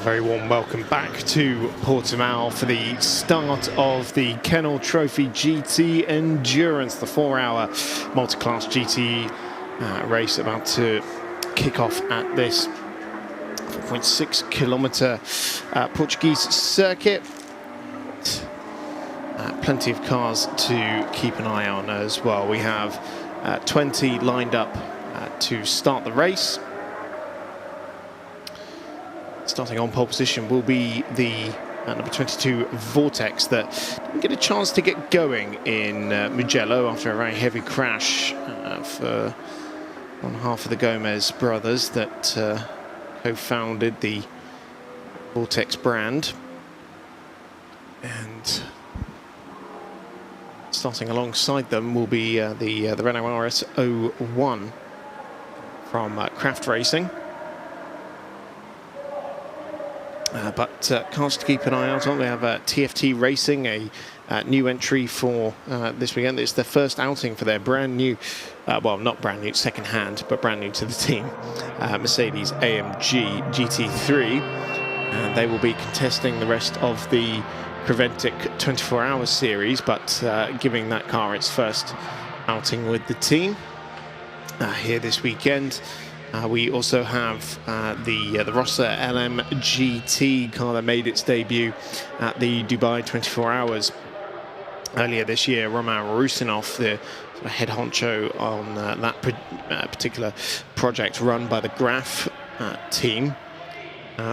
very warm welcome back to Portimão for the start of the Kennol Trophy GT Endurance, the 4-hour multi-class GT race about to kick off at this 4.6 kilometre Portuguese circuit. Plenty of cars to keep an eye on as well. We have 20 lined up to start the race. Starting on pole position will be the number 22 Vortex that didn't get a chance to get going in Mugello after a very heavy crash for one half of the Gomez brothers that co-founded the Vortex brand. And starting alongside them will be the Renault RS01 from Craft Racing. But cars to keep an eye out on. We have TFT Racing, a new entry for this weekend. It's their first outing for their brand new, well, not brand new, second hand, but brand new to the team, Mercedes AMG GT3. And they will be contesting the rest of the Corvette 24-hour series, but giving that car its first outing with the team here this weekend. We also have the Rossa LMGT car that made its debut at the Dubai 24 Hours earlier this year. Roman Rusinov, the sort of head honcho on that particular project run by the Graf team.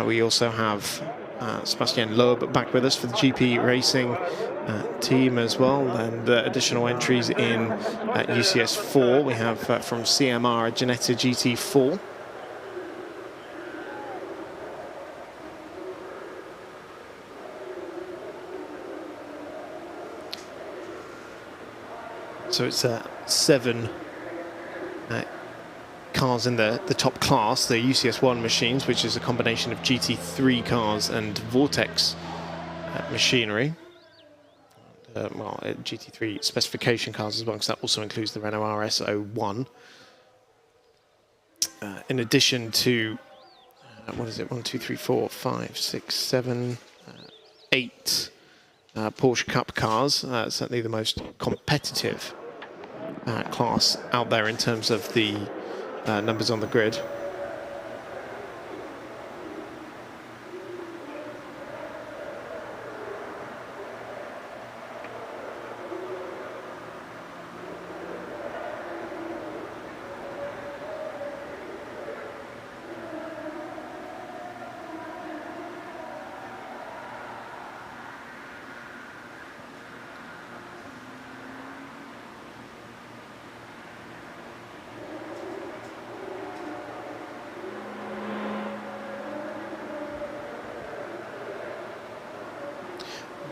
We also have Sébastien Loeb back with us for the GP Racing team as well, and additional entries in UCS 4. We have from CMR a Ginetta GT4. So it's 7 cars in the top class, the UCS1 machines, which is a combination of GT3 cars and Vortex machinery. Well, GT3 specification cars as well, because that also includes the Renault RS01. In addition to, what is it, 1, 2, 3, 4, 5, 6, 7, 8 Porsche Cup cars, certainly the most competitive class out there in terms of the numbers on the grid.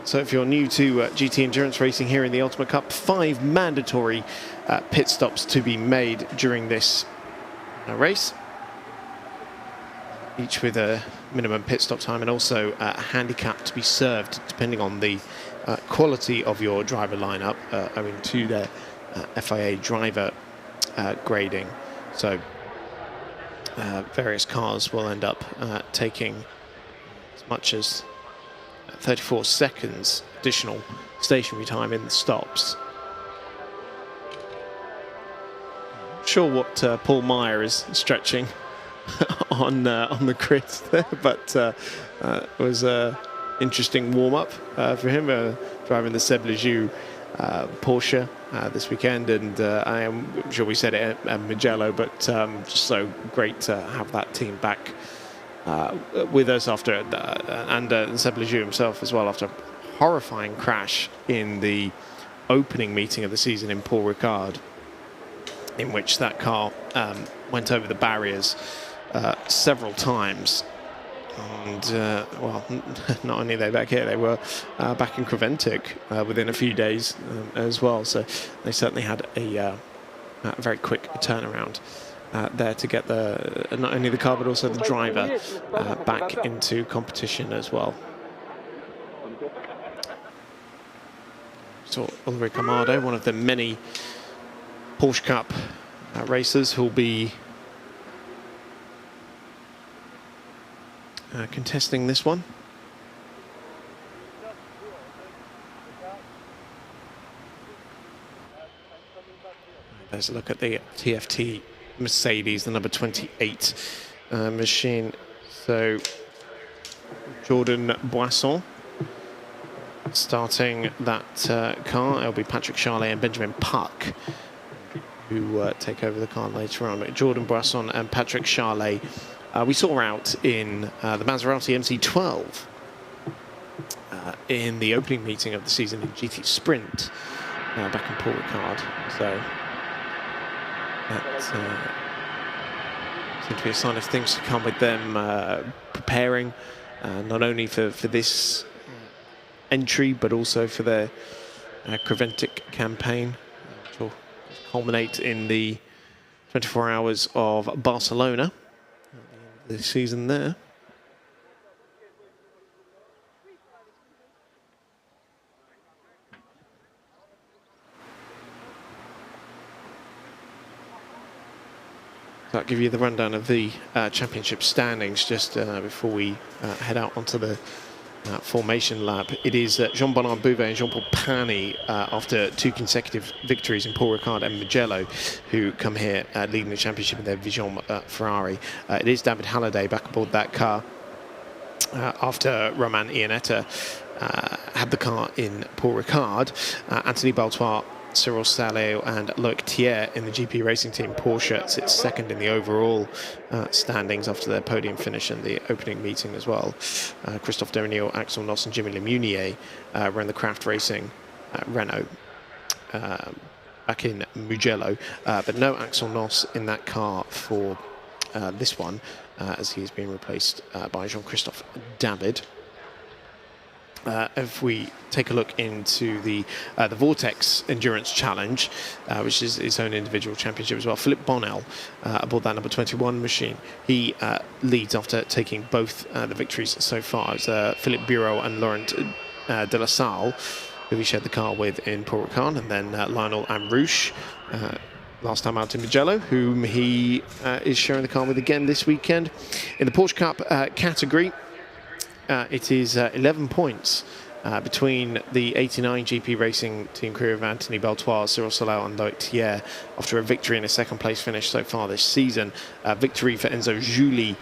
So if you're new to GT Endurance Racing here in the Ultimate Cup, 5 mandatory pit stops to be made during this race, each with a minimum pit stop time and also a handicap to be served depending on the quality of your driver lineup owing to their FIA driver grading. So various cars will end up taking as much as 34 seconds additional stationary time in the stops. Not sure what Paul Meyer is stretching on the grid there, but it was an interesting warm-up for him, driving the Seb Lejeune Porsche this weekend, and I am sure we said it at Mugello, but just so great to have that team back with us after, and Seb Lejeune himself as well, after a horrifying crash in the opening meeting of the season in Paul Ricard, in which that car went over the barriers several times. And, well, not only are they back here, they were back in Creventic within a few days as well. So they certainly had a very quick turnaround there to get not only the car but also the driver back into competition as well. So Ulrich Amado, one of the many Porsche Cup racers who'll be contesting this one. There's a look at the TFT Mercedes, the number 28 machine. So Jordan Boisson starting that car. It'll be Patrick Charlet and Benjamin Puck who take over the car later on. Jordan Boisson and Patrick Charlet we saw out in the Maserati MC12 in the opening meeting of the season in GT Sprint back in Paul Ricard. So that seems to be a sign of things to come with them preparing not only for this entry but also for their Creventic campaign, which will culminate in the 24 hours of Barcelona at the end of the season there. So I'll give you the rundown of the championship standings just before we head out onto the formation lap. It is Jean-Bernard Bouvet and Jean-Paul Pani after 2 consecutive victories in Paul Ricard and Mugello who come here leading the championship in their Vision Ferrari. It is David Halliday back aboard that car after Romain Iannetta had the car in Paul Ricard. Anthony Beltoise, Cyril Saleo and Loic Thiers in the GP Racing Team Porsche sits second in the overall standings after their podium finish in the opening meeting as well. Christophe Derenil, Axel Noss and Jimmy Lemunier were in the Craft Racing Renault back in Mugello, but no Axel Noss in that car for this one as he is being replaced by Jean-Christophe David. If we take a look into the Vortex Endurance Challenge, which is his own individual championship as well, Philippe Bonnell aboard that number 21 machine. He leads after taking both the victories so far. It's Philippe Bureau and Laurent de la Salle, who he shared the car with in Paul Ricard, and then Lionel Amrouche, last time out in Mugello, whom he is sharing the car with again this weekend. In the Porsche Cup category, it is 11 points between the 89 GP Racing Team crew of Anthony Beltoise, Cyril Salao and Loic Thiers after a victory and a second place finish so far this season. Victory for Enzo Juli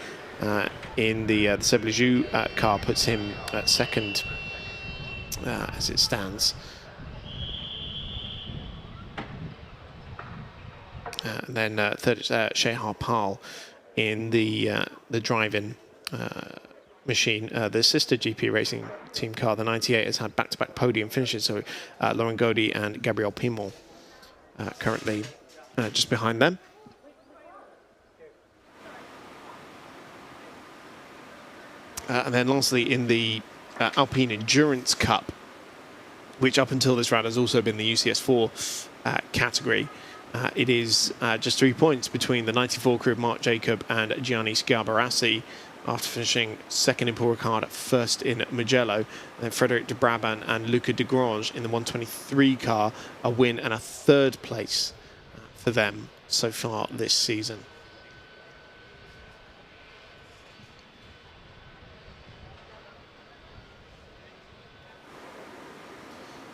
in the Seb Lejoux car puts him at second as it stands. And then third is Shehar Pal in the drive-in machine. The sister GP Racing Team car, the 98, has had back-to-back podium finishes, so Laurent Gaudy and Gabriel Pimon currently just behind them. And then lastly, in the Alpine Endurance Cup, which up until this round has also been the UCS4 category, it is just 3 points between the 94 crew of Mark Jacob and Gianni Sgarbarassi, after finishing second in Paul Ricard, first in Mugello. And then Frederic de Brabant and Luca de Grange in the 123 car, a win and a third place for them so far this season.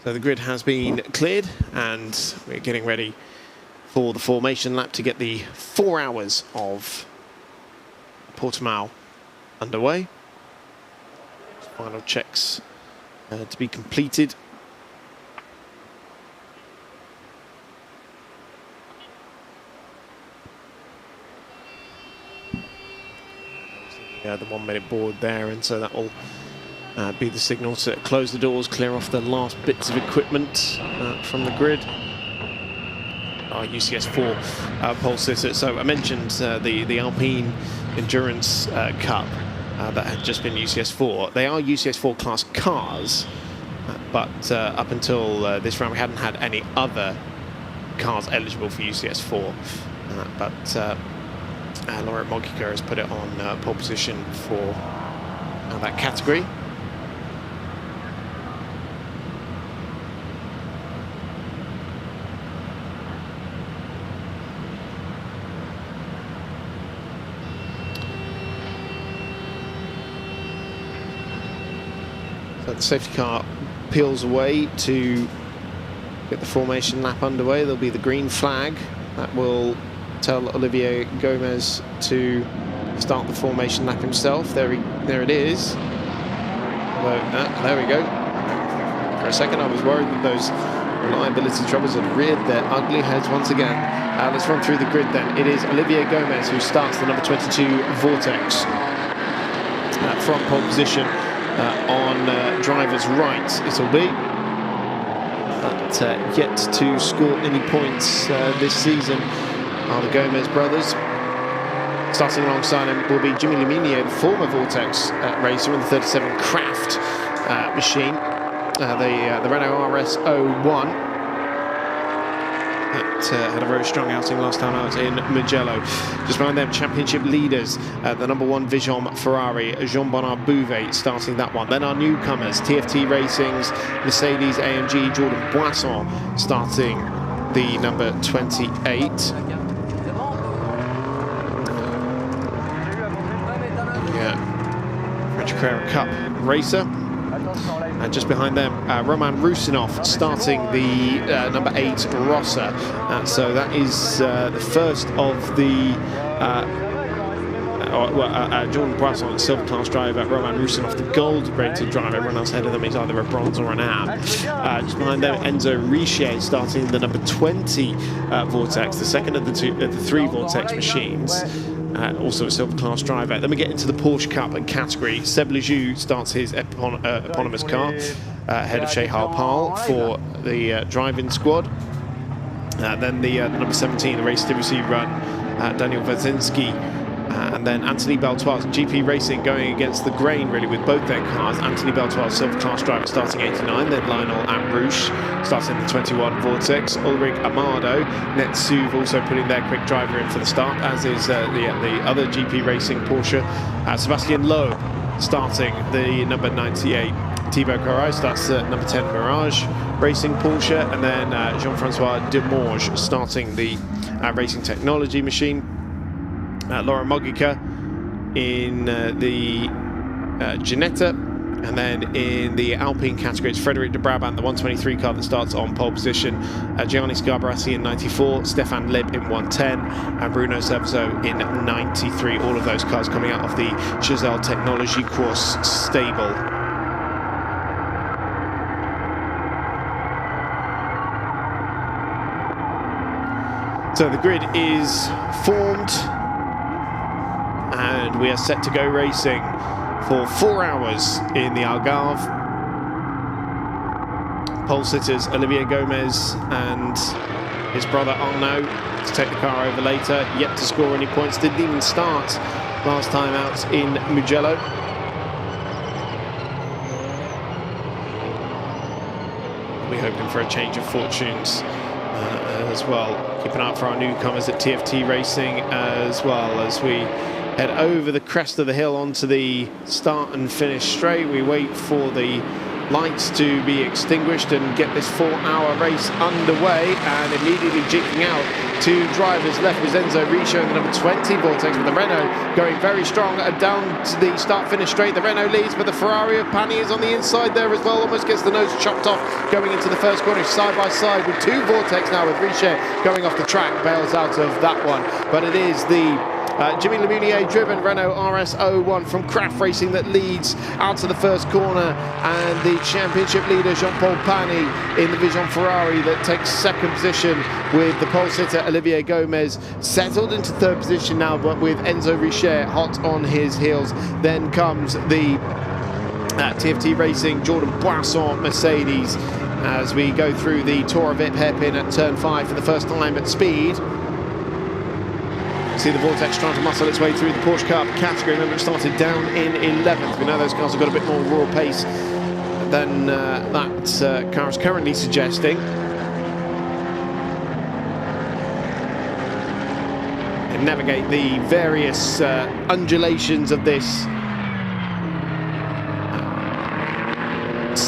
So the grid has been cleared and we're getting ready for the formation lap to get the 4 hours of Portimão underway. Final checks to be completed. The 1 minute board there, and so that will be the signal to close the doors, clear off the last bits of equipment from the grid. Our UCS4 pole sitter. So I mentioned the Alpine Endurance Cup that had just been UCS4. They are UCS4 class cars, but up until this round we hadn't had any other cars eligible for UCS4. But Laurent Mogica has put it on pole position for that category. but the safety car peels away to get the formation lap underway. There'll be the green flag that will tell Olivier Gomez to start the formation lap himself. There it is. There we go. For a second I was worried that those reliability troubles had reared their ugly heads once again. Let's run through the grid then. It is Olivier Gomez who starts the number 22 Vortex. Front pole position on driver's right it'll be. But yet to score any points this season are the Gomez brothers. Starting alongside him will be Jimmy Laminier, the former Vortex racer in the 37 Craft machine. The Renault RS01 that had a very strong outing last time out in Mugello. Just behind them, championship leaders, the number 1 Vision Ferrari, Jean-Bernard Bouvet starting that one. Then our newcomers, TFT Racing's Mercedes AMG Jordan Boisson starting the number 28. French Carrera Cup racer. And just behind them, Roman Rusinov starting the number 8 Rossa. So that is the first of the Jordan Boisson, silver class driver, Roman Rusinov, the gold rated driver. Everyone else ahead of them is either a bronze or an AM. Just behind them, Enzo Richier starting the number 20 Vortex, the second of the 3 Vortex machines. Also a silver class driver. Then we get into the Porsche Cup category. Seb Lejeune starts his eponymous car ahead of Shehal Pal for the driving squad. Then the number 17, the race Tbilisi run, Daniel Wazinski. And then Anthony Beltoise, GP Racing going against the grain really with both their cars. Anthony Beltoise, silver class driver, starting 89. Then Lionel Amrouche starting the 21 Vortex. Ulrich Amado, Netsuv also putting their quick driver in for the start, as is the other GP Racing Porsche. Sébastien Loeb starting the number 98. Thibaut Courage starts the number 10 Mirage Racing Porsche. And then Jean-Francois Demorge starting the Racing Technology machine. Laura Mogica in the Ginetta, and then in the Alpine category it's Frederic de Brabant, the 123 car that starts on pole position, Gianni Scarbarassi in 94, Stefan Lib in 110, and Bruno Servazo in 93. All of those cars coming out of the Chazelle Technology Course stable. So the grid is formed, and we are set to go racing for 4 hours in the Algarve. Pole sitters Olivier Gomez and his brother Arnaud to take the car over later, yet to score any points. Didn't even start last time out in Mugello. We're hoping for a change of fortunes as well. Keep an eye out for our newcomers at TFT Racing as well as we head over the crest of the hill onto the start and finish straight. We wait for the lights to be extinguished and get this 4-hour race underway, and immediately jigging out two drivers left was Enzo Richier in the number 20 Vortex, with the Renault going very strong down to the start finish straight. The Renault leads, but the Ferrari of Pani is on the inside there as well, almost gets the nose chopped off going into the first corner, side by side with two Vortex now, with Richier going off the track, bails out of that one. But it is the Jimmy Laminier driven Renault RS01 from Craft Racing that leads out to the first corner, and the championship leader Jean-Paul Pani in the Vision Ferrari that takes second position, with the pole sitter Olivier Gomez settled into third position now, but with Enzo Richier hot on his heels. Then comes the TFT Racing Jordan Boisson Mercedes as we go through the Tora Vip hairpin at turn 5 for the first time at speed. See the Vortex trying to muscle its way through the Porsche Cup category. Remember, it started down in 11th. We know those cars have got a bit more raw pace than that car is currently suggesting. And navigate the various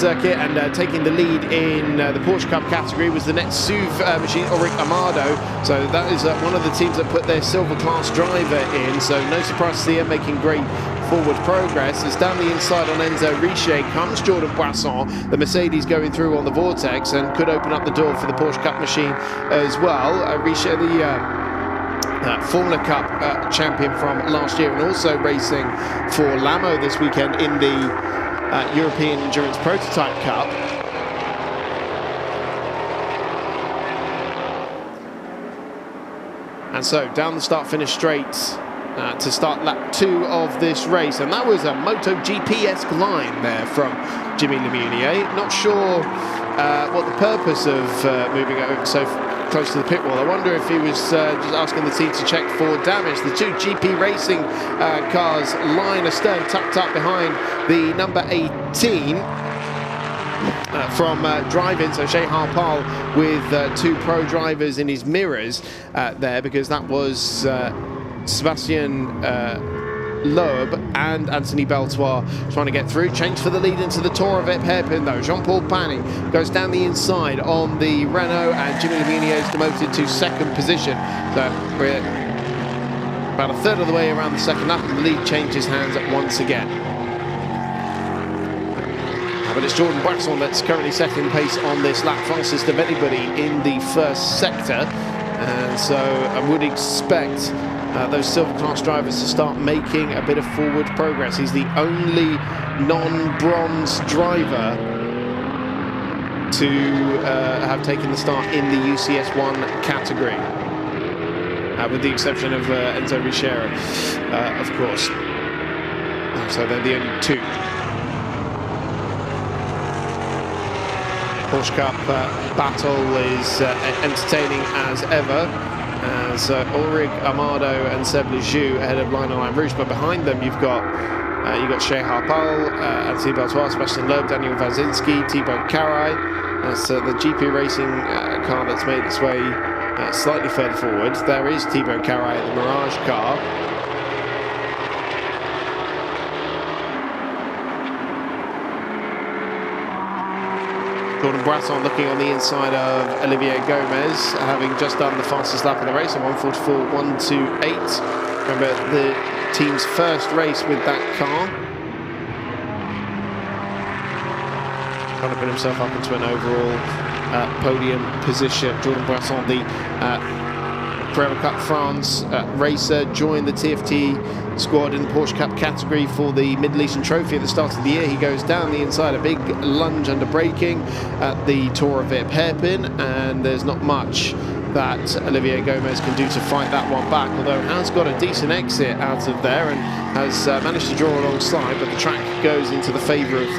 circuit, and taking the lead in the Porsche Cup category was the next SUV machine, Ulrich Amado. So that is one of the teams that put their silver class driver in, so no surprise to see him making great forward progress. As down the inside on Enzo Richer comes Jordan Boisson, the Mercedes going through on the Vortex, and could open up the door for the Porsche Cup machine as well. Richer, the Formula Cup champion from last year, and also racing for Lamo this weekend in the European Endurance Prototype Cup. And so down the start-finish straight to start lap 2 of this race, and that was a MotoGP-esque line there from Jimmy Lemunier. Not sure what the purpose of moving over so close to the pit wall. I wonder if he was just asking the team to check for damage. The two GP Racing cars line astern, tucked up behind the number 18 from driving, so Shea Harpal with 2 pro drivers in his mirrors there, because that was Sébastien Loeb and Anthony Beltoise trying to get through. Change for the lead into the Corvette hairpin though. Jean-Paul Pani goes down the inside on the Renault, and Jimmy Lemunier is demoted to 2nd position. So we're about a third of the way around the second lap, and the lead changes hands once again. But it's Jordan Boisson that's currently second pace on this lap, fastest of anybody in the first sector. And so I would expect those silver class drivers to start making a bit of forward progress. He's the only non-bronze driver to have taken the start in the UCS1 category, with the exception of Enzo Richer, of course. So they're the only 2. Porsche Cup battle is entertaining as ever, as Ulrich Amado and Seb Lejeune ahead of Lionel Rouge, but behind them you've got Shea Harpal, Anthony Beltoise, Sébastien Loeb, Daniel Wazinski, Thibaut Caray. That's the GP Racing car that's made its way slightly further forward. There is Thibaut Caray in the Mirage car. Jordan Boisson looking on the inside of Olivier Gomez, having just done the fastest lap of the race, a 1:44.128. Remember, the team's first race with that car. Trying to put himself up into an overall podium position. Jordan Boisson, the Forever Cup France racer, joined the TFT squad in the Porsche Cup category for the Middle Eastern Trophy at the start of the year. He goes down the inside, a big lunge under braking at the Toro Vip hairpin, and there's not much that Olivier Gomez can do to fight that one back, although has got a decent exit out of there and has managed to draw alongside, but the track goes into the favour of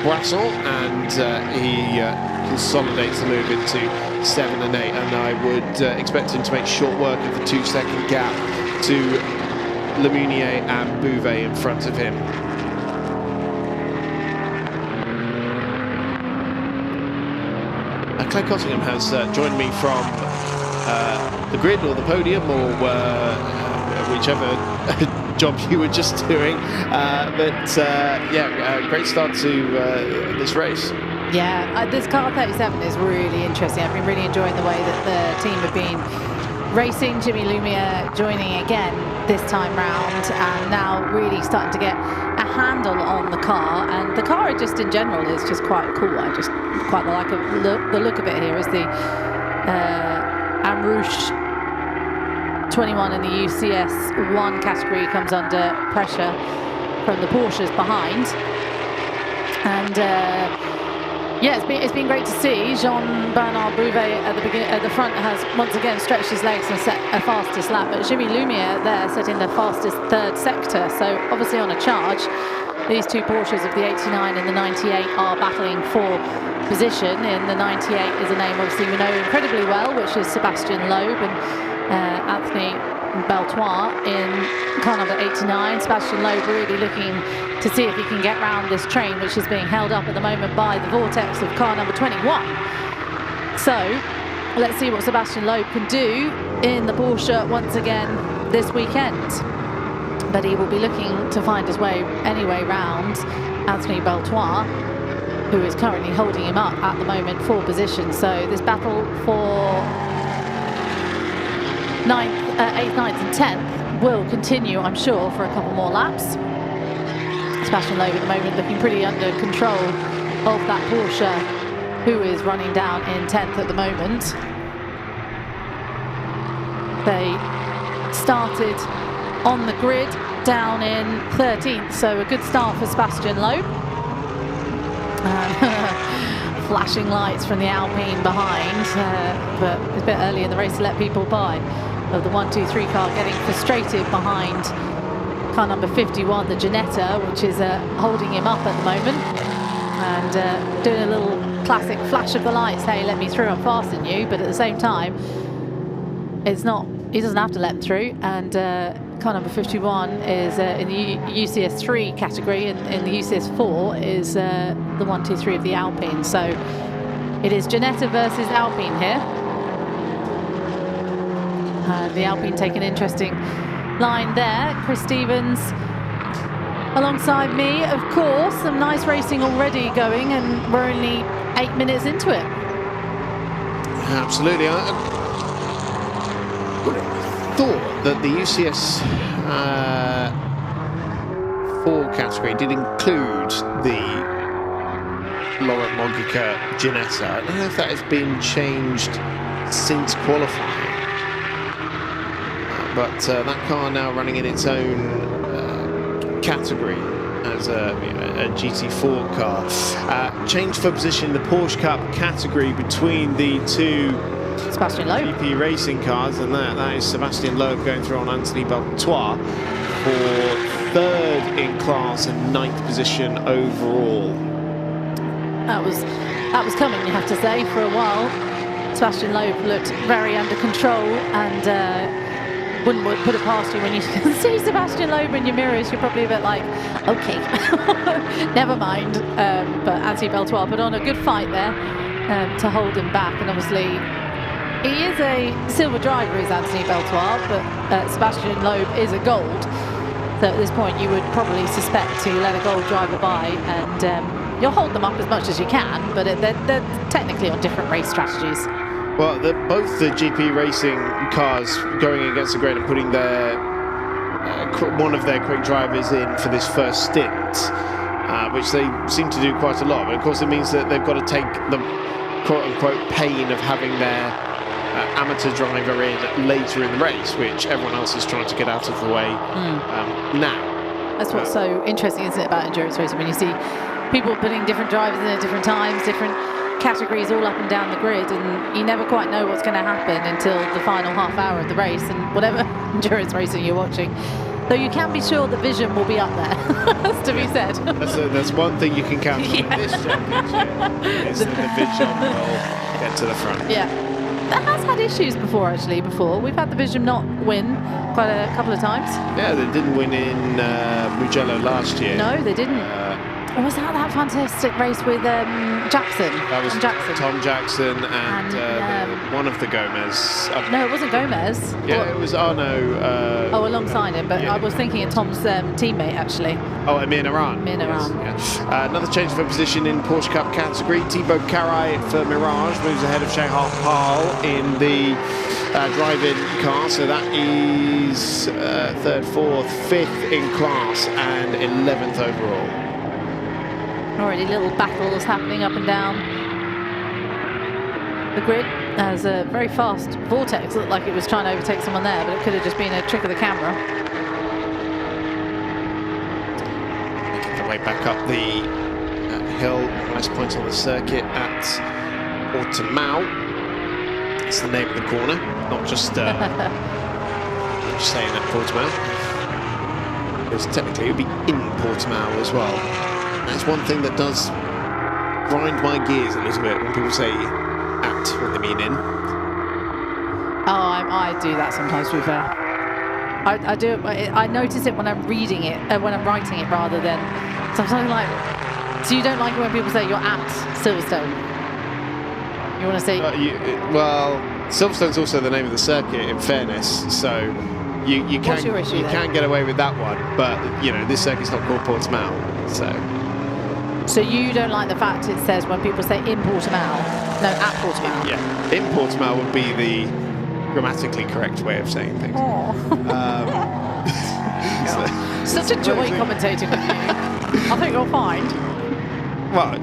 Boisson, and he consolidates the move into 7 and 8, and I would expect him to make short work of the 2-second gap to Lemunier and Bouvet in front of him. Clay Cottingham has joined me from the grid or the podium, or whichever job you were just doing. Great start to this race. Yeah, this car 37 is really interesting. I've been really enjoying the way that the team have been racing. Jimmy Lumiere joining again this time round, and now really starting to get a handle on the car. And the car just in general is just quite cool. I just quite like the look of it here. Is the Amrouche 21 in the UCS1 category comes under pressure from the Porsches behind. And yeah, it's been great to see. Jean-Bernard Bouvet at the front has once again stretched his legs and set a fastest lap, but Jimmy Lumiere there setting the fastest 3rd sector, so obviously on a charge. These two Porsches of the 89 and the 98 are battling for position. In the 98 is a name obviously we know incredibly well, which is Sébastien Loeb, and Anthony Beltoise in car number 89. Sébastien Loeb really looking to see if he can get round this train, which is being held up at the moment by the vortex of car number 21. So let's see what Sébastien Loeb can do in the Porsche once again this weekend. But he will be looking to find his way anyway round Anthony Beltoise, who is currently holding him up at the moment for position. So this battle for 8th, 9th and 10th will continue, I'm sure, for a couple more laps. Sébastien Loeb at the moment looking pretty under control of that Porsche, who is running down in 10th at the moment. They started on the grid down in 13th, so a good start for Sébastien Loeb. Flashing lights from the Alpine behind, but it's a bit early in the race to let people by. Of the 1, 2, 3 car getting frustrated behind car number 51, the Ginetta, which is holding him up at the moment, and doing a little classic flash of the lights. Hey, let me through, I'm faster than you. But at the same time, it's not. He doesn't have to let him through. And car number 51 is in the UCS 3 category, and in the UCS 4 is the 1, 2, 3 of the Alpine. So it is Ginetta versus Alpine here. The Alpine take an interesting line there. Chris Stevens alongside me, of course. Some nice racing already going, and we're only 8 minutes into it. Absolutely. I thought that the UCS 4 category did include the Laurent Mogica Ginetta. I don't know if that has been changed since qualifying. But that car now running in its own category as a GT4 car. Change for position in the Porsche Cup category between the two Sébastien Loeb GP racing cars, and that is Sébastien Loeb going through on Anthony Beltoise for 3rd in class and 9th position overall. That was coming, you have to say, for a while. Sébastien Loeb looked very under control, and wouldn't put it past you. When you see Sébastien Loeb in your mirrors, you're probably a bit like, okay, never mind. But Anthony Beltoise put on a good fight there to hold him back. And obviously, he is a silver driver, is Anthony Beltoise, but Sébastien Loeb is a gold. So at this point, you would probably suspect to let a gold driver by, and you'll hold them up as much as you can, but they're technically on different race strategies. Well, both the GP racing cars going against the grain and putting their one of their quick drivers in for this first stint, which they seem to do quite a lot. But of course, it means that they've got to take the quote-unquote pain of having their amateur driver in later in the race, which everyone else is trying to get out of the way now. That's what's so interesting, isn't it, about endurance racing, when you see people putting different drivers in at different times, different categories all up and down the grid, and you never quite know what's going to happen until the final half hour of the race, and whatever endurance racing you're watching. Though you can be sure the vision will be up there, has to be said. That's one thing you can count on in this championship, is that the vision will get to the front. Yeah. That has had issues before, actually, We've had the Vision not win quite a couple of times. Yeah, they didn't win in Mugello last year. No, they didn't. Was that fantastic race with Jackson? That was Jackson. Tom Jackson and one of the Gomez. No, it wasn't Gomez. Yeah, it was Arno. Alongside him, but yeah. I was thinking of Tom's teammate, actually. Oh, Amir Naran. Yes. Yeah. Another change for position in Porsche Cup category. Thibaut Caray for Mirage moves ahead of Shahar Pal in the drive-in car. So that is 3rd, 4th, 5th in class and 11th overall. Already little battles happening up and down the grid as a very fast Vortex looked like it was trying to overtake someone there, but it could have just been a trick of the camera. Making their way back up the hill, nice point on the circuit at Portimão. That's the name of the corner, not just saying at Portimão, because technically it would be in Portimão as well. That's one thing that does grind my gears a little bit when people say at when they mean in. Oh, I do that sometimes, to be fair. I do. I notice it when I'm reading it, when I'm writing it, rather than sometimes like. So you don't like it when people say you're at Silverstone? You want to say? Well, Silverstone's also the name of the circuit, in fairness. So you can get away with that one, but you know this circuit's not called Portimão, so. So you don't like the fact it says when people say in Portimão, no, at Portimão. Yeah, in Portimão would be the grammatically correct way of saying things. Such a joy commentating with you. I think you'll find. Well,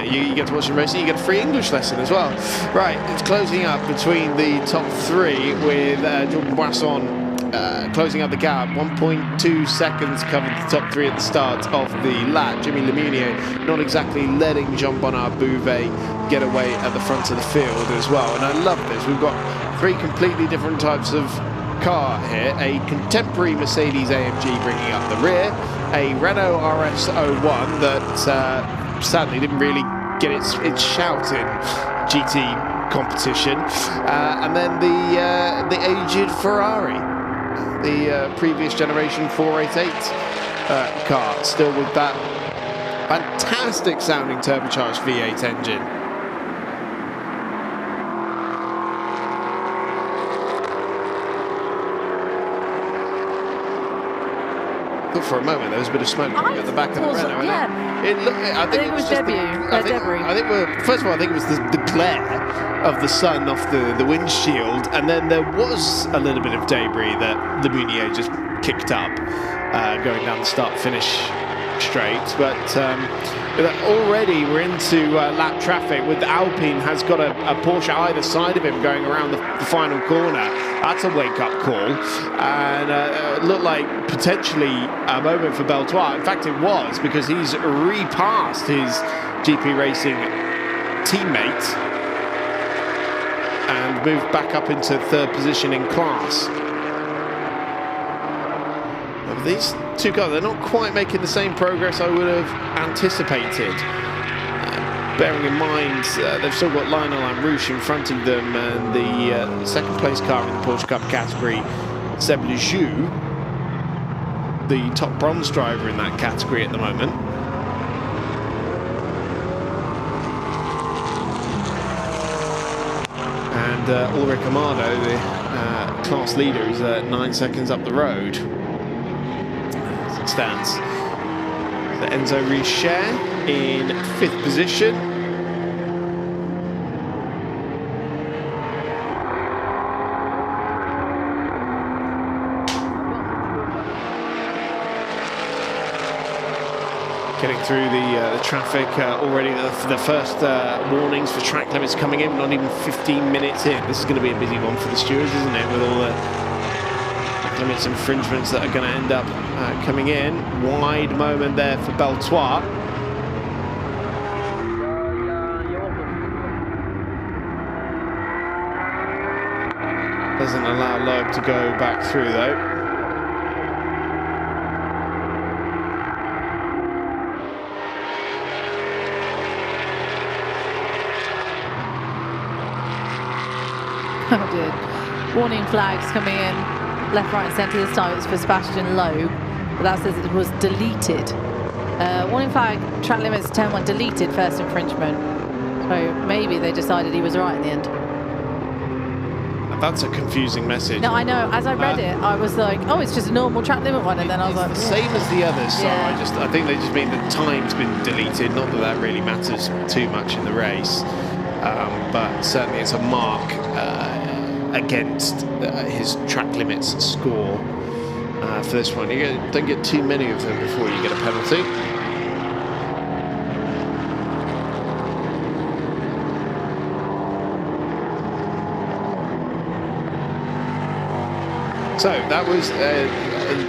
you get to watch the racing, you get a free English lesson as well. Right, it's closing up between the top three with Jordan Boisson closing up the gap. 1.2 seconds covered the top three at the start of the lap. Jimmy Lemunier not exactly letting Jean-Bernard Bouvet get away at the front of the field as well. And I love this. We've got three completely different types of car here. A contemporary Mercedes AMG bringing up the rear. A Renault RS01 that sadly didn't really get its shout in GT competition. And then the aged Ferrari. The previous generation 488 car, still with that fantastic sounding turbocharged V8 engine. Thought for a moment there was a bit of smoke at the back of the Renault. Yeah. I think it was just debris. First of all, I think it was the glare of the sun off the windshield, and then there was a little bit of debris that Lemunier just kicked up going down the start-finish straight. But already we're into lap traffic with Alpine has got a Porsche either side of him going around the final corner. That's a wake-up call, and it looked like potentially a moment for Beltoise. In fact, it was, because he's repassed his GP Racing teammate and moved back up into third position in class. But these two cars, they're not quite making the same progress I would have anticipated. Bearing in mind, they've still got Lionel Amrouche in front of them, and the second place car in the Porsche Cup category, Seb Ligier, the top bronze driver in that category at the moment. And Ulrich Amado, the class leader, is 9 seconds up the road as it stands. So Enzo Richer in 5th position. Getting through the traffic already, the first warnings for track limits coming in, not even 15 minutes in. This is going to be a busy one for the stewards, isn't it, with all the track limits infringements that are going to end up coming in. Wide moment there for Beltoise. Doesn't allow Loeb to go back through though. Oh dear. Warning flags coming in left, right and centre. This time it's for Sébastien Loeb, but that says it was deleted. Warning flag, track limits, turn 1 deleted, first infringement. So maybe they decided he was right in the end. That's a confusing message. No, I know. As I read it, I was like, oh, it's just a normal track limit one. And then I was like, the same as the others. So I think they just mean the time's been deleted. Not that that really matters too much in the race. But certainly it's a mark against his track limits score for this one. You don't get too many of them before you get a penalty. So that was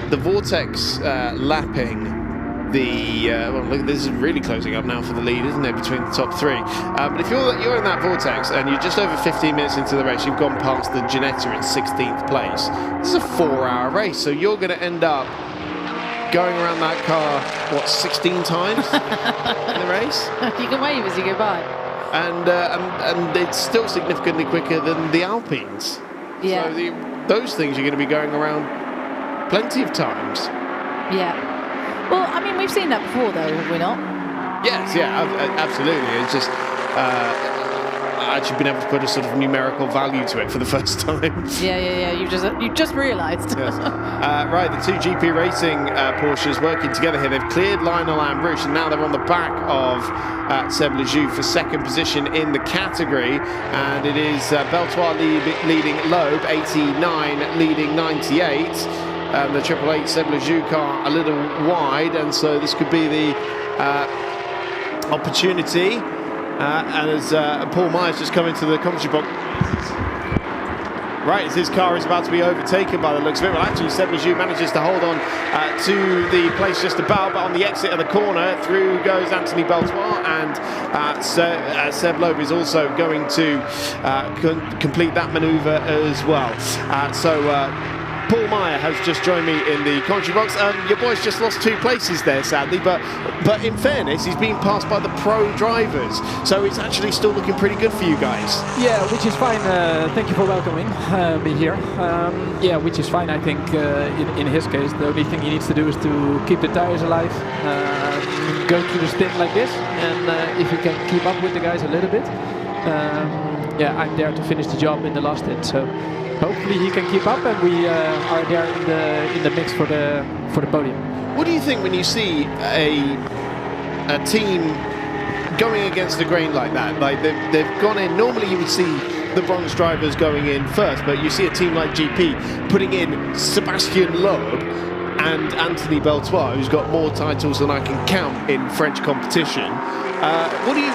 the Vortex lapping the, well, look, this is really closing up now for the lead, isn't it, between the top three. But if you're in that Vortex and you're just over 15 minutes into the race, you've gone past the Ginetta in 16th place. This is a 4-hour race, so you're going to end up going around that car, what, 16 times in the race? You can wave as you go by. And it's still significantly quicker than the Alpines. Yeah. So those things you're going to be going around plenty of times. Yeah. Well, I mean, we've seen that before, though, have we not? Yes, yeah, absolutely. It's just, actually been able to put a sort of numerical value to it for the first time. Yeah. You just realised. Yes. Right, the two GP Racing Porsches working together here. They've cleared Lionel Ambrouche, and now they're on the back of Seb Lejeune for second position in the category. And it is Beltoise leading Loeb, 89, leading 98. And the 888 Seb Lejeune car a little wide, and so this could be the opportunity. And as Paul Myers just come into the commentary box. Right, as his car is about to be overtaken by the looks of it. Well, actually, Seb Lejeune manages to hold on to the place just about, but on the exit of the corner, through goes Anthony Beltoise, and Seb Loeb is also going to complete that manoeuvre as well. Paul Meyer has just joined me in the commentary box. Your boy's just lost 2 places there, sadly, but in fairness, he's been passed by the pro drivers, so it's actually still looking pretty good for you guys. Yeah, which is fine. Thank you for welcoming me here. Yeah, which is fine. I think in his case, the only thing he needs to do is to keep the tires alive, go through the stint like this, and if he can keep up with the guys a little bit, yeah, I'm there to finish the job in the last stint. So hopefully he can keep up, and we are there in the mix for the podium. What do you think when you see a team going against the grain like that? Like they've gone in. Normally you would see the bronze drivers going in first, but you see a team like GP putting in Sébastien Loeb and Anthony Beltoise, who's got more titles than I can count in French competition. What do you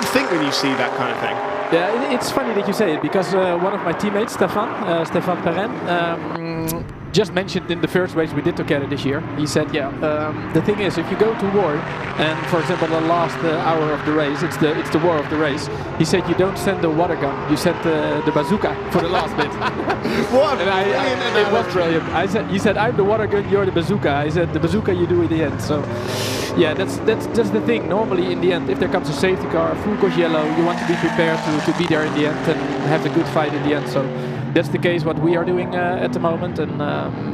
think when you see that kind of thing? Yeah, it's funny that you say it, because one of my teammates, Stéphane Perrin, just mentioned in the first race we did together this year. He said, yeah, the thing is, if you go to war, and for example the last hour of the race, it's the war of the race. He said you don't send the water gun, you send the bazooka for the last bit. What? And it was brilliant. He said, I'm the water gun, you're the bazooka. I said the bazooka you do in the end. So yeah, that's the thing. Normally in the end, if there comes a safety car, full course yellow, you want to be prepared to be there in the end and have a good fight in the end. So that's the case what we are doing at the moment, and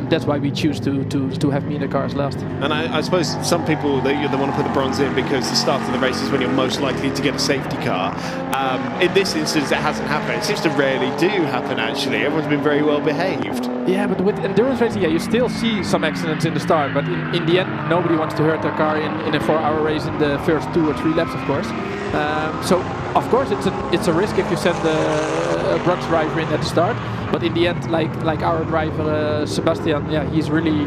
that's why we choose to have me in the cars last. And I suppose some people they want to put the bronze in because the start of the race is when you're most likely to get a safety car. In this instance, it hasn't happened. It seems to rarely do happen. Actually, everyone's been very well behaved. Yeah, but with endurance racing, yeah, you still see some accidents in the start, but in the end, nobody wants to hurt their car in a 4-hour race in the first 2 or 3 laps, of course. So of course it's a risk if you send a bronze driver in at the start, but in the end, like our driver Sébastien, yeah, he's really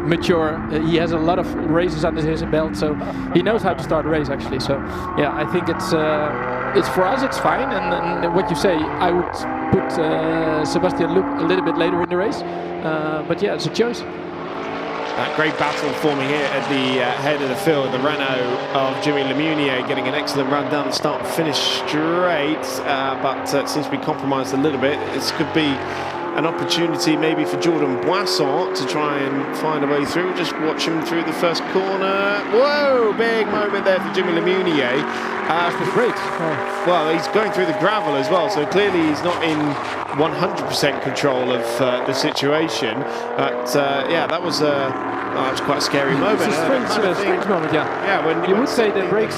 mature. He has a lot of races under his belt, so he knows how to start a race actually. So yeah, I think it's for us it's fine. And what you say, I would put Sébastien Loeb a little bit later in the race, but yeah, it's a choice. Great battle forming here at the head of the field. The Renault of Jimmy Lemunier getting an excellent run down the start and finish straight, but seems to be compromised a little bit. This could be an opportunity maybe for Jordan Boisson to try and find a way through. Just watch him through the first corner. Whoa, big moment there for Jimmy Lemunier. Great. Well, he's going through the gravel as well, so clearly he's not in 100% control of the situation. But yeah, that was quite a scary moment. It's a strange moment, yeah. Yeah, when you would say the brakes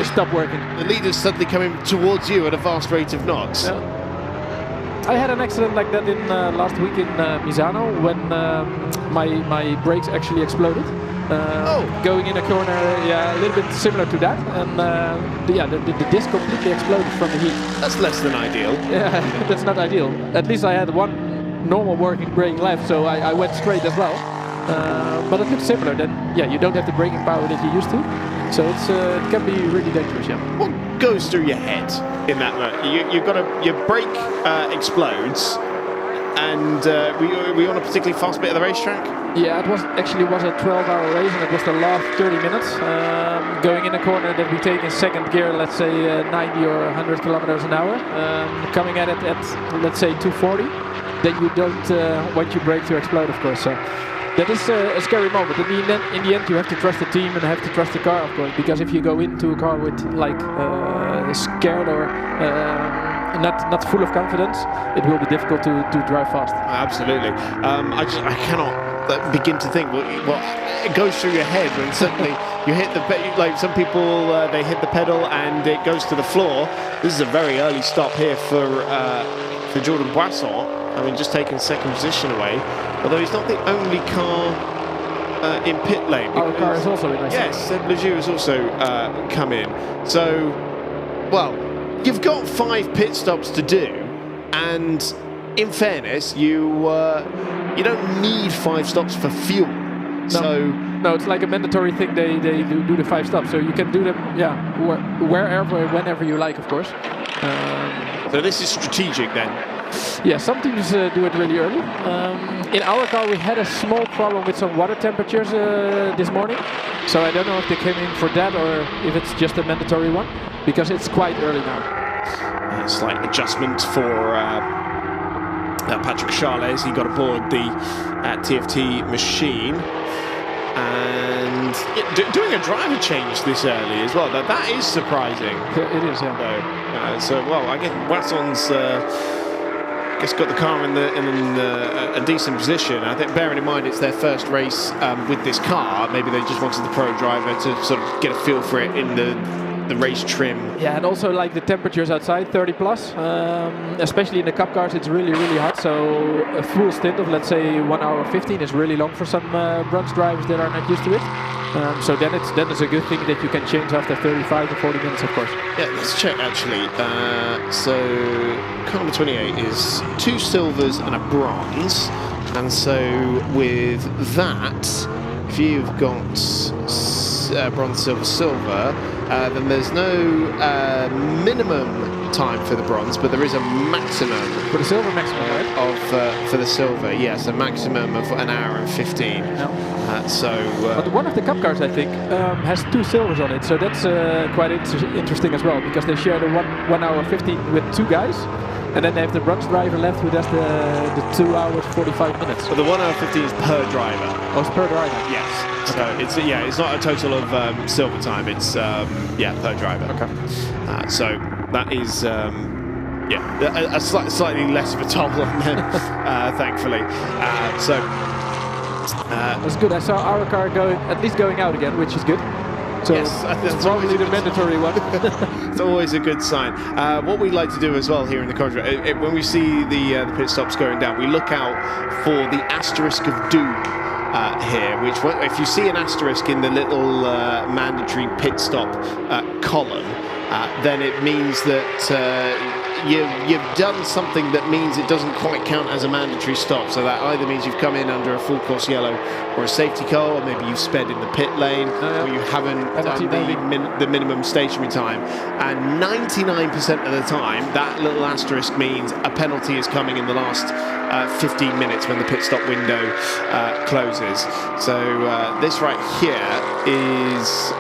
stop working. The leader's suddenly coming towards you at a vast rate of knots. Yeah. I had an accident like that in last week in Misano when my brakes actually exploded. Going in a corner, yeah, a little bit similar to that, and the disc completely exploded from the heat. That's less than ideal. Yeah, that's not ideal. At least I had one normal working brake left, so I went straight as well. But it looks similar. Then yeah, you don't have the braking power that you used to, so it can be really dangerous. Yeah. What goes through your head in that moment? Your brake explodes. And were you on a particularly fast bit of the racetrack? Yeah, it was a 12-hour race, and it was the last 30 minutes. Going in a corner that we take in second gear, let's say 90 or 100 kilometers an hour. Coming at it at, let's say, 240. Then you don't want your brake to explode, of course. So that is a scary moment. In the end, you have to trust the team and have to trust the car, of course. Because if you go into a car with like scared or not full of confidence, it will be difficult to drive fast. Absolutely. I cannot begin to think what it goes through your head when suddenly you hit the like some people they hit the pedal and it goes to the floor. This is a very early stop here for Jordan Boisson. I mean, just taking second position away. Although he's not the only car in pit lane. Our car is also in. Yes, Ligier has also come in. So, well, you've got 5 pit stops to do, and in fairness, you don't need 5 stops for fuel. No, it's like a mandatory thing. They do the 5 stops, so you can do them, wherever, whenever you like, of course. So this is strategic then. Yeah, some teams do it really early. In our car, we had a small problem with some water temperatures this morning, so I don't know if they came in for that or if it's just a mandatory one, because it's quite early now. Slight adjustment for Patrick Charles. He got aboard the TFT machine. And doing a driver change this early as well. That is surprising. Yeah, it is, yeah. So, well, I guess Watson's got the car in a decent position. I think, bearing in mind it's their first race with this car, maybe they just wanted the pro driver to sort of get a feel for it in the race trim. Yeah, and also like the temperatures outside, 30 plus, especially in the cup cars, it's really, really hot. So a full stint of, let's say, 1 hour 15 is really long for some bronze drivers that are not used to it. So then it's a good thing that you can change after 35 to 40 minutes, of course. Yeah, let's check actually. So car number 28 is 2 silvers and a bronze, and so with that, if you've got bronze, silver, silver, then there's no minimum time for the bronze, but there is a maximum for the silver, maximum, right? For the silver, yes, a maximum of 1 hour and 15. No. But one of the cup cars, I think, has 2 silvers on it, so that's quite interesting as well, because they share the 1 hour 15 with 2 guys. And then they have the bronze driver left, who does the 2 hours 45 minutes. So the 1 hour 15 is per driver. Oh, it's per driver. Yes. So it's not a total of silver time. It's per driver. Okay. So that is a slightly less of a toll on them, thankfully. That's good. I saw our car going out again, which is good. So yes, it's probably the mandatory one. It's always a good sign. What we like to do as well here in the Corvette, when we see the pit stops going down, we look out for the asterisk of doom here, which if you see an asterisk in the little mandatory pit stop column, then it means that you've done something that means it doesn't quite count as a mandatory stop. So that either means you've come in under a full course yellow or a safety car, or maybe you've sped in the pit lane, or you haven't done the minimum stationary time. And 99% of the time, that little asterisk means a penalty is coming in the last 15 minutes when the pit stop window closes. So this right here is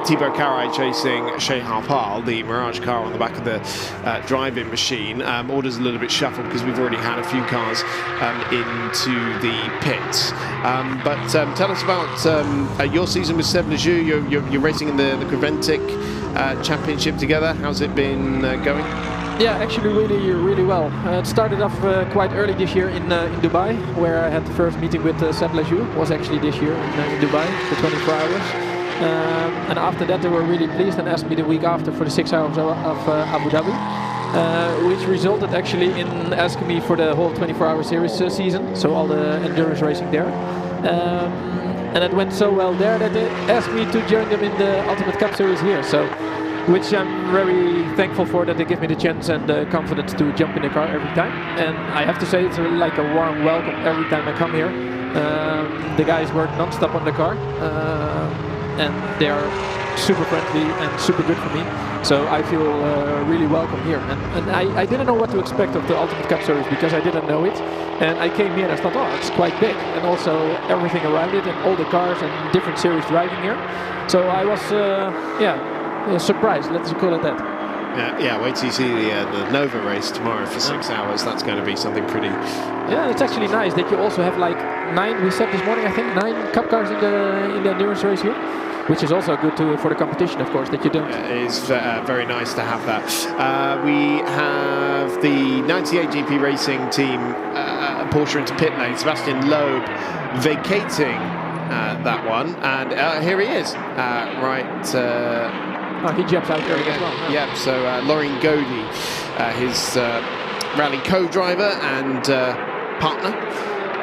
Thibaut Caray chasing Shea Harpal, the Mirage car on the back of the drive-in machine. Order's a little bit shuffled because we've already had a few cars into the pits. But tell us about your season with Seb Ligier. You're racing in the Corventic Championship together. How's it been going? Yeah, actually really, really well. It started off quite early this year in Dubai, where I had the first meeting with Seb Ligier. Was actually this year in Dubai for 24 hours. And after that they were really pleased and asked me the week after for the 6 hours of Abu Dhabi, which resulted actually in asking me for the whole 24-hour series season, so all the endurance racing there. And it went so well there that they asked me to join them in the Ultimate Cup Series here, so which I'm very thankful for, that they give me the chance and the confidence to jump in the car every time. And I have to say it's like a warm welcome every time I come here. The guys work non-stop on the car. And they are super friendly and super good for me, so I feel really welcome here. And I didn't know what to expect of the Ultimate Cup Series because I didn't know it, and I came here and I thought, oh, it's quite big, and also everything around it and all the cars and different series driving here. So I was surprised, let's call it that. Yeah, wait till you see the Nova race tomorrow for 6 hours. That's going to be something pretty. Yeah, it's actually nice that you also have like 9. We said this morning, I think 9 cup cars in the endurance race here, which is also good for the competition, of course, that you don't. It is very nice to have that. We have the 98 GP Racing team, Porsche into pit lane. Sébastien Loeb vacating that one. And here he is. He jumps out there as well. Yep, so Laurent Gaudy, his rally co-driver and partner,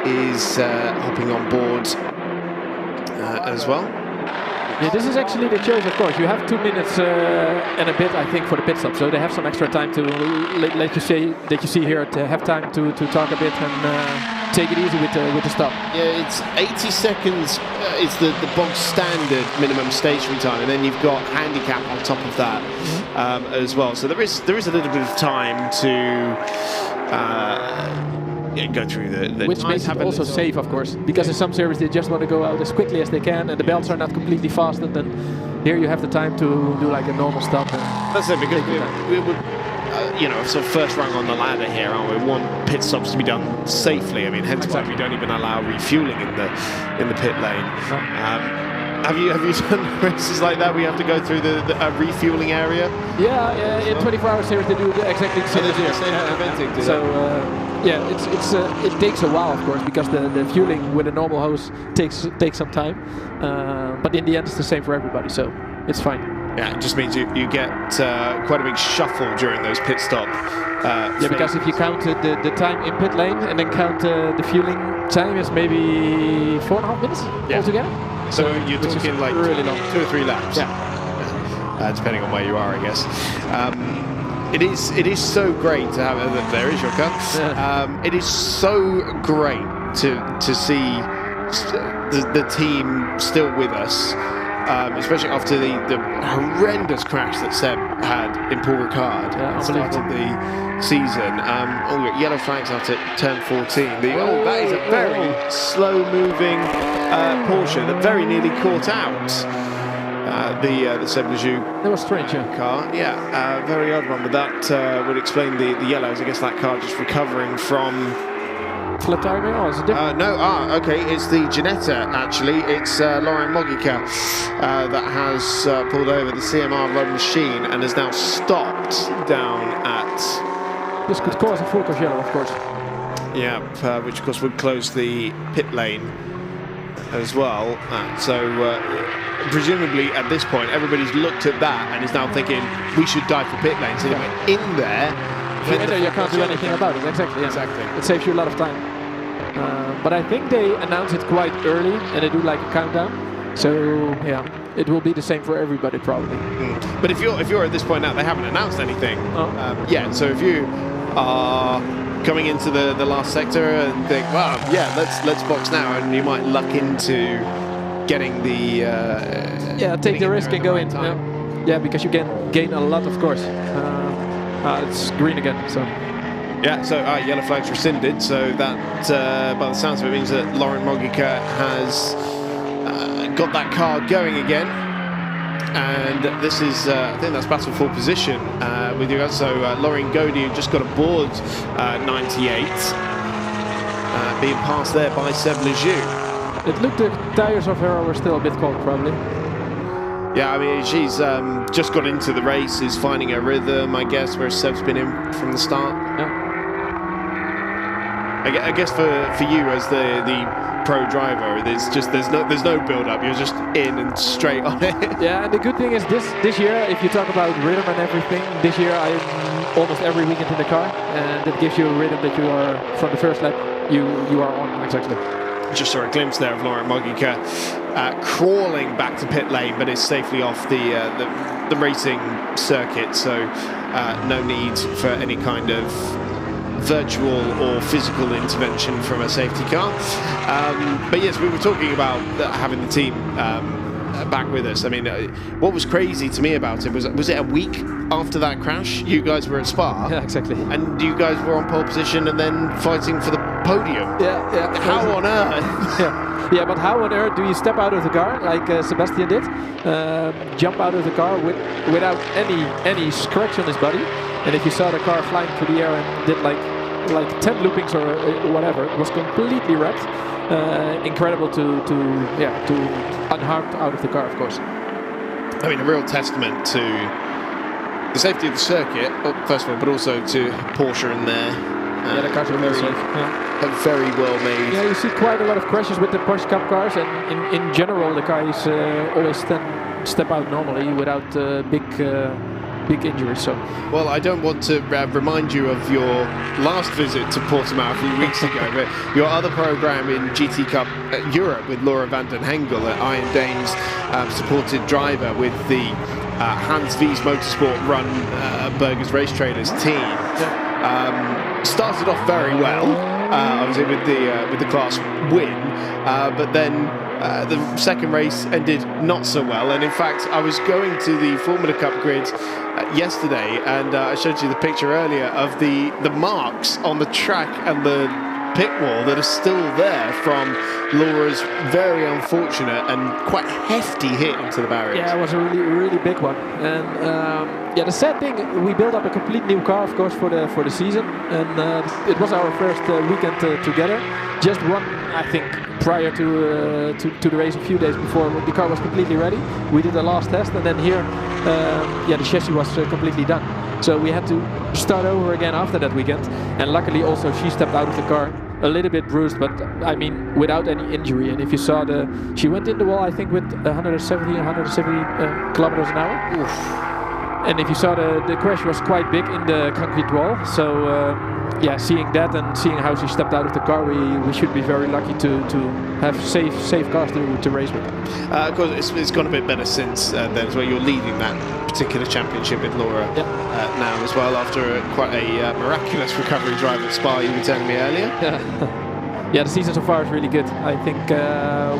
is hopping on board as well. Yeah, this is actually the choice, of course. You have 2 minutes and a bit, I think, for the pit stop, so they have some extra time to let you see here to have time to talk a bit and take it easy with the stop. Yeah, it's 80 seconds. It's the bog standard minimum stationary time, and then you've got handicap on top of that as well. So there is a little bit of time to go through the which makes it also safe, of course, because in some series they just want to go out as quickly as they can, and the belts are not completely fast, and then here you have the time to do like a normal stop. That's it, because we would. Sort of first rung on the ladder here, aren't we? Want pit stops to be done safely. I mean, hence why we don't even allow refueling in the pit lane. Have you done races like that? We have to go through the refueling area. Yeah, in 24-hour series they do exactly the same as here. So it takes a while, of course, because the fueling with a normal hose takes some time. But in the end, it's the same for everybody, so it's fine. Yeah, it just means you get quite a big shuffle during those pit stop. Because if you count the time in pit lane and then count the fueling time, is maybe 4.5 minutes altogether. So you're talking like really long. 2 or 3 laps. Yeah. Depending on where you are, I guess. It is so great to have. There is your car. It is so great to see the team still with us. Especially after the horrendous crash that Seb had in Paul Ricard at the start of the season. We got yellow flags after turn 14. That is a very slow-moving Porsche that very nearly caught out the Seb Lejeune. That was strange, car. Yeah, very odd one, but that would explain the yellows. I guess that car just recovering from. Flat tire, or is it different? Okay, it's the Ginetta, actually. It's Laurent Mogica that has pulled over the CMR road machine and has now stopped down at... This could cause a full course yellow, of course. Yeah, which of course would close the pit lane as well. Presumably at this point, everybody's looked at that and is now thinking, we should dive for pit lane. So they went in there. You can't do anything about it. Exactly. It saves you a lot of time. But I think they announce it quite early and they do like a countdown. So yeah, it will be the same for everybody probably. But if you're at this point now, they haven't announced anything yet. So if you are coming into the last sector and think, well, yeah, let's box now, and you might luck into getting the take the risk and go in. Yeah, because you can gain a lot, of course. It's green again, so. Yeah, so yellow flag's rescinded, so that, by the sounds of it, means that Laurent Mogica has got that car going again. And this is, I think that's battle for position with you guys. So Laurent Gaudy just got aboard 98, being passed there by Seb Lejeune. It looked the tires of her were still a bit cold, probably. Yeah, I mean, she's just got into the race, is finding her rhythm, I guess, where Seb's been in from the start. Yeah. I guess for you as the pro driver, there's no build up. You're just in and straight on it. Yeah, and the good thing is this year, if you talk about rhythm and everything, this year I'm almost every weekend in the car, and it gives you a rhythm that you are from the first lap you are on exactly. Just saw a glimpse there of Laurent Mogica crawling back to pit lane, but is safely off the racing circuit, so no need for any kind of virtual or physical intervention from a safety car. But yes, we were talking about having the team back with us. I mean, what was crazy to me about it was it a week after that crash you guys were at Spa? Yeah, exactly. And you guys were on pole position and then fighting for the podium. Yeah. How on earth? Yeah, but how on earth do you step out of the car like Sébastien did, jump out of the car without any scratch on his body? And if you saw the car flying through the air and did like 10 loopings or whatever, it was completely wrecked. Incredible to unharmed out of the car, of course. I mean, a real testament to the safety of the circuit, first of all, but also to Porsche in there. The cars are very safe. Yeah. very well made. Yeah, you see quite a lot of crashes with the Porsche Cup cars, and in general the cars always step out normally without big injuries. So, well, I don't want to remind you of your last visit to Portimão a few weeks ago, but your other program in GT Cup Europe with Laura van den Hengel, Iron Dane's supported driver with the Hans Wies Motorsport run Burgers Race Traders team. Started off very well, obviously with the class win, but then the second race ended not so well. And in fact, I was going to the Formula Cup grid yesterday, and I showed you the picture earlier of the marks on the track and the pit wall that are still there from Laura's very unfortunate and quite hefty hit into the barriers. Yeah, it was a really big one. And yeah, the sad thing, we built up a complete new car, of course, for the season, and it was our first weekend together. Just one, I think, prior to the race, a few days before, the car was completely ready. We did the last test, and then here, yeah, the chassis was completely done. So we had to start over again after that weekend. And luckily also she stepped out of the car a little bit bruised, but I mean without any injury. And if you saw she went in the wall, I think with 170 kilometers an hour. Oof. And if you saw the crash was quite big in the concrete wall. So yeah, seeing that and seeing how she stepped out of the car, we should be very lucky to have safe cars to race with. Of course, it's gone a bit better since then as well. You're leading that particular championship with Laura now as well, after quite a miraculous recovery drive at Spa, you were telling me earlier. Yeah, the season so far is really good. I think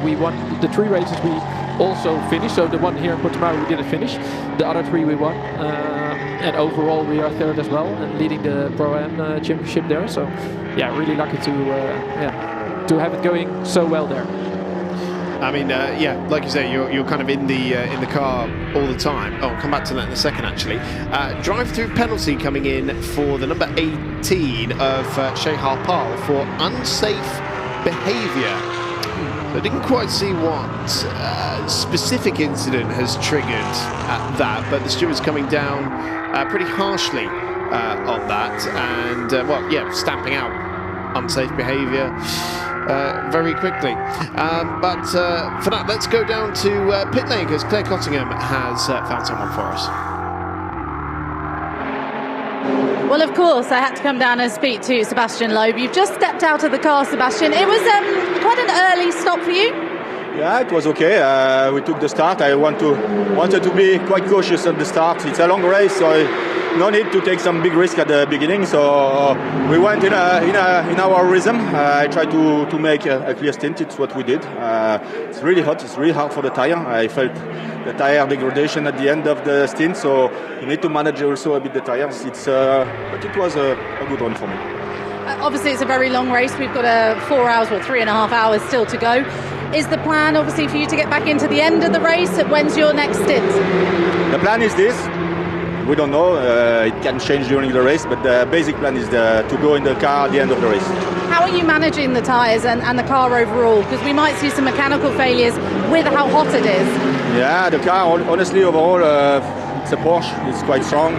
we won the 3 races we also finished. So the one here in Portimão we didn't finish. The other 3 we won. And overall we are 3rd as well and leading the Pro-Am championship there. So yeah, really lucky to have it going so well there. I mean, yeah, like you say, you're kind of in the car all the time. Oh, I'll come back to that in a second, actually. Drive-through penalty coming in for the number 18 of Shehar Pal for unsafe behaviour. I didn't quite see what specific incident has triggered that, but the steward's coming down pretty harshly on that, and well, yeah, stamping out unsafe behaviour very quickly. But for that, let's go down to pit lane, because Claire Cottingham has found someone for us. Well, of course, I had to come down and speak to Sébastien Loeb. You've just stepped out of the car, Sébastien. It was quite an early stop for you. Yeah, it was okay. We took the start. I wanted to be quite cautious at the start. It's a long race, so no need to take some big risk at the beginning. So we went in our rhythm. I tried to make a clear stint. It's what we did. It's really hot. It's really hard for the tire. I felt the tire degradation at the end of the stint. So you need to manage also a bit the tires. But it was a good run for me. Obviously, it's a very long race. We've got 4 hours or 3.5 hours still to go. Is the plan, obviously, for you to get back into the end of the race? When's your next stint? The plan is this. We don't know. It can change during the race, but the basic plan is to go in the car at the end of the race. How are you managing the tyres and the car overall? Because we might see some mechanical failures with how hot it is. Yeah, the car, honestly, overall, it's a Porsche. It's quite strong.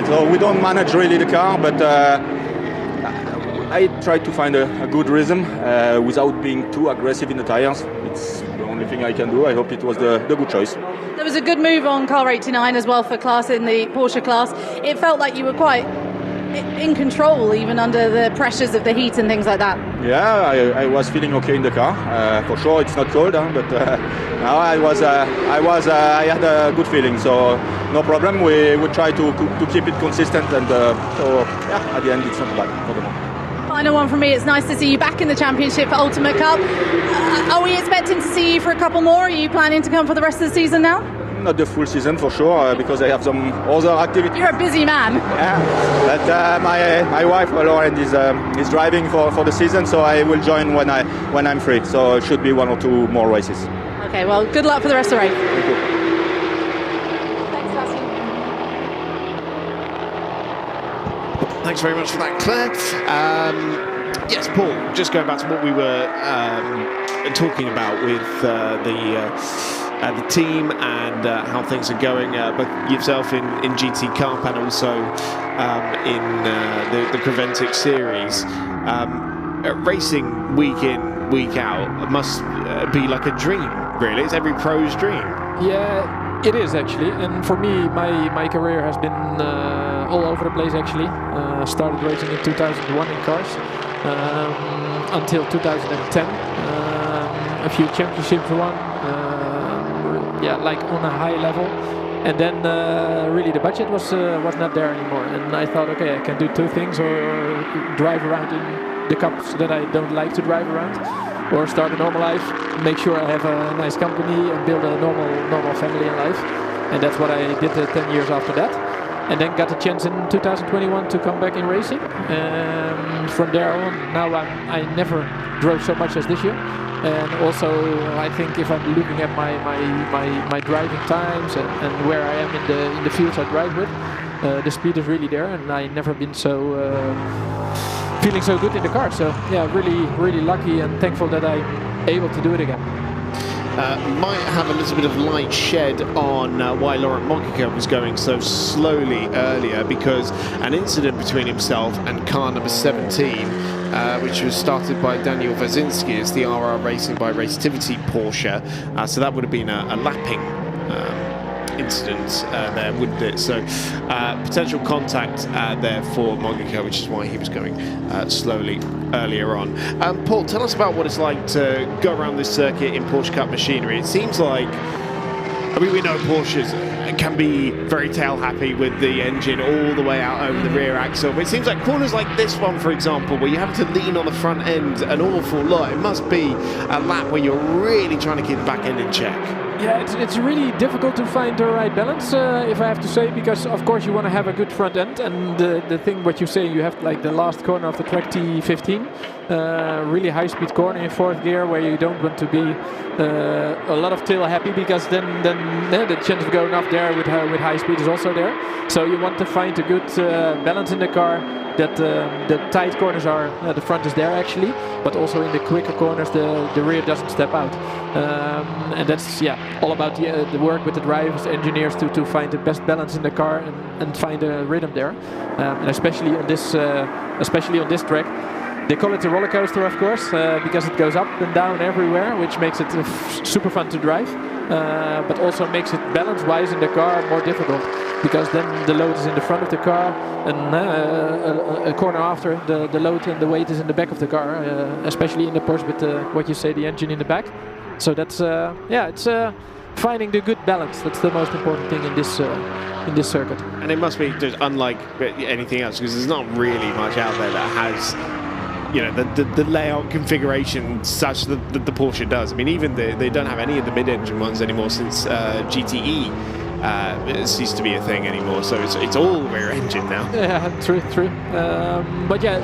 So we don't manage really the car, but I try to find a good rhythm without being too aggressive in the tires. It's the only thing I can do. I hope it was the good choice. There was a good move on car 89 as well for class in the Porsche class. It felt like you were quite in control even under the pressures of the heat and things like that. Yeah, I was feeling okay in the car. For sure, it's not cold, but now I had a good feeling. So no problem. We would try to keep it consistent, and so yeah, at the end, it's not bad for the moment. Final one from me. It's nice to see you back in the championship for Ultimate Cup. Are we expecting to see you for a couple more? Are you planning to come for the rest of the season now? Not the full season for sure, because I have some other activities. You're a busy man. Yeah, but my wife Lauren is driving for the season, so I will join when I'm free. So it should be 1 or 2 more races. Okay, well, good luck for the rest of the race. Thank you. Thanks very much for that, Claire. Yes, Paul, just going back to what we were talking about with the team and how things are going, both yourself in GT Cup and also in the Creventic series. racing week in, week out must be like a dream, really. It's every pro's dream. Yeah, it is actually. And for me, my career has been all over the place actually. Started racing in 2001 in cars until 2010. A few championships won, like on a high level. And then really the budget was not there anymore. And I thought, okay, I can do two things, or drive around in the cups that I don't like to drive around, or start a normal life, make sure I have a nice company and build a normal family and life. And that's what I did 10 years after that. And then got a chance in 2021 to come back in racing. And from there on, now I never drove so much as this year. And also, I think if I'm looking at my driving times and where I am in the fields I drive with, the speed is really there, and I never been so feeling so good in the car. So yeah, really lucky and thankful that I'm able to do it again. Might have a little bit of light shed on why Laurent Mogica was going so slowly earlier, because an incident between himself and car number 17, which was started by Daniel Wazinski as the RR Racing by Racetivity Porsche. So that would have been a lapping incident there, wouldn't it? So potential contact there for Mogica, which is why he was going slowly earlier on. Paul, tell us about what it's like to go around this circuit in Porsche Cup machinery. It seems like, I mean, we know Porsches can be very tail happy with the engine all the way out over the rear axle, but it seems like corners like this one, for example, where you have to lean on the front end an awful lot, it must be a lap where you're really trying to keep the back end in check. Yeah, it's really difficult to find the right balance, if I have to say, because of course you want to have a good front end, and the thing what you say, you have like the last corner of the track T15, really high speed corner in fourth gear where you don't want to be a lot of tail happy, because then the chance of going off there with high speed is also there. So you want to find a good balance in the car, that the tight corners are, the front is there actually, but also in the quicker corners the rear doesn't step out. And that's all about the work with the drivers, engineers to find the best balance in the car and find a rhythm there. And especially on this track, they call it a roller coaster, of course, because it goes up and down everywhere, which makes it super fun to drive, but also makes it balance-wise in the car more difficult, because then the load is in the front of the car, and a corner after, the load and the weight is in the back of the car, especially in the Porsche with what you say, the engine in the back. So that's it's finding the good balance. That's the most important thing in this circuit. And it must be just unlike anything else, because there's not really much out there that has, you know, the layout configuration such that the Porsche does. I mean, even they don't have any of the mid-engine ones anymore since GTE ceased to be a thing anymore. So it's all rear engine now. Yeah, true. But yeah,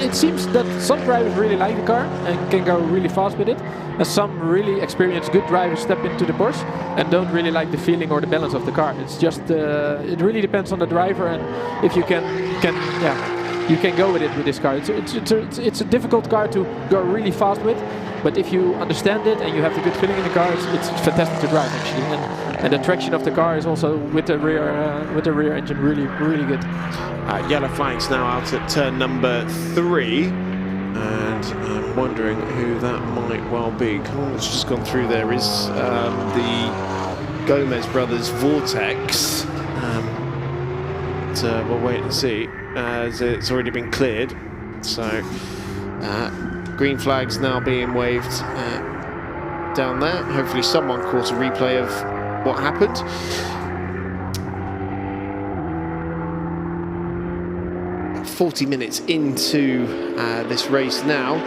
it seems that some drivers really like the car and can go really fast with it, and some really experienced good drivers step into the Porsche and don't really like the feeling or the balance of the car. It's just it really depends on the driver, and if you can you can go with it with this car. It's a difficult car to go really fast with, but if you understand it and you have the good feeling in the car, it's fantastic to drive actually. And the traction of the car is also with the rear engine really good. Yellow flags now out at turn number 3, and I'm wondering who that might well be. Colin's just gone through. There is the Gomez brothers Vortex. We'll wait and see, as it's already been cleared. So green flags now being waved down there. Hopefully someone caught a replay of what happened. About 40 minutes into this race now.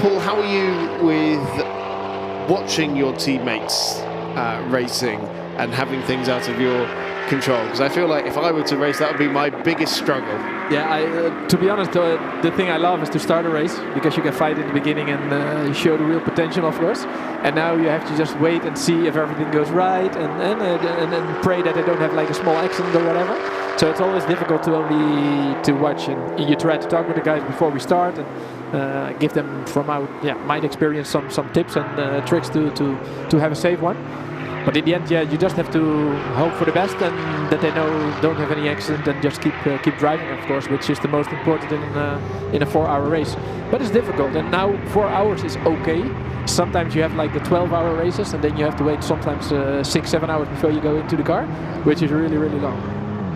Paul, how are you with watching your teammates racing and having things out of your control? Because I feel like if I were to race, that would be my biggest struggle. Yeah, to be honest, the thing I love is to start a race, because you can fight in the beginning and you show the real potential, of course. And now you have to just wait and see if everything goes right, and pray that they don't have like a small accident or whatever. So it's always difficult to watch, and you try to talk with the guys before we start and give them from my experience some tips and tricks to have a safe one. But in the end, you just have to hope for the best and that they don't have any accident and just keep driving, of course, which is the most important in a 4-hour race. But it's difficult, and now 4 hours is okay. Sometimes you have like the 12-hour races, and then you have to wait sometimes 6-7 hours before you go into the car, which is really, really long.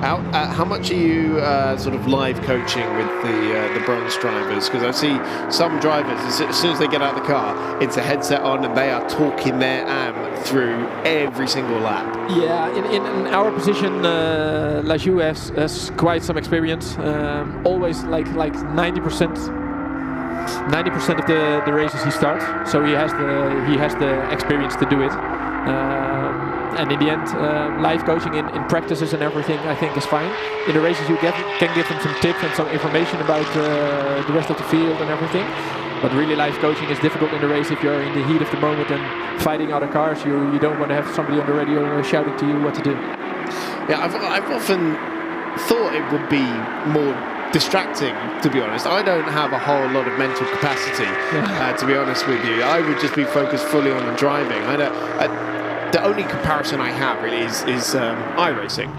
How much are you sort of live coaching with the bronze drivers? Because I see some drivers, as soon as they get out of the car, it's a headset on and they are talking their through every single lap. Yeah, in our position, Ligier has quite some experience. Always like 90% of the races he starts, so he has the experience to do it. And in the end, live coaching in practices and everything, I think is fine. In the races, you can give them some tips and some information about the rest of the field and everything. But really, live coaching is difficult in the race if you're in the heat of the moment and fighting other cars. You don't want to have somebody on the radio shouting to you what to do. Yeah, I've often thought it would be more distracting, to be honest. I don't have a whole lot of mental capacity, to be honest with you. I would just be focused fully on the driving. The only comparison I have really is iRacing.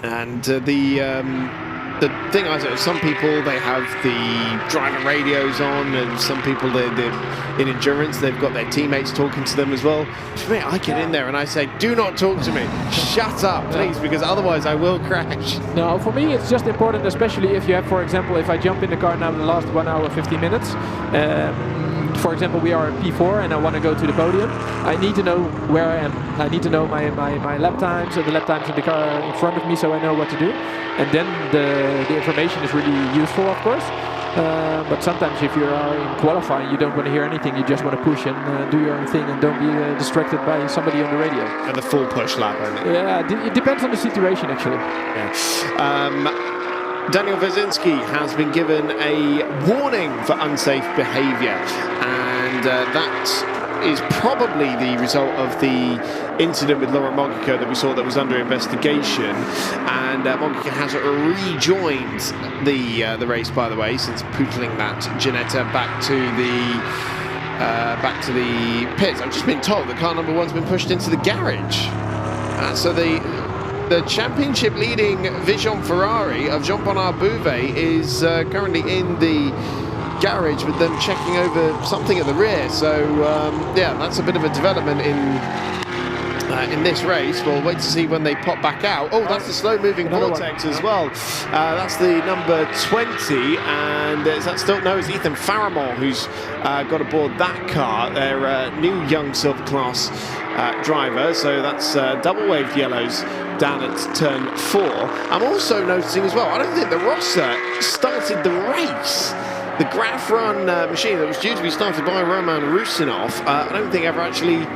And the thing is, some people, they have the driver radios on, and some people, in endurance, they've got their teammates talking to them as well. For me, I get in there and I say, do not talk to me. Shut up, please, because otherwise I will crash. No, for me it's just important, especially if you have, for example, if I jump in the car now the last 1 hour 50 minutes, for example, we are at P4 and I want to go to the podium. I need to know where I am. I need to know my lap times, the lap times in the car in front of me, so I know what to do. And then the information is really useful, of course. But sometimes if you are in qualifying, you don't want to hear anything. You just want to push and do your own thing and don't be distracted by somebody on the radio. And the full push lap, only. Yeah, it depends on the situation, actually. Yeah. Daniel Vezinski has been given a warning for unsafe behaviour, and that is probably the result of the incident with Laurent Mogica that we saw that was under investigation. And Mogica has rejoined the race, by the way, since pootling that Ginetta back to the pits. I've just been told that car number 1's been pushed into the garage. So the championship leading Vision Ferrari of Jean-Bernard Bouvet is currently in the garage with them checking over something at the rear. So yeah, that's a bit of a development in this race. We'll wait to see when they pop back out. Oh, that's the slow-moving Vortex as well. That's the number 20, and is that still? No, it's Ethan Faramore who's got aboard that car. Their new young silver class driver. So that's double waved yellows down at turn 4. I'm also noticing as well, I don't think the Rossa started the race. The Graf Run machine that was due to be started by Roman Rusinov, I don't think ever actually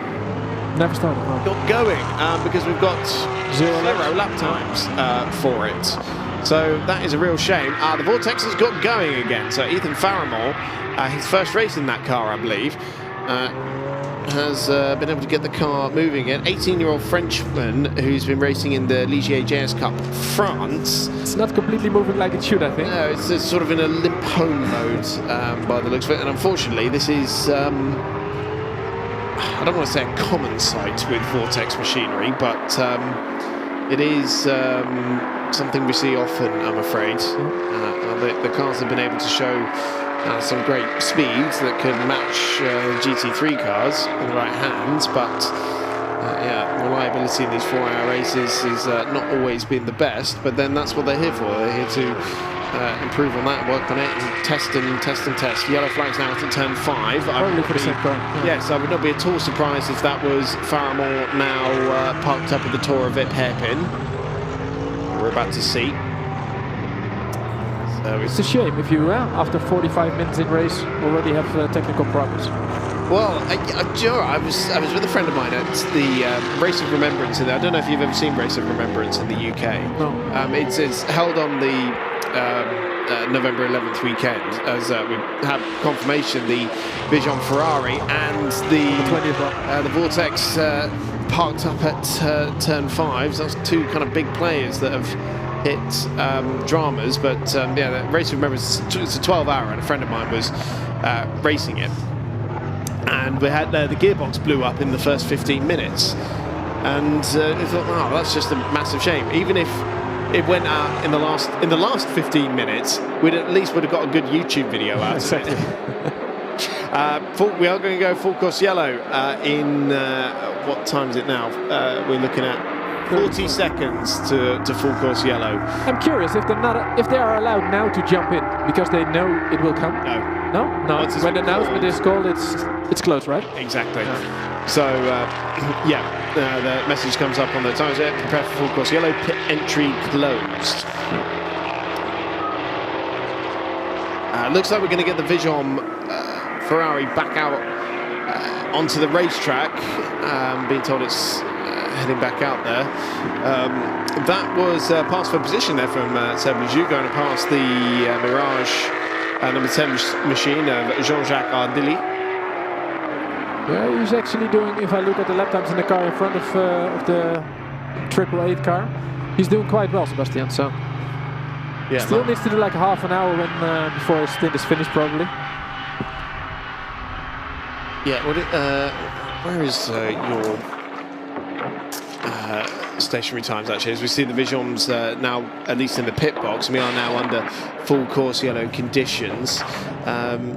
never started. Got going because we've got zero lap times for it. So that is a real shame. The Vortex has got going again. So Ethan Faramore, his first race in that car, I believe, has been able to get the car moving again. 18-year-old Frenchman who's been racing in the Ligier JS Cup France. It's not completely moving like it should, I think. No, it's sort of in a limp home mode by the looks of it. And unfortunately, this is, I don't want to say a common sight with Vortex machinery, but it is something we see often, I'm afraid. The cars have been able to show some great speeds that can match GT3 cars in the right hands, but yeah, reliability in these 4-hour races has not always been the best, but then that's what they're here for. They're here to improve on that, work on it, and test and test and test. Yellow flags now at turn 5. Probably for the same car. Yes, I would not be at all surprised if that was Faramore now parked up at the Toro VIP hairpin. We're about to see. It's a shame if you, after 45 minutes in race, already have technical problems. Well, I was with a friend of mine at the Race of Remembrance. I don't know if you've ever seen Race of Remembrance in the UK. No. It's held on the November 11th weekend, as we have confirmation the Vision Ferrari and the Vortex parked up at turn 5. So that's two kind of big players that have hit dramas, but yeah, the Race of Remembrance, it's a 12-hour, and a friend of mine was racing it. and we had the gearbox blew up in the first 15 minutes, and we thought, oh, that's just a massive shame. Even if it went out in the last 15 minutes, we'd at least would have got a good YouTube video out of it. We are going to go full course yellow in what time is it now? We're looking at 40 seconds to full course yellow. I'm curious if they are allowed now to jump in because they know it will come. No. When the announcement is called, it's closed, right? Exactly. Yeah. So the message comes up on the times there. Prepare for full course yellow. Pit entry closed. Looks like we're going to get the Vision Ferrari back out onto the racetrack. Being told it's heading back out there. That was pass for position there from Seb Ligier, going past the Mirage number 10 machine of Jean-Jacques Ardilly. Yeah, he's actually doing, if I look at the lap times in the car in front of the 888 car, he's doing quite well, Sebastian. So yeah, still needs to do like half an hour before his stint is finished, probably. Yeah, where is your stationary times actually? As we see the Visions now, at least in the pit box, we are now under full course yellow conditions.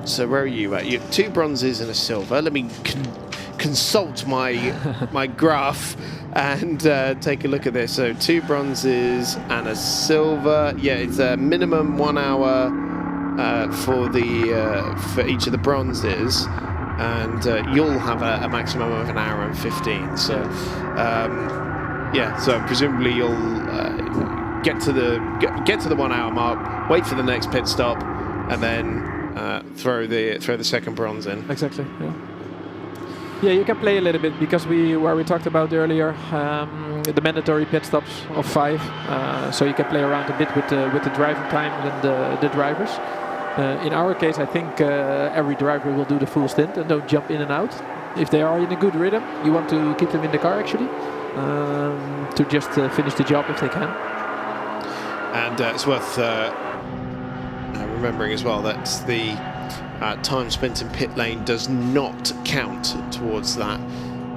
So where are you at? You have 2 bronzes and a silver. Let me consult my my graph and take a look at this. So 2 bronzes and a silver. Yeah, it's a minimum 1 hour for each of the bronzes. And you'll have a maximum of 1 hour and 15. So, so presumably you'll get to the 1 hour mark, wait for the next pit stop, and then throw the second bronze in. Exactly. Yeah, you can play a little bit because where we talked about earlier the mandatory pit stops of 5. So you can play around a bit with the driving time and the drivers. In our case, I think every driver will do the full stint and don't jump in and out. If they are in a good rhythm, you want to keep them in the car actually, to just finish the job if they can. And it's worth remembering as well that the time spent in pit lane does not count towards that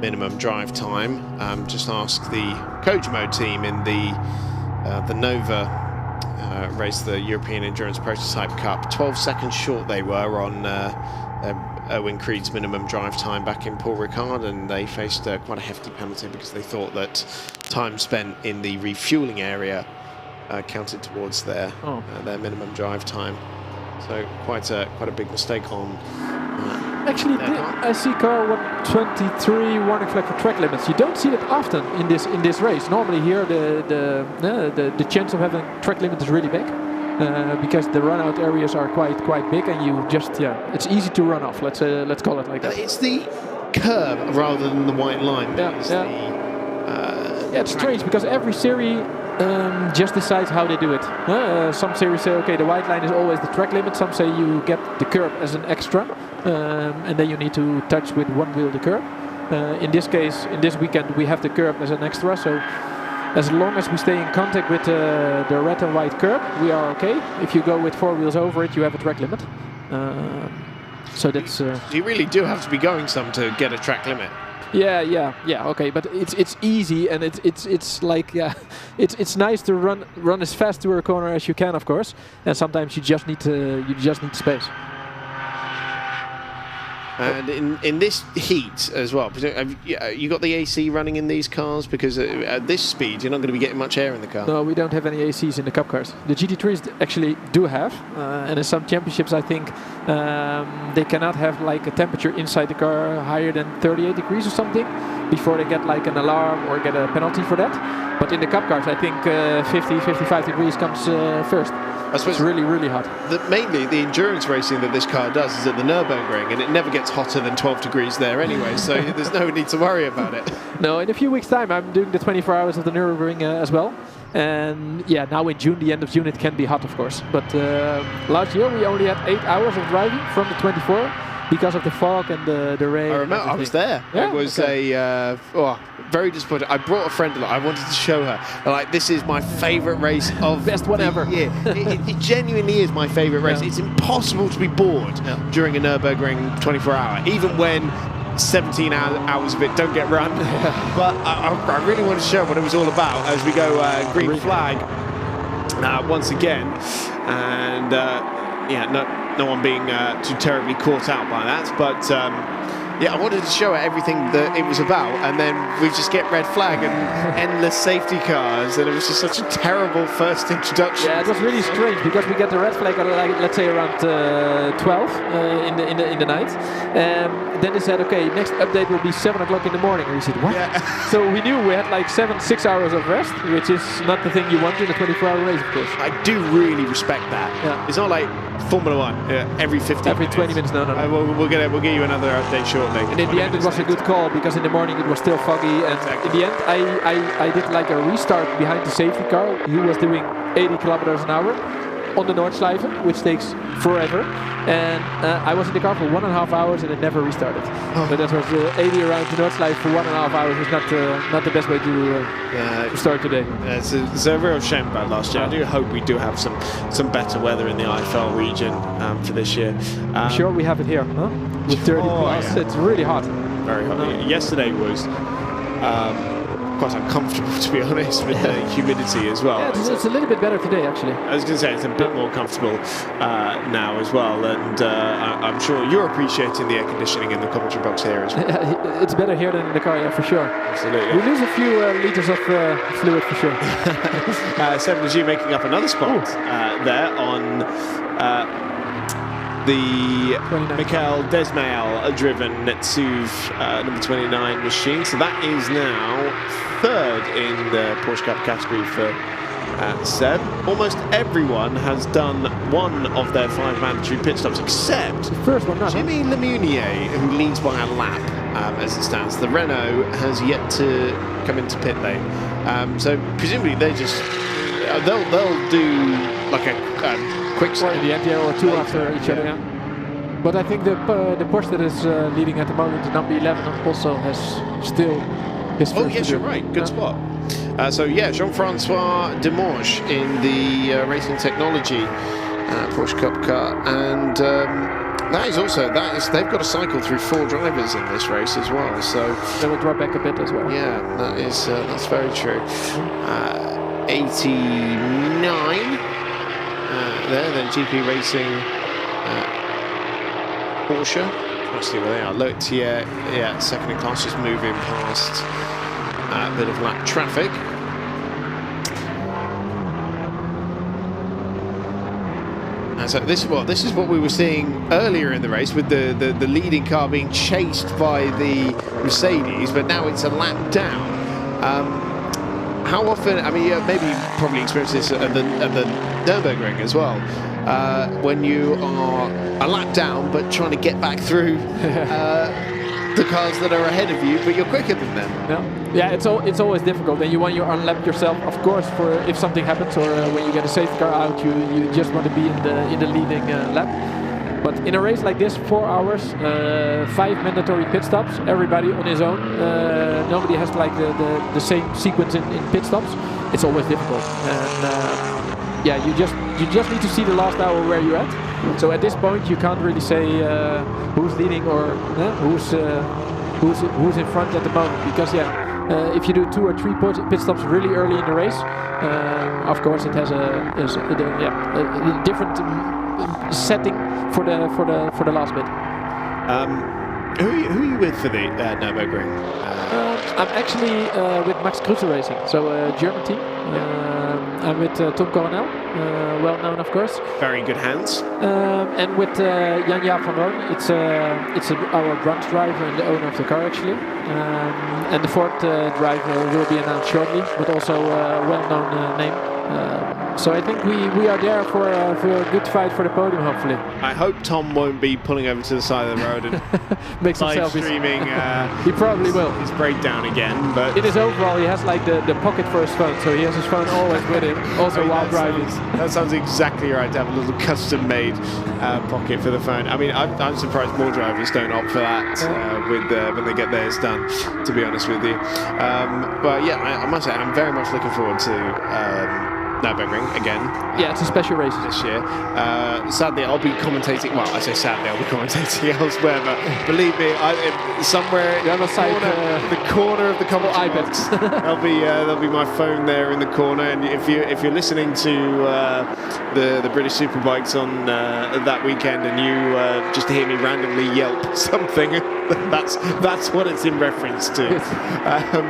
minimum drive time. Just ask the coach mode team in the Nova race, the European Endurance Prototype Cup. 12 seconds short they were on Owen Creed's minimum drive time back in Paul Ricard, and they faced quite a hefty penalty because they thought that time spent in the refueling area counted towards their minimum drive time. So quite a big mistake on. Actually, I see car 123 warning flag for track limits. You don't see that often in this race. Normally here the chance of having track limit is really big because the run out areas are quite big, and you just it's easy to run off. Let's call it like that. It's the curb rather than the white line. It's strange because every serie just decides how they do it. Some series say, okay, the white line is always the track limit. Some say you get the curb as an extra, and then you need to touch with one wheel the curb. In this case, in this weekend, we have the curb as an extra. So as long as we stay in contact with the red and white curb, we are okay. If you go with 4 wheels over it, you have a track limit. So that's. You really do have to be going some to get a track limit. Yeah. Okay, but it's easy, and it's like it's nice to run as fast through a corner as you can, of course, and sometimes you just need space. And in this heat as well, have you got the AC running in these cars? Because at this speed, you're not going to be getting much air in the car. No, we don't have any ACs in the Cup cars. The GT3s actually do have, and in some championships, I think they cannot have like a temperature inside the car higher than 38 degrees or something before they get like an alarm or get a penalty for that. But in the Cup cars, I think 50, 55 degrees comes first. I suppose it's really hot. Mainly the endurance racing that this car does is at the Nürburgring, and it never gets hotter than 12 degrees there anyway, so there's no need to worry about it. No, in a few weeks' time I'm doing the 24 hours of the Nürburgring as well. And now in June, the end of June, it can be hot, of course. But last year we only had 8 hours of driving from the 24. because of the fog and the rain. I remember I was there. Yeah? It was very disappointing. I brought a friend along. I wanted to show her. Like, this is my favourite race of Best one the ever. year. It genuinely is my favourite race. Yeah. It's impossible to be bored during a Nürburgring 24-hour, even when 17 hours of it don't get run. But I really wanted to show what it was all about as we go green flag once again. And no one being too terribly caught out by that. But I wanted to show her everything that it was about, and then we just get red flag and endless safety cars, and it was just such a terrible first introduction. Yeah, it was really strange because we get the red flag at, like, let's say around 12 in the night. Then they said, okay, next update will be 7 o'clock in the morning. And we said, what? Yeah. So we knew we had like 6 hours of rest, which is not the thing you want in a 24-hour race, of course. I do really respect that. Yeah. It's not like Formula One every 15 Every minutes. 20 minutes, no. We'll get you another update shortly. And in the end, it was a good call because in the morning it was still foggy. And in the end, I did like a restart behind the safety car. He was doing 80 kilometers an hour on the Nordschleife, which takes forever. And I was in the car for 1.5 hours and it never restarted. So that was 80 around the Nordschleife for 1.5 hours. Is not the best way to start today. It's a real shame about last year. I do hope we do have some better weather in the Eifel region for this year. I'm sure we have it here, huh? With 30 plus. Yeah. It's really hot. Very hot. Yesterday was quite uncomfortable, to be honest, with the humidity as well. Yeah, it's a little bit better today, actually. I was going to say it's a bit more comfortable now as well, and I'm sure you're appreciating the air conditioning in the commentary box here as well. It's better here than in the car, yeah, for sure. Absolutely. We lose a few liters of fluid for sure. Seven G making up another spot there on the Michael Desmail driven Netsuv number 29 machine. So that is now third in the Porsche Cup category for Seb. Almost everyone has done one of their 5 mandatory pit stops except the first one, Jimmy Lemunier, who leads by a lap as it stands. The Renault has yet to come into pit lane. So presumably they just they'll do like a quick start in the end, or 2 after each other. Yeah. But I think the Porsche that is leading at the moment, the number 11, also has still his first. Oh yes, you're right. Good spot. So yeah, Jean-Francois Demange in the Racing Technology Porsche Cup car, and they've got to cycle through 4 drivers in this race as well. So they will drop back a bit as well. Yeah, that's very true. 89. Then GP Racing Porsche. Let's see where they are. Lotier, second in class, just moving past a bit of lap traffic. And so this is what we were seeing earlier in the race, with the leading car being chased by the Mercedes, but now it's a lap down. How often, I mean, maybe you probably experienced this at the Nürburgring as well, when you are a lap down but trying to get back through the cars that are ahead of you, but you're quicker than them. Yeah, it's always difficult. And when you unlap yourself, of course, for if something happens or when you get a safety car out, you just want to be in the leading lap. But in a race like this, 4 hours, 5 mandatory pit stops, everybody on his own. Nobody has like the same sequence in pit stops. It's always difficult. And you just need to see the last hour where you're at. So at this point, you can't really say who's leading or who's in front at the moment. Because if you do 2 or 3 pit stops really early in the race, of course it has a different setting for the last bit. Who are you with for the Nürburgring? I'm actually with Max Kruse Racing, so a German team. I'm with Tom Coronel, well known, of course. Very good hands. And with Jan-Jaap van Roon, it's our brand driver and the owner of the car, actually. And the fourth driver will be announced shortly, but also a well-known name. So I think we are there for a good fight for the podium, hopefully. I hope Tom won't be pulling over to the side of the road and make some live selfies. streaming. He probably will. His breakdown again. But in his overall, he has like the pocket for his phone, so he has his phone always with him, also while driving. That sounds exactly right, to have a little custom-made pocket for the phone. I mean, I'm surprised more drivers don't opt for that when they get theirs done, to be honest with you. But yeah, I must say, I'm very much looking forward to Nürburgring again. Yeah, it's a special race this year. Sadly, I'll be commentating. Well, I say sadly, I'll be commentating elsewhere, but believe me, somewhere in the corner of the commentary box, there'll be my phone there in the corner. And if you're listening to the British Superbikes on that weekend, and you just hear me randomly yelp something, that's what it's in reference to.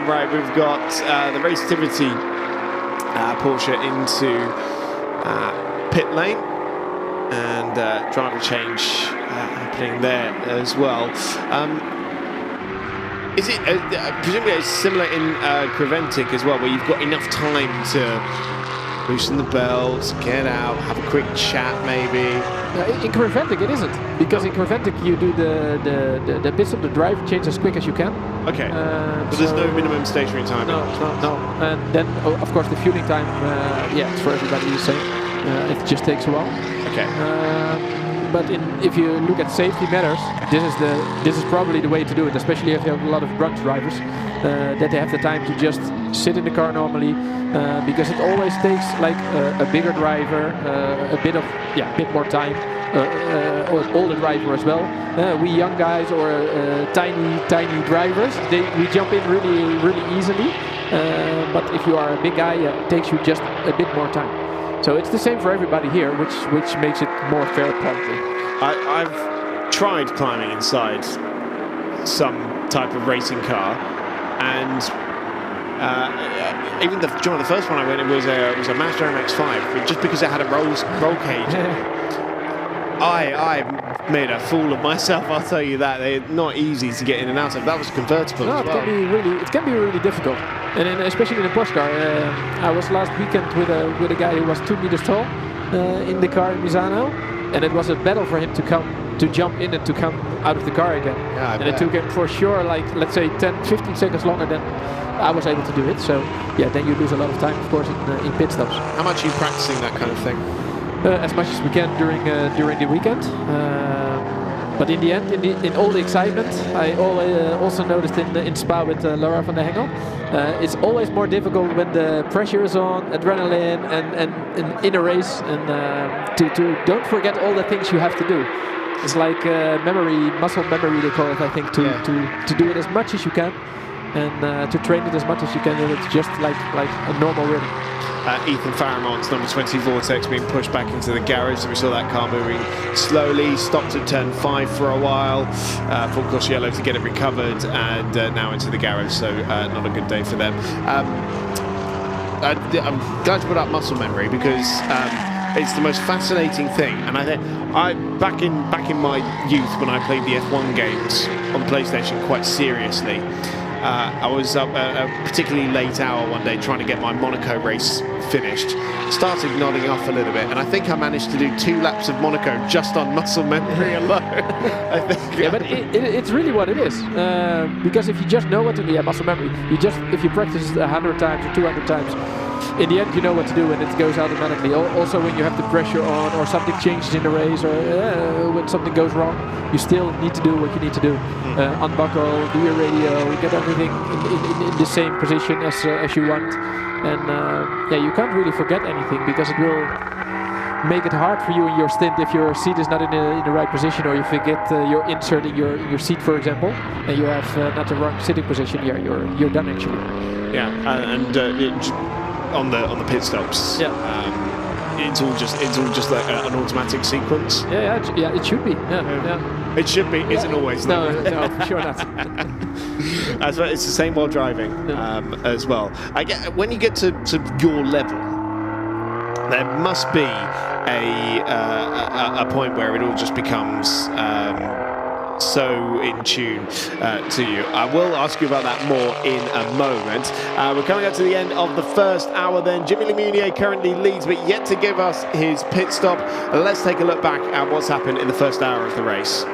Right, we've got the Racetivity Porsche into pit lane, and driver change happening there as well. Is it presumably it's similar in Creventic as well, where you've got enough time to loosen the belts, get out, have a quick chat maybe? In Creventic it isn't, because in Creventic you do the bits of the driver change as quick as you can. Okay, but there's no minimum stationary time. No. And then of course the fueling time, it's for everybody the same. It just takes a while. Okay. But if you look at safety matters, this is probably the way to do it, especially if you have a lot of drunk drivers, that they have the time to just sit in the car normally, because it always takes like a bigger driver, a bit more time, or an older driver as well. We young guys or tiny drivers, we jump in really easily. But if you are a big guy, it takes you just a bit more time. So it's the same for everybody here, which makes it more fair, probably. I've tried climbing inside some type of racing car, and even the first one I went in was a Mazda MX-5, but just because it had a roll cage. I made a fool of myself, I'll tell you that. They're not easy to get in and out of. That was convertible as well. It can be really difficult. And then, especially in a Porsche car. I was last weekend with a guy who was 2 meters tall in the car in Misano, and it was a battle for him to jump in and to come out of the car again. Yeah, and it took him for sure, like, let's say 10-15 seconds longer than I was able to do it. So yeah, then you lose a lot of time, of course, in pit stops. How much are you practicing that kind of thing? As much as we can during the weekend. But in the end, in all the excitement, I also noticed in Spa with Laura van der Hengel, it's always more difficult when the pressure is on, adrenaline, and in a race, and to don't forget all the things you have to do. It's like muscle memory they call it, I think, to do it as much as you can, and to train it as much as you can, and it's just like a normal rhythm. Ethan Faramont's number 20 Vortex being pushed back into the garage, so we saw that car moving slowly, stopped at turn 5 for a while, Paul Cosciello to get it recovered, and now into the garage, so not a good day for them. I'm glad you brought up muscle memory, because it's the most fascinating thing, and I think back in my youth when I played the F1 games on the PlayStation quite seriously, I was up a particularly late hour one day trying to get my Monaco race finished. Started nodding off a little bit, and I think I managed to do 2 laps of Monaco just on muscle memory alone. I think. Yeah, but it's really what it is. Because if you just know what to do, muscle memory. If you practice 100 times or 200 times, in the end you know what to do, and it goes automatically. Also, when you have the pressure on, or something changes in the race, or when something goes wrong, you still need to do what you need to do. Unbuckle, do your radio, get everything in the same position as you want, and you can't really forget anything, because it will make it hard for you in your stint if your seat is not in the right position, or you forget your insert in your seat, for example, and you have not the wrong sitting position. Yeah, you're done actually. Yeah, and on the pit stops. It's all just like an automatic sequence. Yeah, it should be. Yeah. It should be. Isn't always. No, for sure not. As well, it's the same while driving as well. I get when you get to your level, there must be a point where it all just becomes so in tune to you. I will ask you about that more in a moment. We're coming up to the end of the first hour then. Jimmy Lemunier currently leads, but yet to give us his pit stop. Let's take a look back at what's happened in the first hour of the race.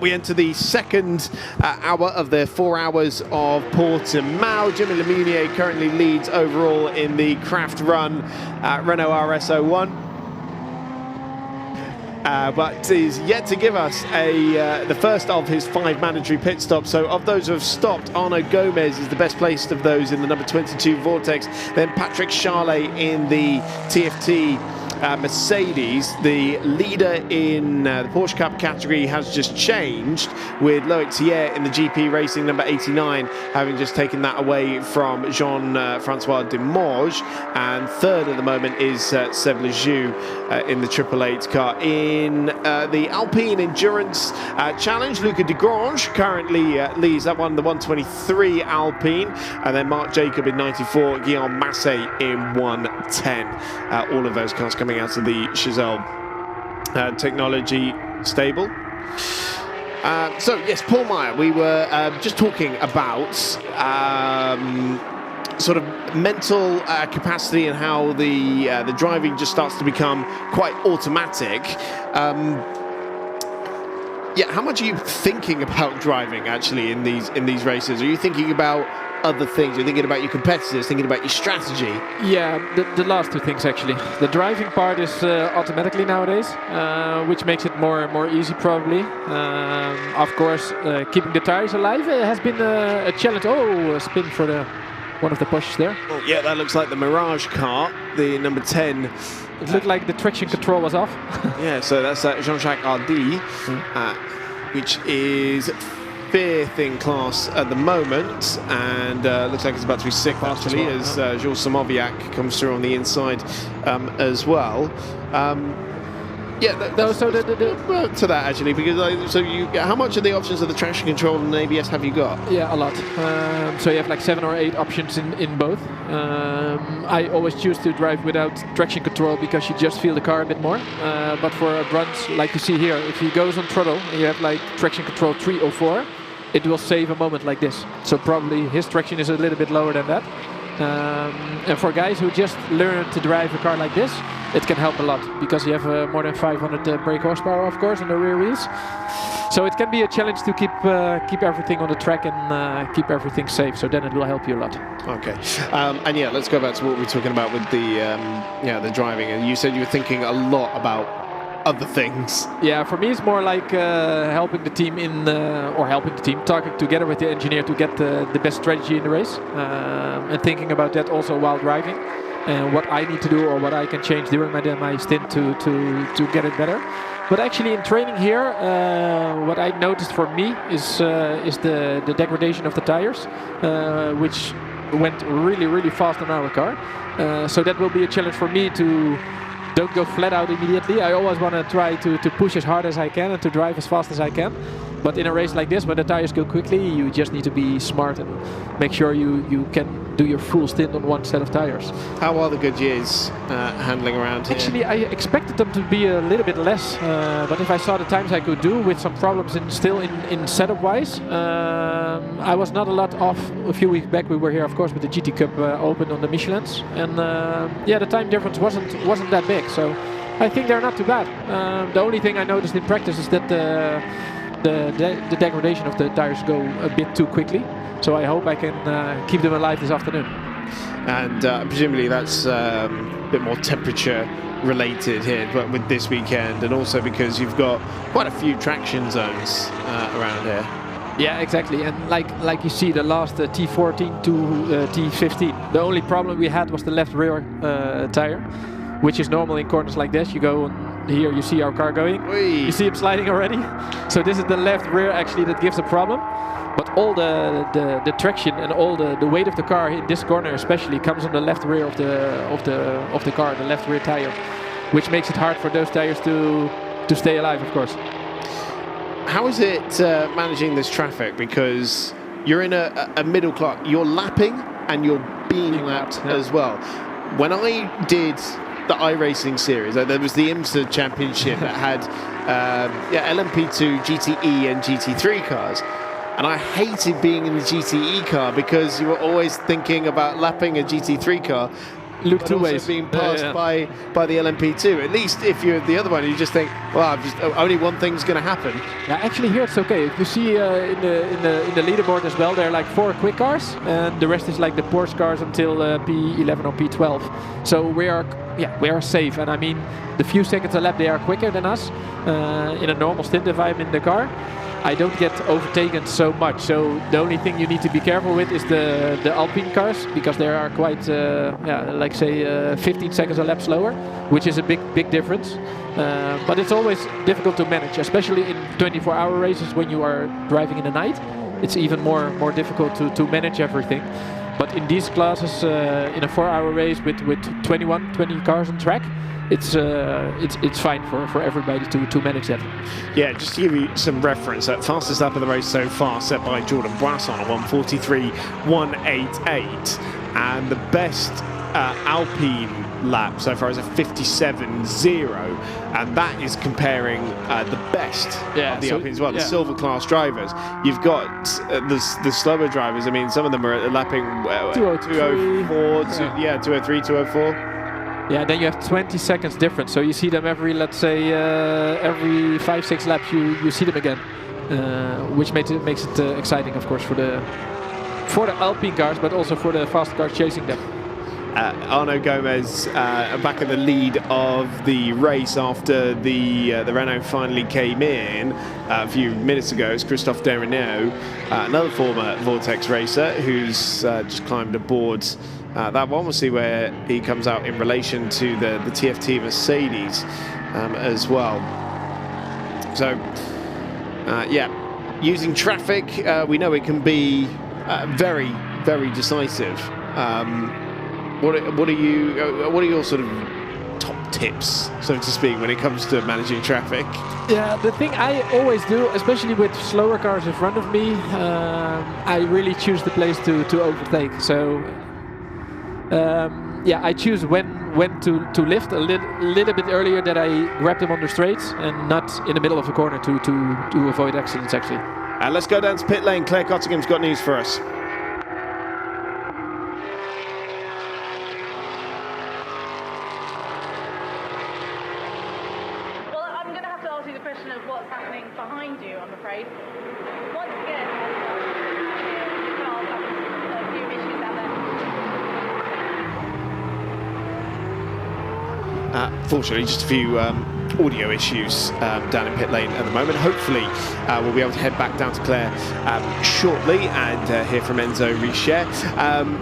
We enter the second hour of the 4 hours of Portimão. Jimmy Lemunier currently leads overall in the craft run Renault RS01. But is yet to give us the first of his 5 mandatory pit stops. So of those who have stopped, Arnaud Gomez is the best placed of those in the number 22 Vortex. Then Patrick Charlet in the TFT Mercedes. The leader in the Porsche Cup category has just changed, with Loic Thiers in the GP Racing number 89, having just taken that away from Jean-Francois Demorge. And third at the moment is Seb Lejeune in the 888 car. In the Alpine Endurance Challenge, Luca de Grange currently leads that one, the 123 Alpine. And then Marc Jacob in 94, Guillaume Massey in 110. All of those cars coming out of the Chazelle technology stable. So yes, Paul Meyer, we were just talking about sort of mental capacity and how the driving just starts to become quite automatic. Yeah, how much are you thinking about driving actually in these races? Are you thinking about other things? You're thinking about your competitors, thinking about your strategy? Yeah, the last two things actually. The driving part is automatically nowadays, which makes it more easy probably. Of course, keeping the tires alive has been a challenge. Oh, a spin for one of the Porsches there. Oh, yeah, that looks like the Mirage car, the number 10. It looked like the traction control was off. Yeah, so that's Jean-Jacques Hardy, which is 5th in class at the moment, and looks like it's about to be 6th actually, as Jules Samoviak comes through on the inside as well. Yeah, to that actually, because how much of the options of the traction control and ABS have you got? Yeah, a lot. So you have like 7 or 8 options in both. I always choose to drive without traction control because you just feel the car a bit more. But for runs like you see here, if he goes on throttle and you have like traction control 3 or 4, it will save a moment like this. So probably his traction is a little bit lower than that. And for guys who just learn to drive a car like this, it can help a lot because you have more than 500 brake horsepower, of course, on the rear wheels. So it can be a challenge to keep everything on the track and keep everything safe. So then it will help you a lot. Okay, and yeah, let's go back to what we were talking about with the driving. And you said you were thinking a lot about other things. Yeah, for me it's more like helping the team talking together with the engineer to get the best strategy in the race, and thinking about that also while driving, and what I need to do or what I can change during my stint to get it better. But actually in training here, what I noticed for me is the degradation of the tires, which went really fast on our car. So that will be a challenge for me to don't go flat out immediately. I always want to try to push as hard as I can and to drive as fast as I can. But in a race like this, when the tires go quickly, you just need to be smart and make sure you can do your full stint on one set of tires. How are the Goodyears handling around here? Actually, I expected them to be a little bit less, but if I saw the times I could do with some problems still in setup-wise, I was not a lot off. A few weeks back we were here, of course, with the GT Cup open on the Michelins, and yeah, the time difference wasn't that big, so I think they're not too bad. The only thing I noticed in practice is that the degradation of the tires go a bit too quickly. So I hope I can keep them alive this afternoon. And presumably that's a bit more temperature related here, but with this weekend, and also because you've got quite a few traction zones around here. Yeah, exactly. And like you see, the last T14 to T15, the only problem we had was the left rear tire, which is normal in corners like this. You go on here, you see our car going. Whee. You see him sliding already. So this is the left rear actually that gives a problem. But all the traction and all the weight of the car in this corner especially comes on the left rear of the car, the left rear tire, which makes it hard for those tires to stay alive, of course. How is it managing this traffic? Because you're in a middle class, you're lapping and you're being lapped as well. When I did the iRacing series, there was the IMSA Championship that had LMP2, GTE and GT3 cars. And I hated being in the GTE car because you were always thinking about lapping a GT3 car. Look two ways. Being passed by the LMP2. At least if you're the other one, you just think, well, only one thing's going to happen. Yeah, actually here it's okay. If you see in the leaderboard as well, there are like 4 quick cars, and the rest is like the Porsche cars until P11 or P12. So we are safe. And I mean, the few seconds a lap they are quicker than us. In a normal stint, if I'm in the car, I don't get overtaken so much. So the only thing you need to be careful with is the Alpine cars, because they are quite, like say 15 seconds a lap slower, which is a big difference. But it's always difficult to manage, especially in 24-hour races when you are driving in the night. It's even more difficult to manage everything. But in these classes, in a 4-hour race with 20 cars on track, it's fine for everybody to manage that. Yeah, just to give you some reference, that fastest lap of the race so far set by Jordan Boisson at 1:43.188, and the best Alpine lap so far is a 57.0, and that is comparing the best of the Alpine as well, the silver class drivers. You've got the slower drivers. I mean, some of them are lapping 204, 203, 204. Yeah, then you have 20 seconds difference. So you see them every, let's say, every 5-6 laps you see them again, which makes it exciting, of course, for the Alpine cars, but also for the fast cars chasing them. Arnaud Gomez back in the lead of the race after the Renault finally came in a few minutes ago. It's Christophe Desrenaud, another former Vortex racer who's just climbed aboard that one. We'll see where he comes out in relation to the TFT Mercedes as well. So using traffic, we know it can be very decisive. What are your sort of top tips, so to speak, when it comes to managing traffic? Yeah, the thing I always do, especially with slower cars in front of me, I really choose the place to overtake. So I choose when to lift a little bit earlier, that I grab them on the straights and not in the middle of the corner to avoid accidents actually. Let's go down to pit lane. Claire Cottingham's got news for us. Fortunately, just a few audio issues down in pit lane at the moment. Hopefully we'll be able to head back down to Claire shortly and hear from Enzo Richer.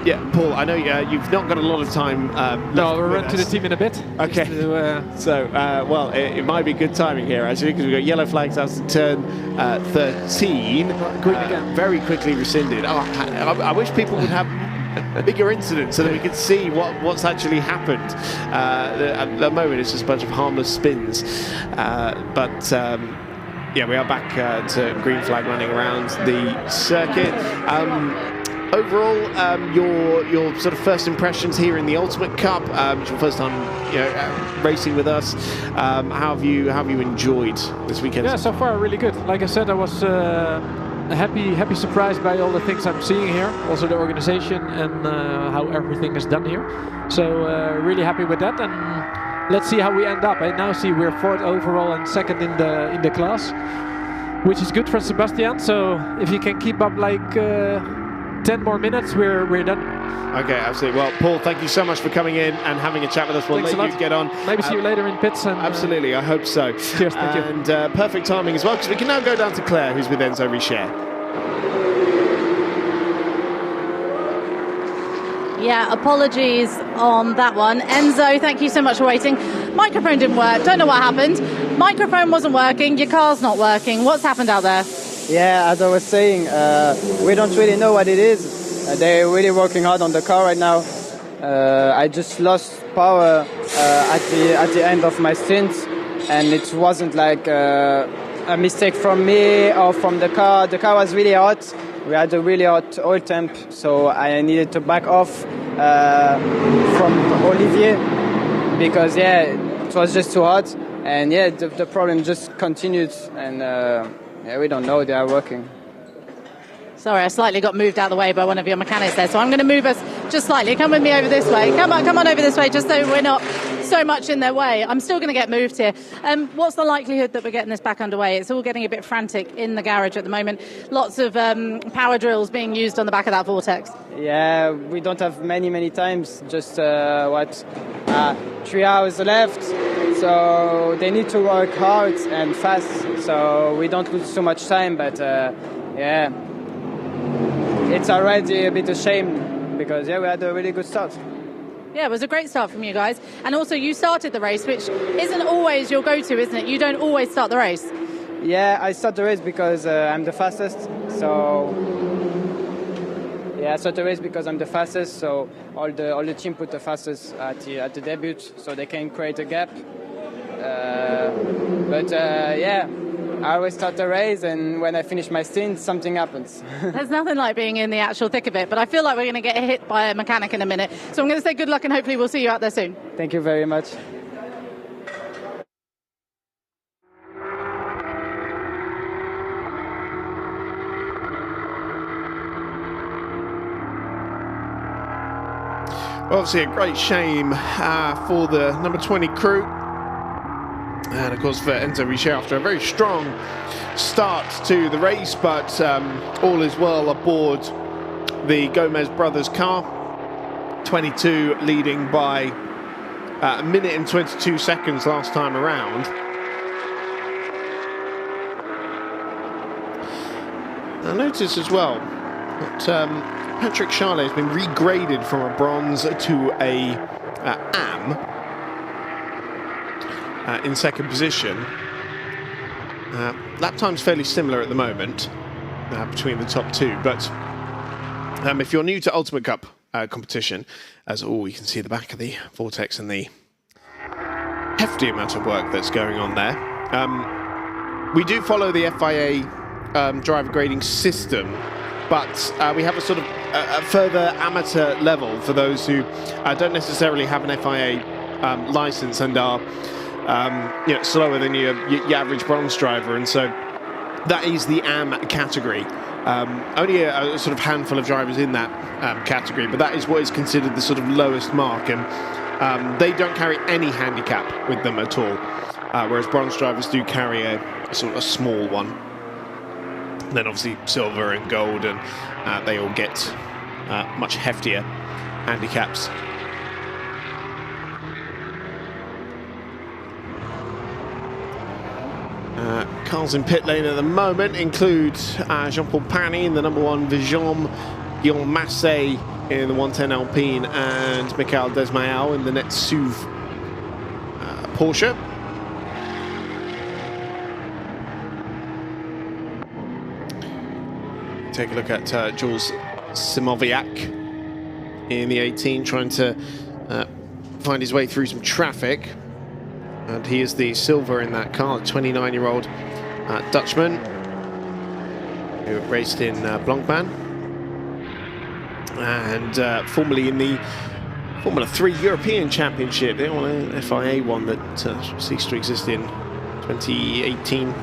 Yeah, Paul, I know you've not got a lot of time left. No, we'll run to the team in a bit. Okay. So, well, it might be good timing here, actually, because we've got yellow flags out to turn 13. Green again. Very quickly rescinded. Oh, I wish people would have bigger incidents so that we could see what's actually happened. At the moment, it's just a bunch of harmless spins. Yeah, we are back to green flag running around the circuit. Overall, your sort of first impressions here in the Ultimate Cup, it's your first time, racing with us. How have you enjoyed this weekend? Yeah, so far really good. Like I said, I was happy surprised by all the things I'm seeing here, also the organization and how everything is done here. So really happy with that, and let's see how we end up. I now see we're 4th overall and 2nd in the class, which is good for Sébastien. So if you can keep up like 10 more minutes, we're done. Okay, absolutely. Well, Paul, thank you so much for coming in and having a chat with us. We'll let you get on. Maybe see you later in pits. And, absolutely, I hope so. Cheers, thank you. And perfect timing as well, because we can now go down to Claire, who's with Enzo Richer. Yeah, apologies on that one. Enzo, thank you so much for waiting. Microphone didn't work. Don't know what happened. Microphone wasn't working. Your car's not working. What's happened out there? Yeah, as I was saying, we don't really know what it is. They're really working hard on the car right now. I just lost power at the end of my stint, and it wasn't like a mistake from me or from the car. The car was really hot. We had a really hot oil temp, so I needed to back off from Ligier because it was just too hot, and the problem just continued, and we don't know. They are working. Sorry, I slightly got moved out of the way by one of your mechanics there, so I'm going to move us just slightly. Come with me over this way. Come on over this way, just so we're not so much in their way. I'm still going to get moved here. What's the likelihood that we're getting this back underway? It's all getting a bit frantic in the garage at the moment. Lots of power drills being used on the back of that Vortex. Yeah, we don't have many times. Just 3 hours left. So they need to work hard and fast. So we don't lose so much time. But it's already a bit a shame because we had a really good start. Yeah, it was a great start from you guys. And also you started the race, which isn't always your go-to, isn't it? You don't always start the race. Yeah, I start the race because I'm the fastest. So I start the race because I'm the fastest. So all the team put the fastest at the debut, so they can create a gap. I always start the race, and when I finish my stint, something happens. There's nothing like being in the actual thick of it, but I feel like we're going to get hit by a mechanic in a minute. So I'm going to say good luck, and hopefully we'll see you out there soon. Thank you very much. Well, obviously a great shame for the number 20 crew. And of course for Enzo Richer after a very strong start to the race, but all is well aboard the Gomez brothers car. 22 leading by a minute and 22 seconds last time around. I noticed as well that Patrick Charlet has been regraded from a bronze to a AM. In second position. Lap time's fairly similar at the moment between the top two, but if you're new to Ultimate Cup competition, as you can see the back of the Vortex and the hefty amount of work that's going on there. We do follow the FIA driver grading system, but we have a sort of a further amateur level for those who don't necessarily have an FIA license and are slower than your average bronze driver, and so that is the AM category. Only a sort of handful of drivers in that category, but that is what is considered the sort of lowest mark, and they don't carry any handicap with them at all, whereas bronze drivers do carry a sort of a small one. And then obviously silver and gold, and they all get much heftier handicaps. cars in pit lane at the moment include Jean-Paul Pani in the number 1 Vijom, Guillaume Massé in the 110 Alpine, and Michael Desmail in the net SUV Porsche. Take a look at Jules Simoviak in the 18, trying to find his way through some traffic. And he is the silver in that car, 29-year-old Dutchman who raced in Blancpain and formerly in the Formula 3 European Championship, the only FIA one that ceased to exist in 2018.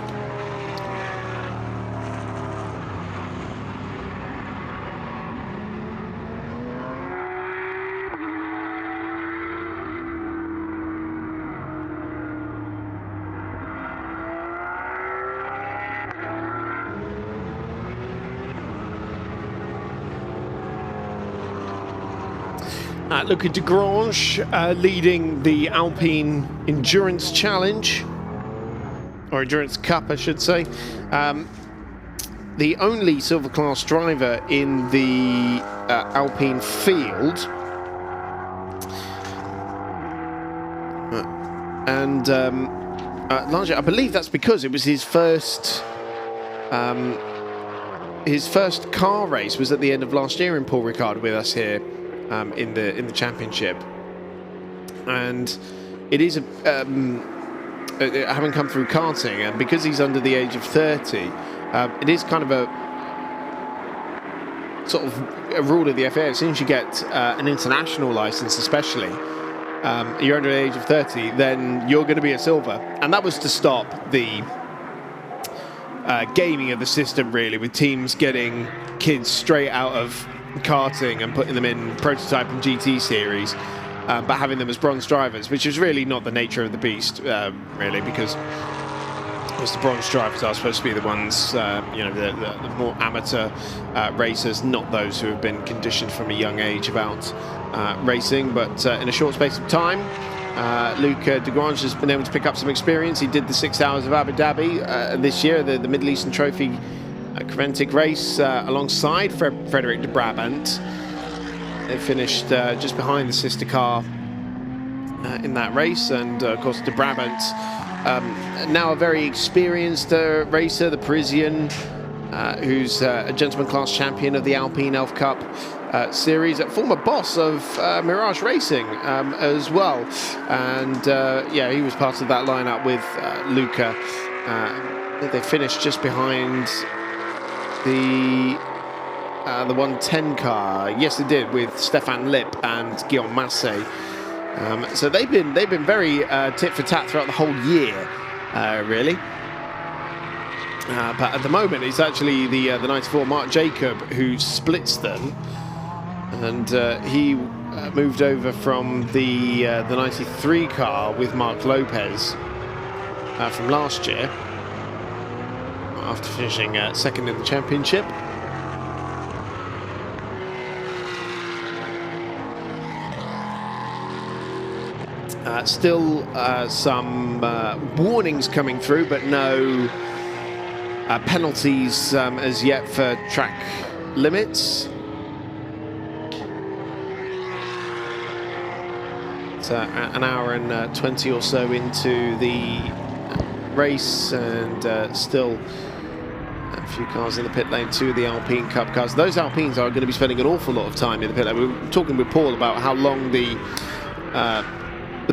Luca de Grange leading the Alpine Endurance Challenge, or Endurance Cup, I should say. The only silver class driver in the Alpine field. Largely, I believe that's because it was his first car race was at the end of last year in Paul Ricard with us here. In the championship, and it is having come through karting, and because he's under the age of 30, it is kind of a sort of a rule of the FIA. As soon as you get an international license, especially, you're under the age of 30, then you're going to be a silver, and that was to stop the gaming of the system, really, with teams getting kids straight out of karting and putting them in prototype and GT series, but having them as bronze drivers, which is really not the nature of the beast, really, because the bronze drivers are supposed to be the ones, the more amateur racers, not those who have been conditioned from a young age about racing. But in a short space of time, Luca de Grange has been able to pick up some experience. He did the 6 hours of Abu Dhabi this year, the Middle Eastern Trophy Creventic race alongside Frederick de Brabant. They finished just behind the sister car in that race, and of course de Brabant, now a very experienced racer, the Parisian, who's a gentleman class champion of the Alpine Elf Cup series, a former boss of Mirage Racing as well, and he was part of that lineup with Luca. They finished just behind the 110 car. Yes, they did, with Stéphane Lip and Guillaume Massé. So they've been very tit for tat throughout the whole year, really. But at the moment, it's actually the 94 Mark Jacob who splits them, and he moved over from the 93 car with Mark Lopez from last year, after finishing second in the championship. Still some warnings coming through, but no penalties as yet for track limits. It's an hour and 20 or so into the race, and still a few cars in the pit lane, 2 of the Alpine Cup cars. Those Alpines are going to be spending an awful lot of time in the pit lane. We were talking with Paul about how long the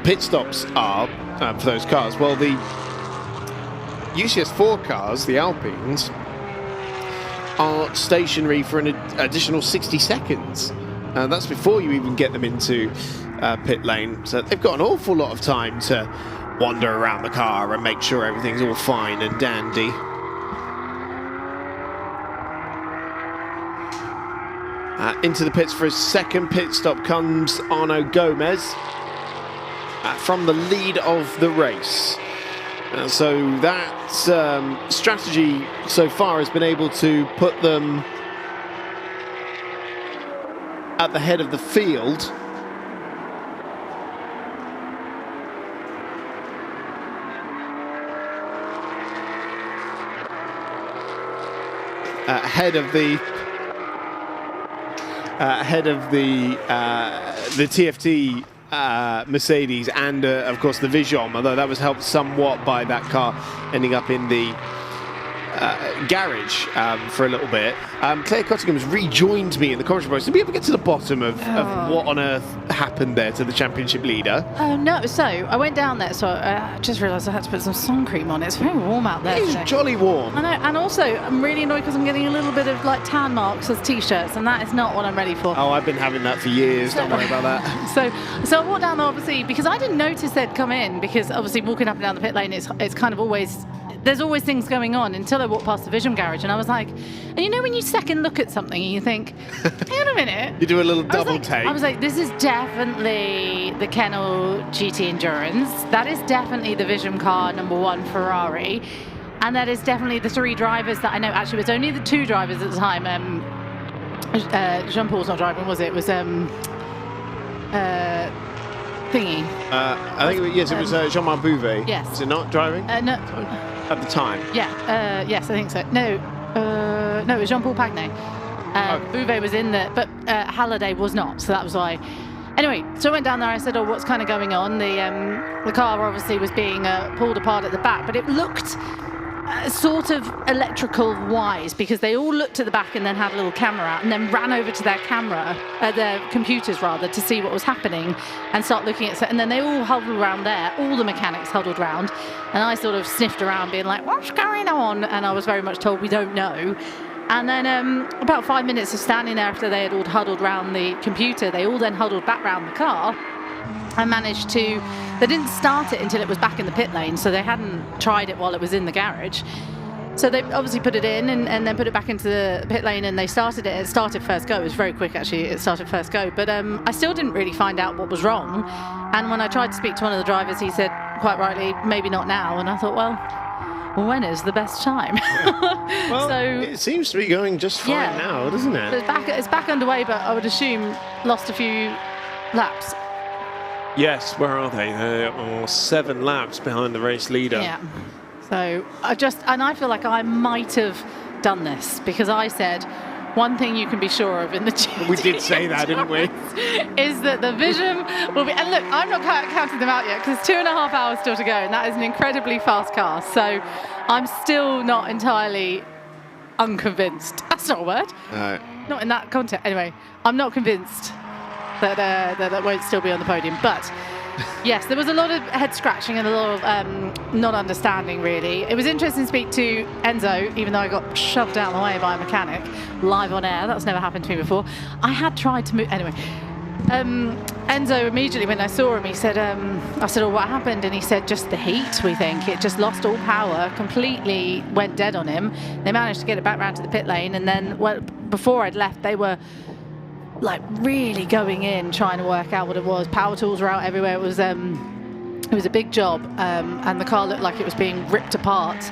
pit stops are for those cars. Well, the UCS4 cars, the Alpines, are stationary for an additional 60 seconds. And that's before you even get them into pit lane. So they've got an awful lot of time to wander around the car and make sure everything's all fine and dandy. Into the pits for his second pit stop comes Arnaud Gomez from the lead of the race. So that strategy so far has been able to put them at the head of the field. ahead of the TFT Mercedes and of course the Vision, although that was helped somewhat by that car ending up in the garage for a little bit. Claire Cottingham's rejoined me in the commentary box. Did we ever get to the bottom of what on earth happened there to the championship leader? No, so I went down there, so I just realised I had to put some sun cream on. It's very warm out there. It's jolly warm. I know, and also I'm really annoyed because I'm getting a little bit of like tan marks as t-shirts, and that is not what I'm ready for. Oh, I've been having that for years. Don't worry about that. So I walked down there, obviously, because I didn't notice they'd come in, because obviously walking up and down the pit lane, it's kind of always, there's always things going on until I walked past the Vision garage, and I was like, and you know when you second look at something and you think, hang on a minute. You do a little double take. I was like, this is definitely the Kennol GT Endurance. That is definitely the Vision car #1 Ferrari. And that is definitely the 3 drivers that I know. Actually, it was only the 2 drivers at the time. Jean-Paul's not driving, was it? It was thingy. I think it was Jean-Marc Bouvet. Yes. Was it not driving? No. At the time. Yeah. Yes, I think so. No, it was Jean-Paul Pagnay. Bouvet was in there, but Hallyday was not, so that was why. Anyway, so I went down there. I said, "Oh, what's kind of going on?" The car obviously was being pulled apart at the back, but it looked sort of electrical wise, because they all looked at the back and then had a little camera out and then ran over to their computers rather, to see what was happening and start looking at, and then they all huddled around there, all the mechanics huddled around, and I sort of sniffed around being like, what's going on? And I was very much told, we don't know. And then about 5 minutes of standing there after they had all huddled around the computer, they all then huddled back around the car. I managed to, they didn't start it until it was back in the pit lane, so they hadn't tried it while it was in the garage. So they obviously put it in and then put it back into the pit lane, and they started it. It started first go. It was very quick, actually. It started first go. But I still didn't really find out what was wrong. And when I tried to speak to one of the drivers, he said, quite rightly, maybe not now. And I thought, well, when is the best time? Yeah. Well, so it seems to be going just fine now, doesn't it? It's back underway, but I would assume lost a few laps. Yes, where are they? They're 7 laps behind the race leader. Yeah. So I feel like I might have done this, because I said, one thing you can be sure of in the GT, we did say that, didn't we? Is that the Vision will be, and look, I'm not counting them out yet, because it's 2.5 hours still to go, and that is an incredibly fast car. So I'm still not entirely unconvinced. That's not a word. No. Not in that context. Anyway, I'm not convinced that won't still be on the podium. But yes, there was a lot of head scratching and a lot of not understanding, really. It was interesting to speak to Enzo, even though I got shoved out of the way by a mechanic live on air. That's never happened to me before. I had tried to move. Anyway, Enzo immediately, when I saw him, he said, I said, oh, what happened? And he said, just the heat, we think. It just lost all power, completely went dead on him. They managed to get it back round to the pit lane, and then, well, before I'd left, they were like really going in, trying to work out what it was. Power tools were out everywhere. It was a big job, and the car looked like it was being ripped apart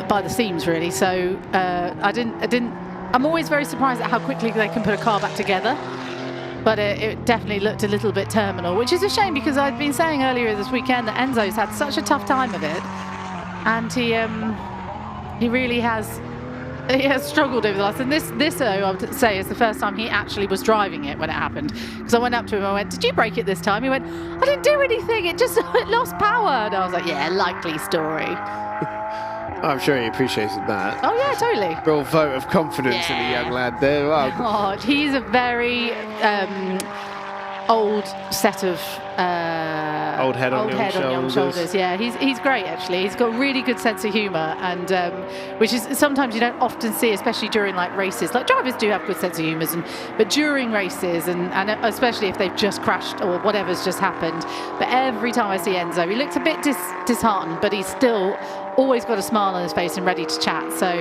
by the seams, really. So I'm always very surprised at how quickly they can put a car back together, but it definitely looked a little bit terminal, which is a shame, because I'd been saying earlier this weekend that Enzo's had such a tough time of it, and he really has. He has struggled over the last, and this I would say is the first time he actually was driving it when it happened. Because I went up to him, I went, did you break it this time? He went, I didn't do anything, it lost power. And I was like, yeah, likely story. I'm sure he appreciated that. Oh yeah, totally. Real vote of confidence in the young lad there. Wow. Oh, he's a very old set of old head on young shoulders. Yeah, he's great, actually. He's got a really good sense of humour, and which is sometimes you don't often see, especially during like races. Like drivers do have good sense of humours, but during races, and especially if they've just crashed or whatever's just happened. But every time I see Enzo, he looks a bit disheartened, but he's still always got a smile on his face and ready to chat. So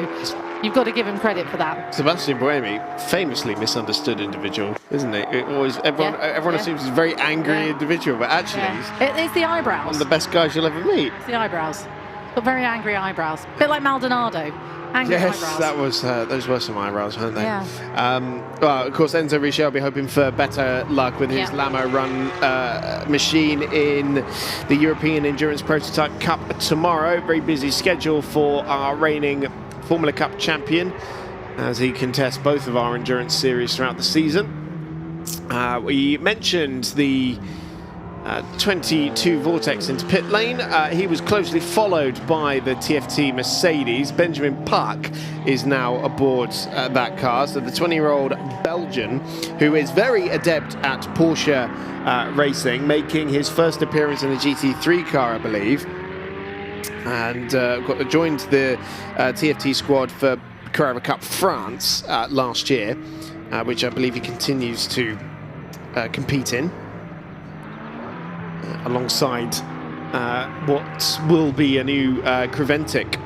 you've got to give him credit for that. Sébastien Loeb, famously misunderstood individual, isn't he? Everyone assumes he's a very angry individual, but actually it's the eyebrows. One of the best guys you'll ever meet. It's the eyebrows. Got very angry eyebrows. A bit like Maldonado. Angry eyebrows. Yes, those were some eyebrows, weren't they? Yeah. Well, of course, Enzo Richer will be hoping for better luck with his Lamo Run machine in the European Endurance Prototype Cup tomorrow. Very busy schedule for our reigning Formula Cup champion, as he contests both of our endurance series throughout the season. We mentioned the 22 Vortex into pit lane. He was closely followed by the TFT Mercedes. Benjamin Park is now aboard that car. So the 20-year-old Belgian, who is very adept at Porsche racing, making his first appearance in a GT3 car, I believe. And joined the TFT squad for Carrera Cup France last year, which I believe he continues to compete in. Alongside what will be a new Creventic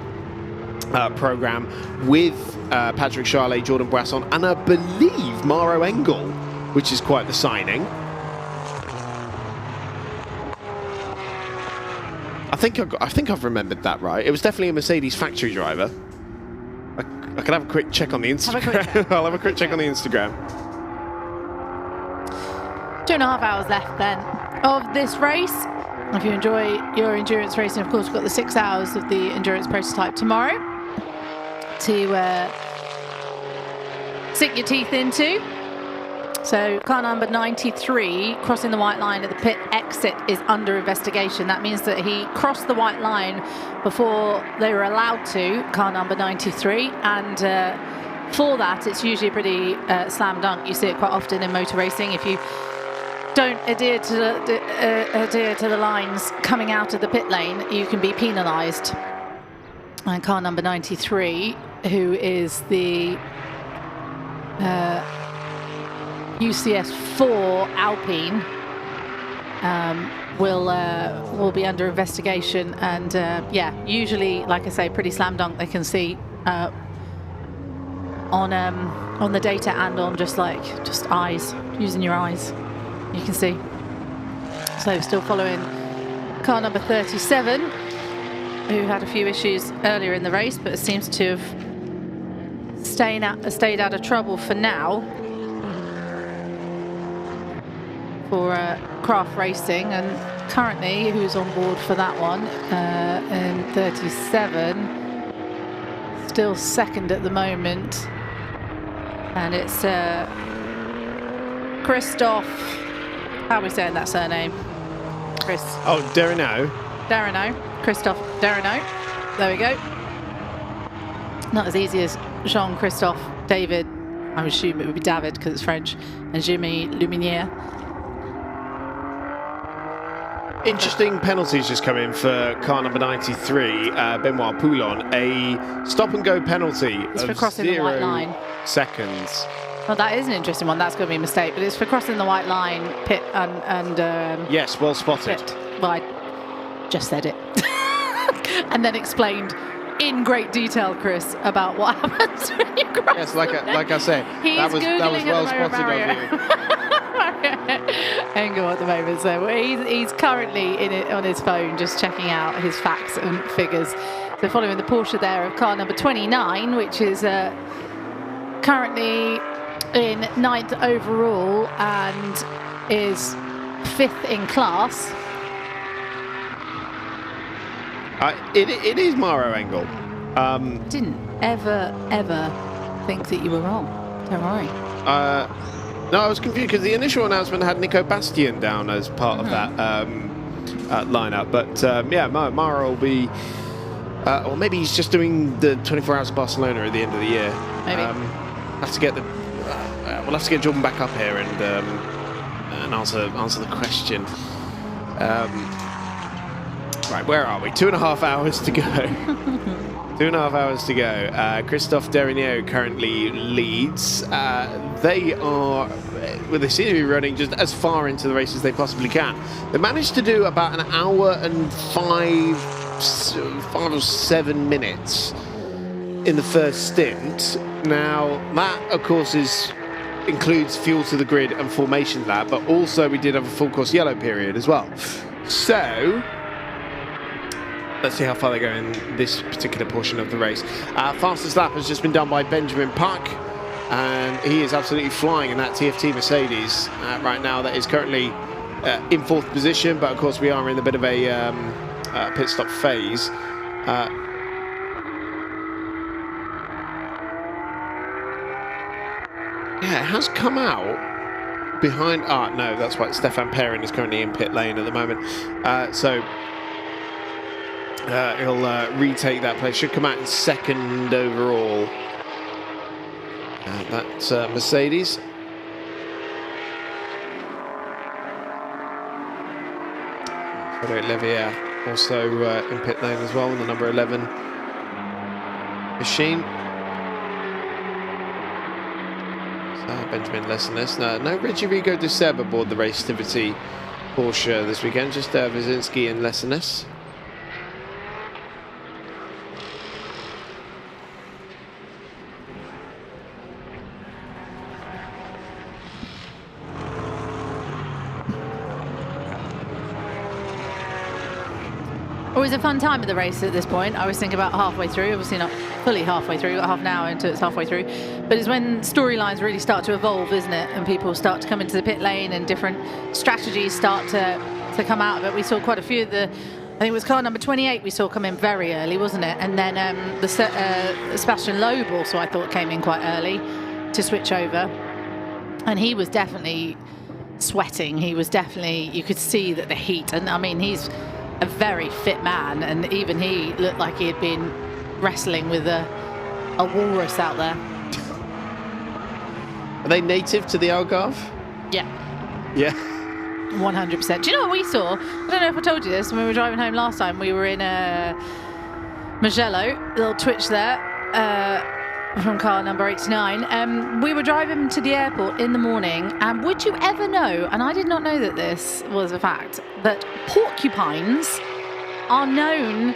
program with Patrick Charlet, Jordan Boisson, and I believe Maro Engel, which is quite the signing. I think I've remembered that right. It was definitely a Mercedes factory driver. I can have a quick check on the Instagram. I'll have a quick check on the Instagram. 2.5 hours left then of this race. If you enjoy your endurance racing, of course, we've got the 6 hours of the endurance prototype tomorrow to sink your teeth into. So car number 93 crossing the white line at the pit exit is under investigation. That means that he crossed the white line before they were allowed to, car number 93, and for that it's usually a pretty slam dunk. You see it quite often in motor racing. If you don't adhere to the lines coming out of the pit lane, you can be penalised. And car number 93, who is the UCS4 Alpine, will be under investigation. And yeah, usually, like I say, pretty slam dunk. They can see on the data and on just eyes, using your eyes. You can see. So still following car number 37, who had a few issues earlier in the race, but seems to have stayed out of trouble for now for Craft Racing. And currently, who's on board for that one in 37, still second at the moment, and it's Christophe. How are we saying that surname? Chris. Oh, Derino. Christophe Derino. There we go. Not as easy as Jean-Christophe David. I would assume it would be David because it's French. And Jimmy Luminiere. Interesting penalties just come in for car number 93, Benoit Poulon. A stop-and-go penalty it's of for crossing the white line. seconds. Well, that is an interesting one. That's going to be a mistake, but it's for crossing the white line, pit and yes, well spotted. Pit. Well, I just said it. And then explained in great detail, Chris, about what happens when you cross. Yes, like I say, that was well spotted of you. Engel at the moment, so he's currently on his phone just checking out his facts and figures. So following the Porsche there of car number 29, which is currently in 9th overall and is 5th in class. It is Maro Engel. Didn't ever think that you were wrong. Don't worry. No, I was confused because the initial announcement had Nico Bastien down as part of that lineup. But yeah, Maro will be, or maybe he's just doing the 24 Hours of Barcelona at the end of the year. Maybe. We'll have to get Jordan back up here and answer the question. Right, where are we? 2.5 hours to go. 2.5 hours to go. Christophe Derigneau currently leads. They seem to be running just as far into the race as they possibly can. They managed to do about an hour and 5 or 7 minutes in the first stint. Now, that, of course, includes fuel to the grid and formation lap, but also we did have a full course yellow period as well. So let's see how far they go in this particular portion of the race. Fastest lap has just been done by Benjamin Park, and he is absolutely flying in that TFT Mercedes right now. That is currently in 4th position, but of course we are in a bit of a pit stop phase. Yeah, it has come out behind. No, that's right. Stefan Perrin is currently in pit lane at the moment. So he'll retake that place. Should come out in second overall. That's Mercedes. Frédéric Levier also in pit lane as well, in the number 11 machine. Benjamin Lessenes. No Reggie Rigo de Seb aboard the Racetivity Porsche this weekend, just Wyszynski and Lessenes. Always a fun time of the race at this point. I was thinking about halfway through, obviously not fully halfway through, got half an hour into it's halfway through. But it's when storylines really start to evolve, isn't it? And people start to come into the pit lane and different strategies start to come out of it. We saw quite a few of the, I think it was car number 28 we saw come in very early, wasn't it? And then Sébastien Loeb also, I thought, came in quite early to switch over. And he was definitely sweating. He was definitely, you could see that the heat, and I mean, he's a very fit man, and even he looked like he had been wrestling with a walrus out there. Are they native to the Algarve? Yeah. Yeah. 100%. Do you know what we saw? I don't know if I told you this when we were driving home last time. We were in Mugello, little twitch there, from car number 89. We were driving to the airport in the morning, and would you ever know, and I did not know that this was a fact, that porcupines are known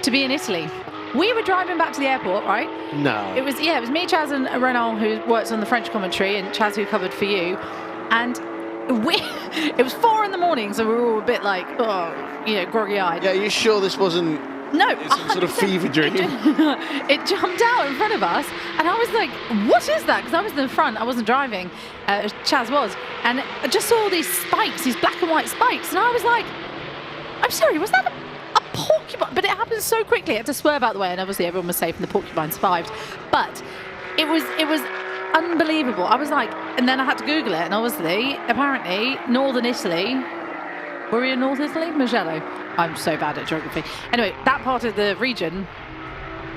to be in Italy. We were driving back to the airport, right? No. It was me, Chaz, and Renault, who works on the French commentary, and Chaz, who covered for you. And it was 4 in the morning, so we were all a bit like, groggy-eyed. Yeah, you sure this wasn't some sort of fever dream? It jumped out in front of us, and I was like, what is that? Because I was in the front, I wasn't driving, Chaz was, and I just saw these spikes, these black and white spikes, and I was like, I'm sorry, was that a porcupine? But it happened so quickly, I had to swerve out the way, and obviously everyone was safe and the porcupine survived. But it was unbelievable. I was like, and then I had to Google it, and obviously, apparently, northern Italy, were we in North Italy? Mugello. I'm so bad at geography. Anyway, that part of the region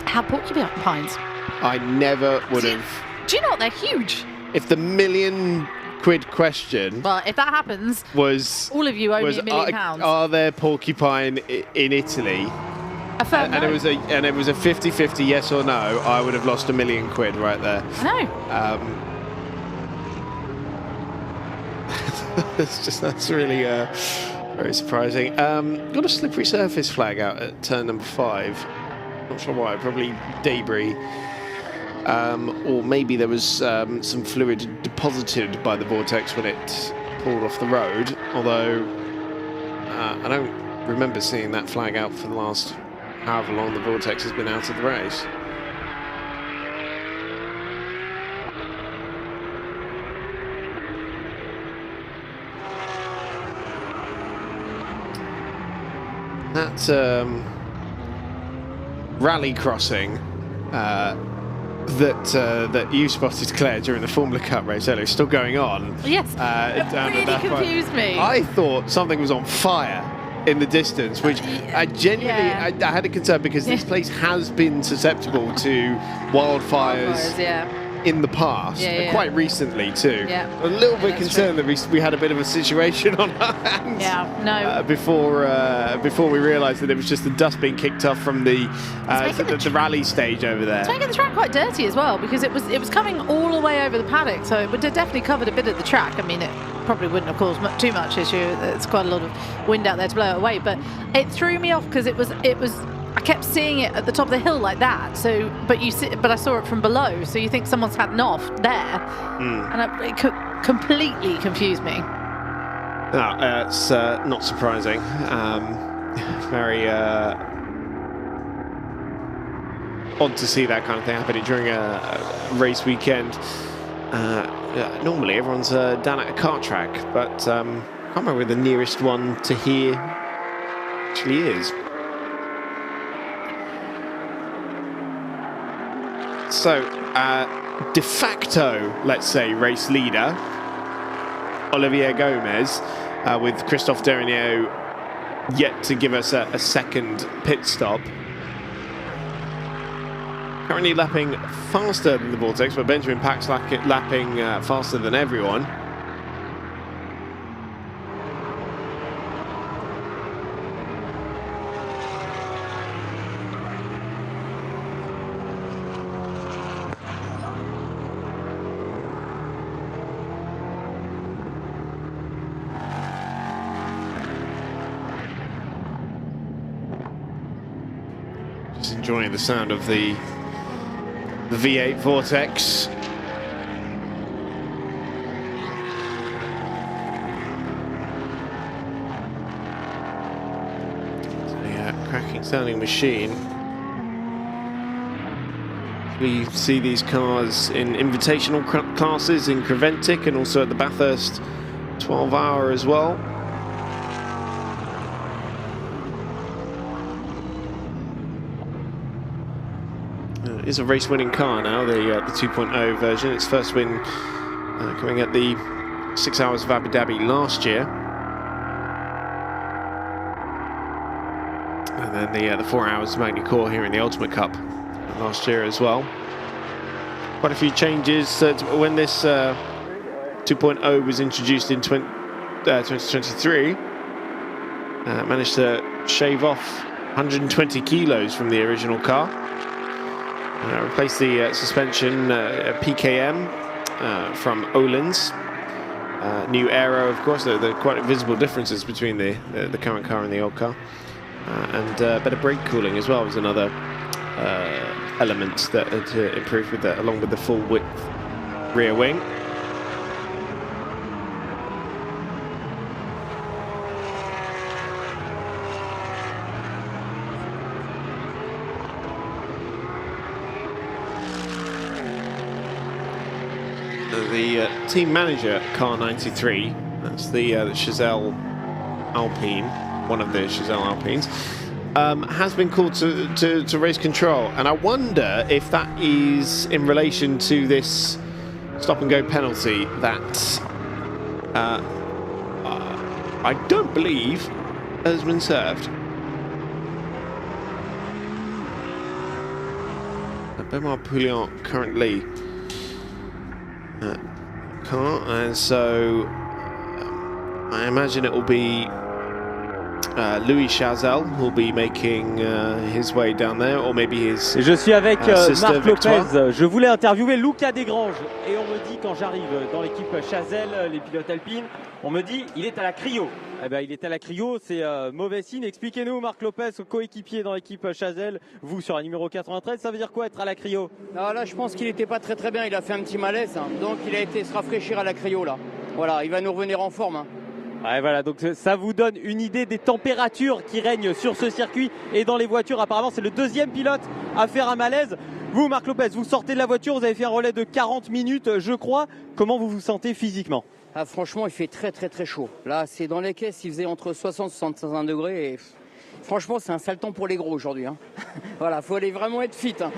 had porcupines. I never would have. Do you know what? They're huge. If the £1 million question. Well, if that happens, was all of you owe me £1 million. Are there porcupine in Italy? A firm no. And it was a 50-50 yes or no. I would have lost £1 million right there. I know. That's really very surprising. Got a slippery surface flag out at turn number 5. Not sure why. Probably debris. Or maybe there was some fluid deposited by the vortex when it pulled off the road. Although I don't remember seeing that flag out for the last however long the vortex has been out of the race. That rally crossing that you spotted, Claire, during the Formula Cup race earlier, still going on. Yes, it really confused me. I thought something was on fire in the distance, which I genuinely I had a concern, because this place has been susceptible to wildfires in the past, quite recently too. A little bit concerned that we had a bit of a situation on our hands. Before we realised that it was just the dust being kicked off from the rally stage over there. It's making the track quite dirty as well, because it was coming all the way over the paddock, so it would have definitely covered a bit of the track. I mean, it probably wouldn't have caused too much issue. It's quite a lot of wind out there to blow it away, but it threw me off because it was. I kept seeing it at the top of the hill like that. So, but I saw it from below. So you think someone's had an off there, and it completely confused me. No, it's not surprising. Very odd to see that kind of thing happening during a race weekend. Normally everyone's down at a kart track, but I can't remember where the nearest one to here actually is. So de facto, let's say, race leader, Olivier Gomez, with Christophe Derigneau yet to give us a second pit stop. Currently lapping faster than the Vortex, but Benjamin Pack's lapping faster than everyone. Just enjoying the sound of the V8 Vortex. So yeah, cracking sounding machine. We see these cars in invitational classes in Creventic and also at the Bathurst 12-hour as well. Is a race-winning car now, the 2.0 version. Its first win coming at the 6 hours of Abu Dhabi last year, and then the 4 hours of Magny-Cours here in the Ultimate Cup last year as well. Quite a few changes when this 2.0 was introduced in 2023. Managed to shave off 120 kilos from the original car. Replace the suspension PKM from Öhlins. New aero, of course. There are quite visible differences between the current car and the old car. And better brake cooling as well was another element that had improved with that, along with the full width rear wing. The team manager at Car 93, that's the Chazelle Alpine, one of the Chazelle Alpines, has been called to race control, and I wonder if that is in relation to this stop and go penalty that I don't believe has been served. Benoit Pouliot currently car, and so I imagine it will be Louis Chazelle who will be making his way down there, or maybe his Je suis avec Marc Victoire. Lopez. Je voulais interviewer Luca Desgranges et on me dit, quand j'arrive dans l'équipe Chazelle, les pilotes alpines, on me dit il est à la cryo. Eh ben, il est à la cryo, c'est mauvais signe. Expliquez-nous, Marc Lopez, coéquipier dans l'équipe Chazelle, vous sur la numéro 93, ça veut dire quoi être à la cryo? Non, là je pense qu'il n'était pas très bien, il a fait un petit malaise, hein. Donc il a été se rafraîchir à la cryo là. Voilà, il va nous revenir en forme, hein. Ouais, voilà, donc ça vous donne une idée des températures qui règnent sur ce circuit et dans les voitures. Apparemment, c'est le deuxième pilote à faire un malaise. Vous, Marc Lopez, vous sortez de la voiture, vous avez fait un relais de 40 minutes, je crois. Comment vous vous sentez physiquement? Ah, franchement, il fait très chaud. Là, c'est dans les caisses, il faisait entre 60 et 65 degrés. Et franchement, c'est un sale temps pour les gros aujourd'hui, hein. Voilà, faut aller vraiment être fit, hein.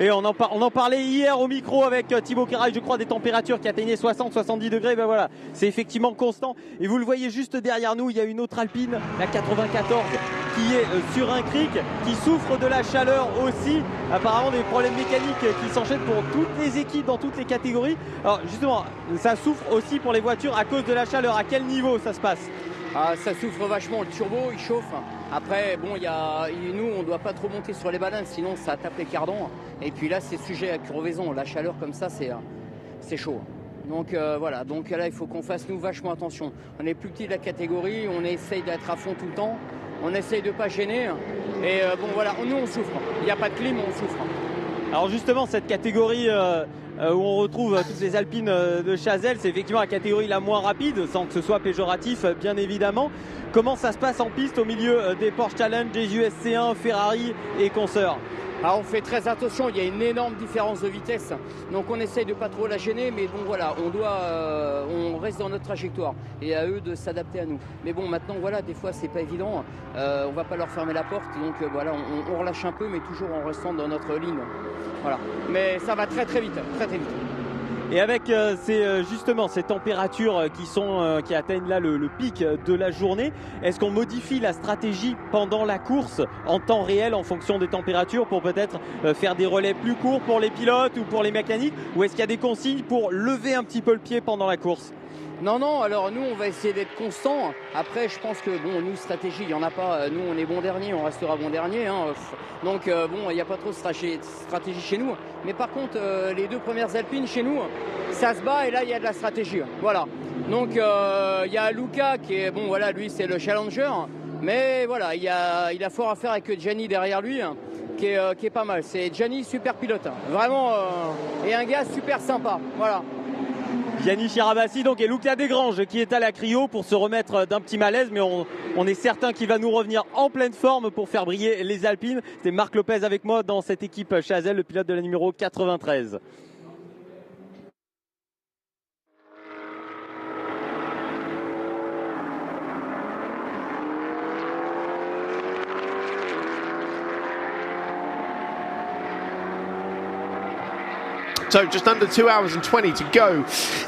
Et on en parlait hier au micro avec Thibaut Kérail, je crois, des températures qui atteignaient 60-70 degrés. Ben voilà, c'est effectivement constant. Et vous le voyez juste derrière nous, il y a une autre Alpine, la 94, qui est sur un cric, qui souffre de la chaleur aussi. Apparemment des problèmes mécaniques qui s'enchaînent pour toutes les équipes dans toutes les catégories. Alors justement, ça souffre aussi pour les voitures à cause de la chaleur. À quel niveau ça se passe? Ah, ça souffre vachement, le turbo il chauffe. Après, bon, nous on doit pas trop monter sur les bananes, sinon ça tape les cardons. Et puis là c'est sujet à crevaison, la chaleur comme ça c'est chaud. Donc voilà, donc là il faut qu'on fasse nous vachement attention. On est plus petit de la catégorie, on essaye d'être à fond tout le temps, on essaye de pas gêner. Et bon voilà, nous on souffre, il n'y a pas de clim, on souffre. Alors justement cette catégorie où on retrouve toutes les Alpines de Chazelle, c'est effectivement la catégorie la moins rapide, sans que ce soit péjoratif bien évidemment. Comment ça se passe en piste au milieu des Porsche Challenge, des USC1, Ferrari et consorts? Alors on fait très attention, il y a une énorme différence de vitesse, donc on essaye de pas trop la gêner, mais bon voilà, on reste dans notre trajectoire et à eux de s'adapter à nous. Mais bon maintenant voilà, des fois c'est pas évident, on va pas leur fermer la porte, donc voilà, on relâche un peu, mais toujours en restant dans notre ligne. Voilà, mais ça va très vite, très vite. Et avec justement ces températures qui atteignent là le pic de la journée, est-ce qu'on modifie la stratégie pendant la course en temps réel en fonction des températures pour peut-être faire des relais plus courts pour les pilotes ou pour les mécaniques, ou est-ce qu'il y a des consignes pour lever un petit peu le pied pendant la course? Non, alors nous on va essayer d'être constant. Après je pense que bon, nous stratégie il n'y en a pas, nous on est bon dernier, on restera bon dernier, hein. Donc bon, il n'y a pas trop de stratégie chez nous. Mais par contre les 2 premières Alpines chez nous, ça se bat et là il y a de la stratégie. Voilà. Donc il y a Luca qui est, bon voilà, lui c'est le challenger, mais voilà, il a fort à faire avec Gianni derrière lui, qui est pas mal. C'est Gianni, super pilote, vraiment, et un gars super sympa, voilà. Gianni Chirabassi donc, et Luca Desgranges qui est à la cryo pour se remettre d'un petit malaise, mais on est certain qu'il va nous revenir en pleine forme pour faire briller les Alpines. C'est Marc Lopez avec moi dans cette équipe Chazelle, le pilote de la numéro 93. So just under 2 hours and 20 to go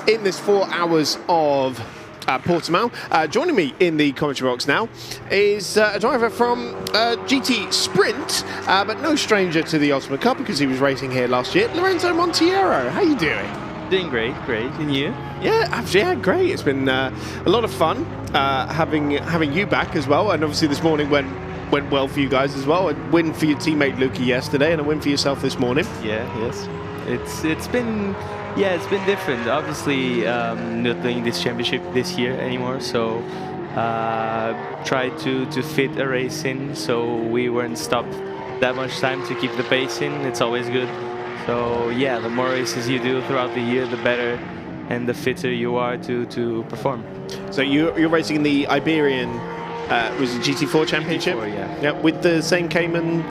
in this 4 hours of Portimão. Joining me in the commentary box now is a driver from GT Sprint, but no stranger to the Ultimate Cup because he was racing here last year, Lorenzo Monteiro. How are you doing? Doing great. And you? Yeah, absolutely, yeah, great. It's been a lot of fun having you back as well, and obviously this morning went well for you guys as well. A win for your teammate Luca yesterday, and a win for yourself this morning. Yes. It's been different. Obviously, not doing this championship this year anymore, so tried to fit a race in, so we weren't stopped that much time to keep the pace in. It's always good. So yeah, the more races you do throughout the year, the better and the fitter you are to perform. So you're racing in the Iberian, was it GT4 championship? GT4, yeah. Yeah, with the same Cayman.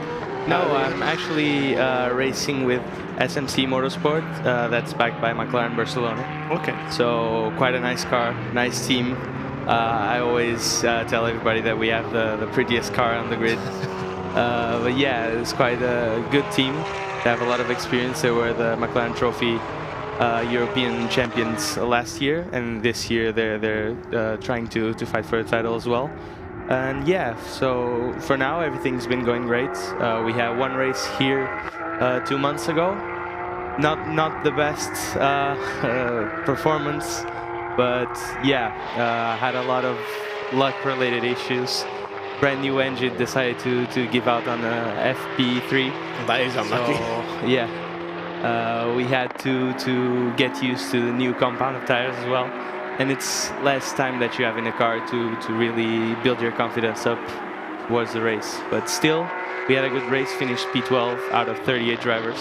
No, I'm actually racing with SMC Motorsport. That's backed by McLaren Barcelona. Okay. So quite a nice car, nice team. I always tell everybody that we have the prettiest car on the grid. But yeah, it's quite a good team. They have a lot of experience. They were the McLaren Trophy European champions last year, and this year they're trying to fight for a title as well. And yeah, so for now everything's been going great. We had one race here 2 months ago. Not the best performance, but yeah, had a lot of luck-related issues. Brand new engine decided to give out on a FP3. That is unlucky. So, yeah, we had to get used to the new compound of tires as well. And it's less time that you have in a car to really build your confidence up towards the race. But still, we had a good race, finished P12 out of 38 drivers,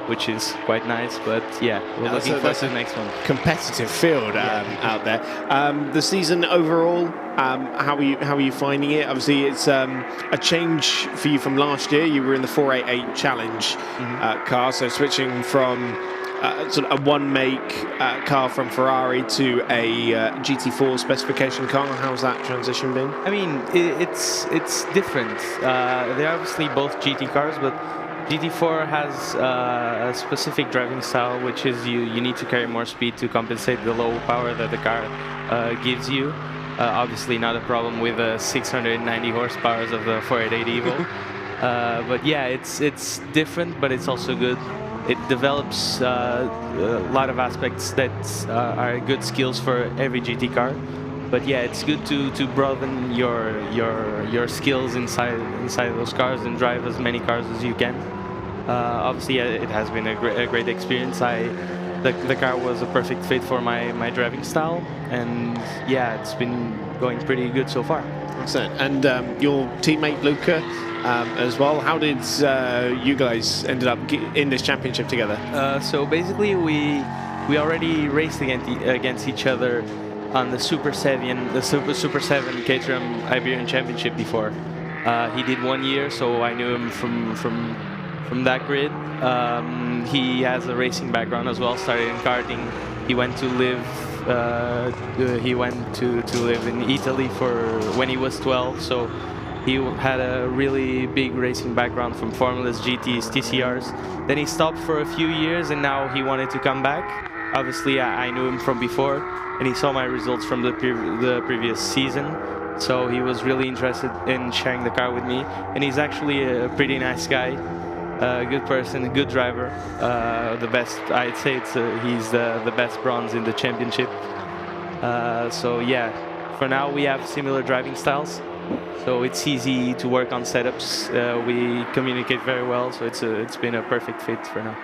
which is quite nice. But yeah, we're looking forward to the next one. Competitive field out there. The season overall, how are you finding it? Obviously, it's a change for you from last year. You were in the 488 Challenge car, so switching from sort of a one-make car from Ferrari to a GT4 specification car. How's that transition been? I mean, it's different. They're obviously both GT cars, but GT4 has a specific driving style, which is you need to carry more speed to compensate the low power that the car gives you. Obviously not a problem with the 690 horsepower of the 488 Evo. But yeah, it's different, but it's also good. It develops a lot of aspects that are good skills for every GT car. But yeah, it's good to broaden your skills inside those cars and drive as many cars as you can. Obviously, yeah, it has been a great experience. The car was a perfect fit for my driving style, and yeah, it's been going pretty good so far. Excellent. And your teammate Luca as well. How did you guys ended up in this championship together? So basically, we already raced against each other on the Super 7 Caterham Iberian Championship before. He did 1 year, so I knew him from from that grid. He has a racing background as well. Started in karting. He went to live. He went to live in Italy for when he was 12. So he had a really big racing background from Formulas, GTs, TCRs. Then he stopped for a few years, and now he wanted to come back. Obviously, I knew him from before, and he saw my results from the previous season. So he was really interested in sharing the car with me, and he's actually a pretty nice guy, a good person, a good driver. The best, I'd say he's the best bronze in the championship. So yeah, for now we have similar driving styles, so it's easy to work on setups. We communicate very well, so it's been a perfect fit for now.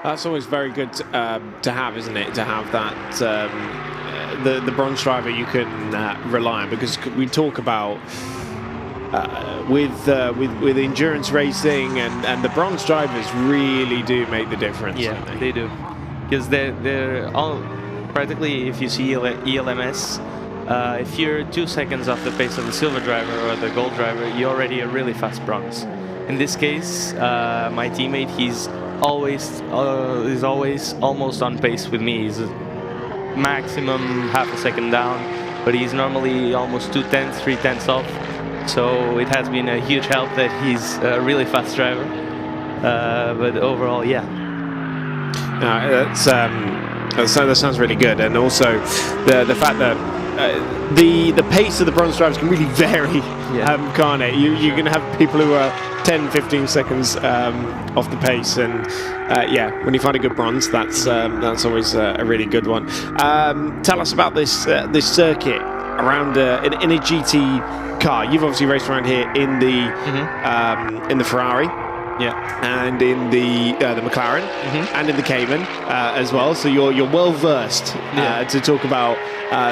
That's always very good to have, isn't it? To have that the bronze driver you can rely on, because we talk about with endurance racing, and the bronze drivers really do make the difference. Yeah, they do, because they're all practically. If you see ELMS, if you're 2 seconds off the pace of the silver driver or the gold driver, you're already a really fast bronze. In this case, my teammate, he's always almost on pace with me. He's maximum half a second down, but he's normally almost 2/10, 3/10 off. So it has been a huge help that he's a really fast driver. But overall, yeah. That sounds really good, and also the fact that the pace of the bronze drivers can really vary, can't it? You can have people who are 10, 15 seconds off the pace, and yeah, when you find a good bronze, that's always a really good one. Tell us about this circuit around in a GT car. You've obviously raced around here in the Ferrari. Yeah, and in the McLaren, and in the Cayman as well. So you're well versed to talk about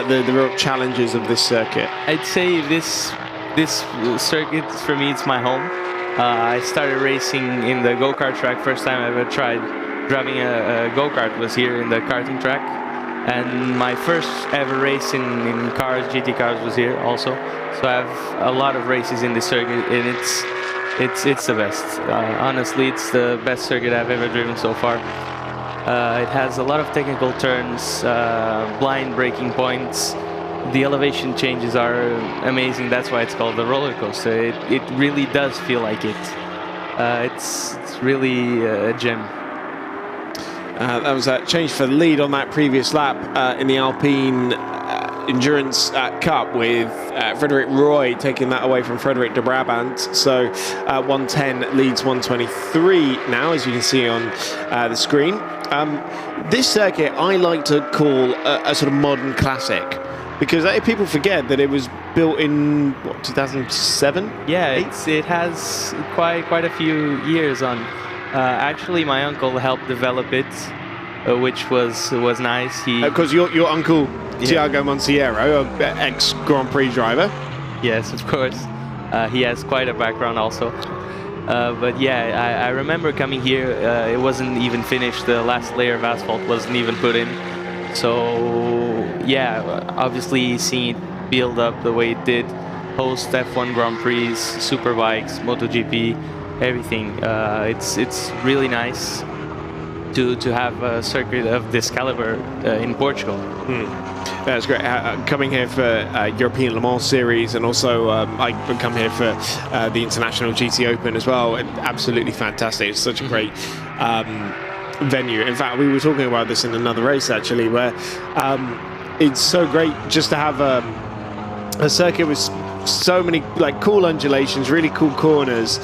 the real challenges of this circuit. I'd say this circuit for me, it's my home. I started racing in the go-kart track. First time I ever tried driving a go-kart was here in the karting track, and my first ever race in cars, GT cars, was here also. So I have a lot of races in this circuit, and it's the best. Honestly, it's the best circuit I've ever driven so far. It has a lot of technical turns, blind braking points. The elevation changes are amazing. That's why it's called the roller coaster. It really does feel like it. It's really a gem. That was a change for the lead on that previous lap in the Alpine Endurance Cup, with Frederick Roy taking that away from Frederick de Brabant. So 110 leads 123 now, as you can see on the screen. This circuit I like to call a sort of modern classic, because people forget that it was built in, what, 2007? Yeah, it has quite a few years on. Actually, my uncle helped develop it, which was nice. Because your uncle, Tiago Monteiro, ex Grand Prix driver. Yes, of course. He has quite a background also. But yeah, I remember coming here. It wasn't even finished. The last layer of asphalt wasn't even put in. So yeah, obviously seeing it build up the way it did, host F1 Grand Prix, Superbikes, MotoGP, everything. It's really nice to have a circuit of this caliber in Portugal. That's great. Coming here for European Le Mans Series, and also I come here for the International GT Open as well. Absolutely fantastic. It's such a great venue. In fact, we were talking about this in another race actually, where it's so great just to have a circuit with so many cool undulations, really cool corners,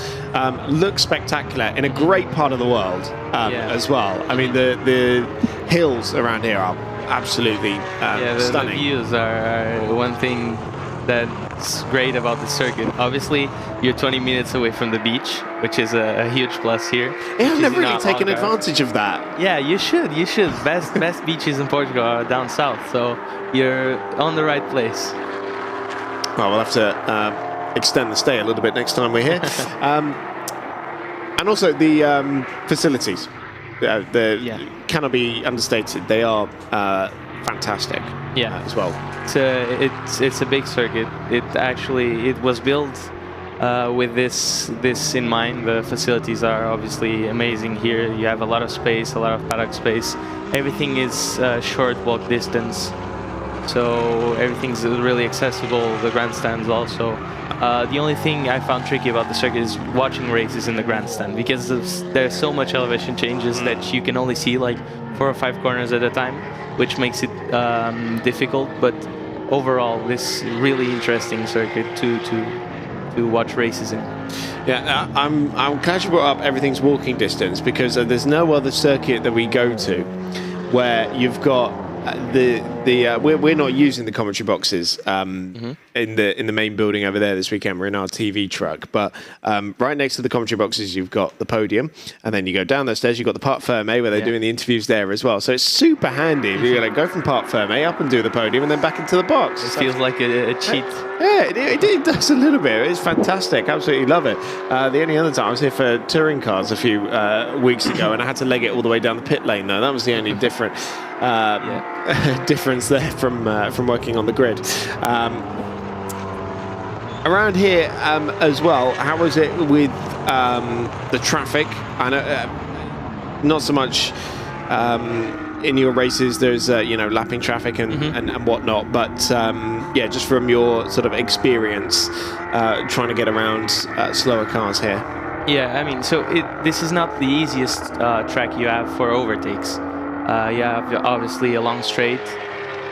look spectacular in a great part of the world as well. I mean, the hills around here are absolutely stunning. The views are one thing that's great about the circuit. Obviously, you're 20 minutes away from the beach, which is a huge plus here. Yeah, I've never really taken advantage of that. Yeah, you should. Best beaches in Portugal are down south, so you're on the right place. Well, we'll have to extend the stay a little bit next time we're here. And also the facilities. Cannot be understated. They are fantastic. Yeah, as well. It's a big circuit. It was built with this in mind. The facilities are obviously amazing here. You have a lot of space, a lot of paddock space. Everything is short walk distance, so everything's really accessible. The grandstands also. The only thing I found tricky about the circuit is watching races in the grandstand, because there's so much elevation changes that you can only see like 4 or 5 corners at a time, which makes it difficult. But overall, this really interesting circuit to watch races in. Yeah, I'm glad you brought up everything's walking distance, because there's no other circuit that we go to where you've got we're not using the commentary boxes in the main building over there this weekend. We're in our TV truck, but right next to the commentary boxes you've got the podium, and then you go down those stairs, you've got the Parc Ferme where they're doing the interviews there as well. So it's super handy if you're going to go from Parc Ferme up and do the podium and then back into the box. It feels like a cheat. Yeah, it does a little bit. It's fantastic. Absolutely love it. The only other time I was here for touring cars a few weeks ago, and I had to leg it all the way down the pit lane though. That was the only difference there from working on the grid. Around here as well, how was it with the traffic? I know not so much in your races. There's lapping traffic and whatnot, but yeah, just from your sort of experience trying to get around slower cars here. Yeah, I mean, so this is not the easiest track you have for overtakes. You have obviously a long straight,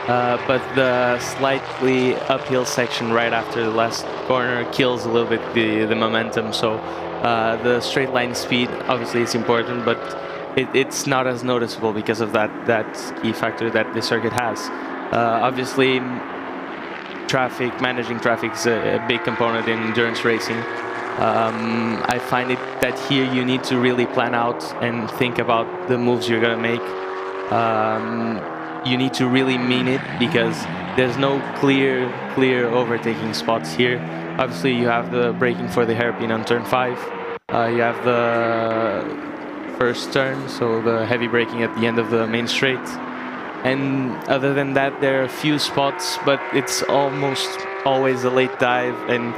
but the slightly uphill section right after the last corner kills a little bit the momentum. So the straight line speed obviously is important, but it's not as noticeable because of that key factor that the circuit has. Obviously, managing traffic is a big component in endurance racing. I find it that here you need to really plan out and think about the moves you're going to make. You need to really mean it, because there's no clear overtaking spots here. Obviously, you have the braking for the hairpin on turn 5. You have the first turn, so the heavy braking at the end of the main straight. And other than that, there are a few spots, but it's almost always a late dive, and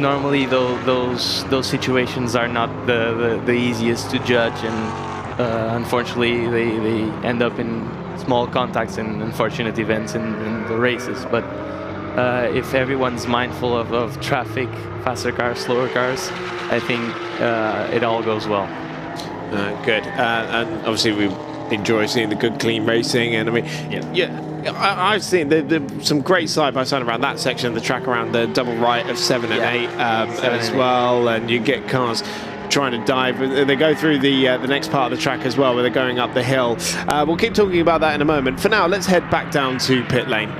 normally those situations are not the easiest to judge, and unfortunately they end up in small contacts and unfortunate events in the races. But if everyone's mindful of traffic, faster cars, slower cars, I think it all goes well. Good. And obviously we enjoy seeing the good, clean racing. And I mean, I've seen some great side-by-side around that section of the track, around the double right of 7 and 8 as well. And you get cars trying to dive. They go through the next part of the track as well, where they're going up the hill. We'll keep talking about that in a moment. For now, let's head back down to pit lane.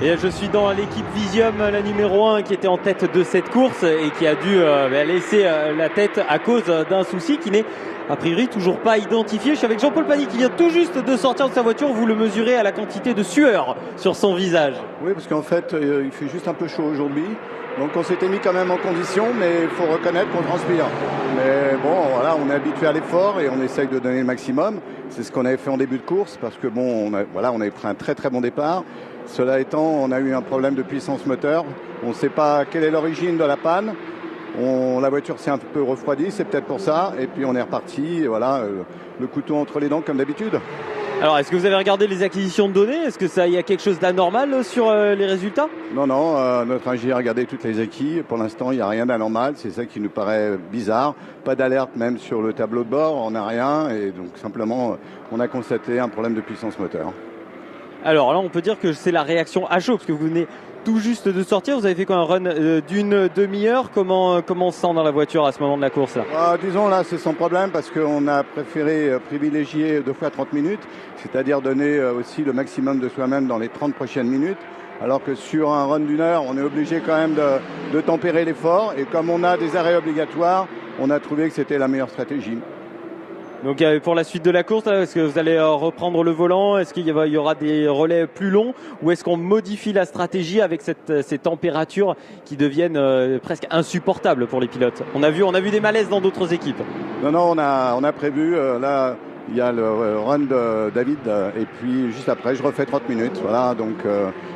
Et je suis dans l'équipe Visium, la numéro 1, qui était en tête de cette course et qui a dû laisser la tête à cause d'un souci qui n'est a priori toujours pas identifié. Je suis avec Jean-Paul Pagny qui vient tout juste de sortir de sa voiture. Vous le mesurez à la quantité de sueur sur son visage. Oui, parce qu'en fait, il fait juste un peu chaud aujourd'hui. Donc on s'était mis quand même en condition, mais il faut reconnaître qu'on transpire. Mais bon, voilà, on est habitué à l'effort et on essaye de donner le maximum. C'est ce qu'on avait fait en début de course, parce que bon, on avait pris un très très bon départ. Cela étant, on a eu un problème de puissance moteur. On ne sait pas quelle est l'origine de la panne. La voiture s'est un peu refroidie, c'est peut-être pour ça. Et puis on est reparti, et voilà, le couteau entre les dents comme d'habitude. Alors, est-ce que vous avez regardé les acquisitions de données? Est-ce que il y a quelque chose d'anormal sur les résultats? Non, notre ingénieur a regardé toutes les acquis. Pour l'instant, il n'y a rien d'anormal. C'est ça qui nous paraît bizarre. Pas d'alerte même sur le tableau de bord, on n'a rien. Et donc simplement, on a constaté un problème de puissance moteur. Alors là, on peut dire que c'est la réaction à chaud, parce que vous venez tout juste de sortir. Vous avez fait quoi, un run d'une demi-heure? Comment on se sent dans la voiture à ce moment de la course? Disons là, c'est sans problème, parce qu'on a préféré privilégier 2 fois 30 minutes, c'est-à-dire donner aussi le maximum de soi-même dans les 30 prochaines minutes. Alors que sur un run d'une heure, on est obligé quand même de tempérer l'effort. Et comme on a des arrêts obligatoires, on a trouvé que c'était la meilleure stratégie. Donc pour la suite de la course, est-ce que vous allez reprendre le volant? Est-ce qu'il y aura des relais plus longs? Ou est-ce qu'on modifie la stratégie avec ces températures qui deviennent presque insupportables pour les pilotes? On a vu des malaises dans d'autres équipes. Non, on a prévu. Là, il y a le run de David, et puis juste après, je refais 30 minutes. Voilà, donc,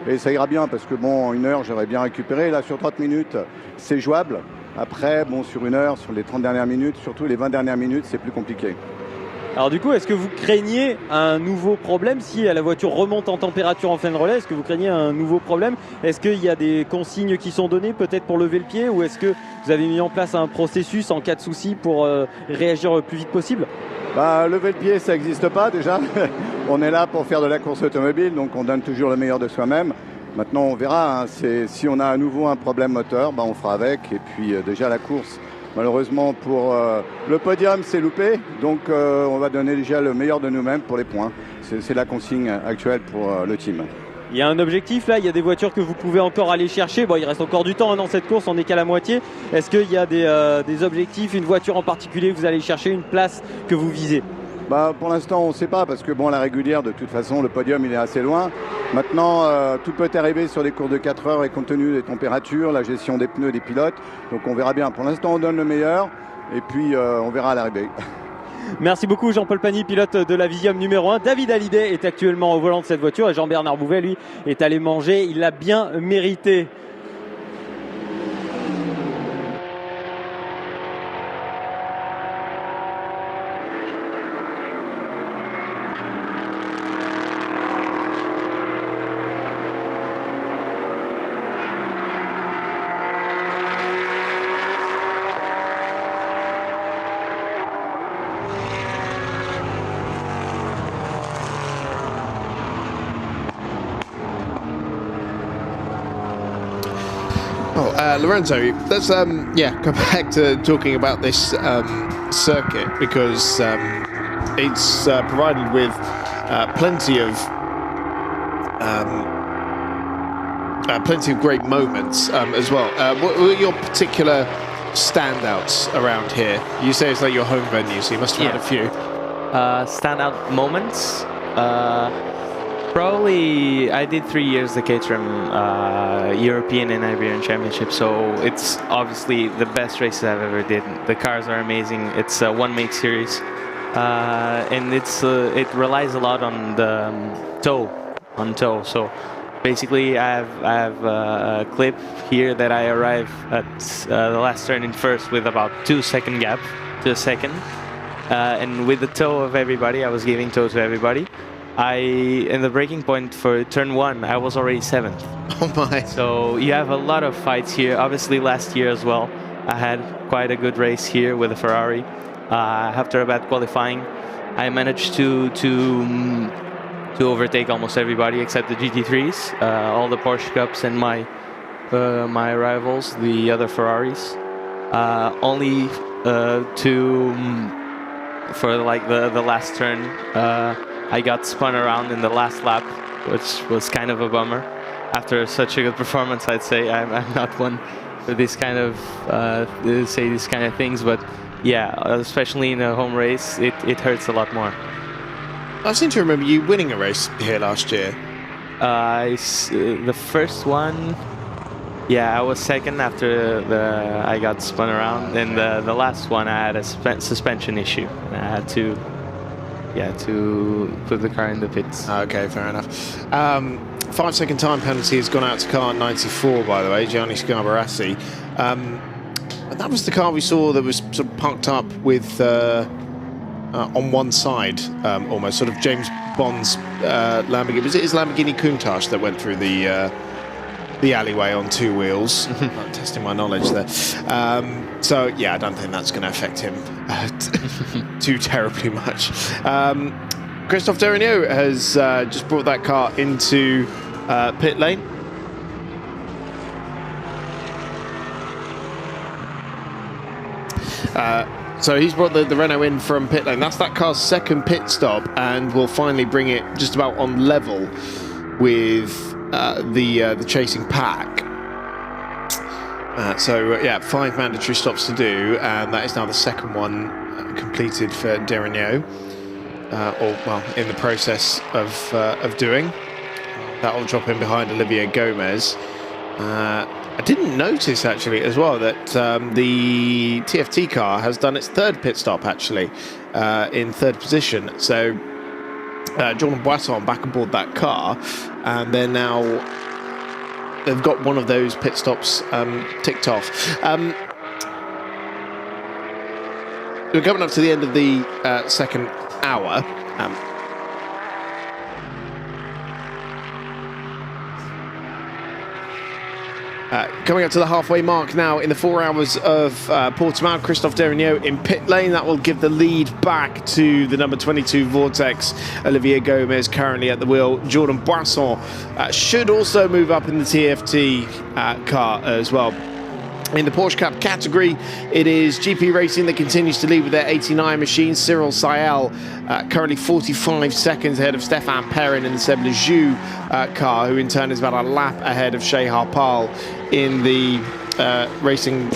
et ça ira bien, parce que bon, en 1 heure, j'aurais bien récupéré. Là, sur 30 minutes, c'est jouable. Après, bon, sur 1 heure, sur les 30 dernières minutes, surtout les 20 dernières minutes, c'est plus compliqué. Alors du coup, est-ce que vous craignez un nouveau problème si la voiture remonte en température en fin de relais? Est-ce que vous craignez un nouveau problème? Est-ce qu'il y a des consignes qui sont données peut-être pour lever le pied, ou est-ce que vous avez mis en place un processus en cas de souci pour réagir le plus vite possible? Bah, lever le pied, ça n'existe pas déjà. On est là pour faire de la course automobile, donc on donne toujours le meilleur de soi-même. Maintenant, on verra. Hein, si on a à nouveau un problème moteur, bah, on fera avec. Et puis déjà la course, malheureusement pour le podium, c'est loupé. Donc on va donner déjà le meilleur de nous-mêmes pour les points. C'est la consigne actuelle pour le team. Il y a un objectif là, il y a des voitures que vous pouvez encore aller chercher. Bon, il reste encore du temps dans cette course, on n'est qu'à la moitié. Est-ce qu'il y a des objectifs, une voiture en particulier, vous allez chercher une place que vous visez? Bah, pour l'instant, on ne sait pas, parce que bon, la régulière, de toute façon, le podium, il est assez loin. Maintenant, tout peut arriver sur des courses de 4 heures, et compte tenu des températures, la gestion des pneus, des pilotes. Donc on verra bien. Pour l'instant, on donne le meilleur, et puis on verra à l'arrivée. Merci beaucoup Jean-Paul Pagny, pilote de la Podium numéro 1. David Hallyday est actuellement au volant de cette voiture, et Jean-Bernard Bouvet, lui, est allé manger. Il l'a bien mérité. Lorenzo, let's go back to talking about this circuit, because it's provided with plenty of great moments as well. What were your particular standouts around here? You say it's like your home venue, so you must have had a few. Standout moments? Probably, I did 3 years the Caterham European and Iberian Championship, so it's obviously the best races I've ever did. The cars are amazing. It's a one-make series, and it relies a lot on the toe. So basically, I have a clip here that I arrive at the last turn in first with about 2-second gap to a second, and with the toe of everybody, I was giving toe to everybody. In the braking point for turn 1, I was already 7th. Oh my. So you have a lot of fights here. Obviously last year as well, I had quite a good race here with a Ferrari. After a bad qualifying, I managed to overtake almost everybody except the GT3s, all the Porsche Cups and my rivals, the other Ferraris. Only for like the last turn, I got spun around in the last lap, which was kind of a bummer. After such a good performance, I'd say I'm not one for this kind of say these kind of things, but yeah, especially in a home race, it hurts a lot more. I seem to remember you winning a race here last year. The first one, yeah, I was second after I got spun around, and the last one I had a suspension issue. I had to put the car in the pits. Okay, fair enough. 5-second time penalty has gone out to car 94, by the way, Gianni Scarbarassi. That was the car we saw that was sort of parked up with on one side, almost sort of James Bond's Lamborghini. Was it his Lamborghini Countach that went through the alleyway on 2 wheels? I'm testing my knowledge there. So yeah, I don't think that's going to affect him too terribly much. Christophe Derigneau has just brought that car into pit lane. So he's brought the Renault in from pit lane. That's that car's second pit stop, and will finally bring it just about on level with the chasing pack. So yeah, 5 mandatory stops to do, and that is now the second one completed for Derigneau, or well, in the process of doing. That will drop in behind Olivier Gomez. I didn't notice actually as well that the TFT car has done its 3rd pit stop actually, in third position. So Jordan Boisson back aboard that car, and they're now, they've got one of those pit stops ticked off. We're coming up to the end of the second hour. Coming up to the halfway mark now in the 4 hours of Portimão. Christophe Derigneau in pit lane. That will give the lead back to the number 22 Vortex. Olivier Gomez currently at the wheel. Jordan Boisson should also move up in the TFT car as well. In the Porsche Cup category, it is GP Racing that continues to lead with their 89 machine. Cyril Sayel currently 45 seconds ahead of Stéphane Perrin in the Seb Lejoux car, who in turn is about a lap ahead of Shea Harpal in the racing,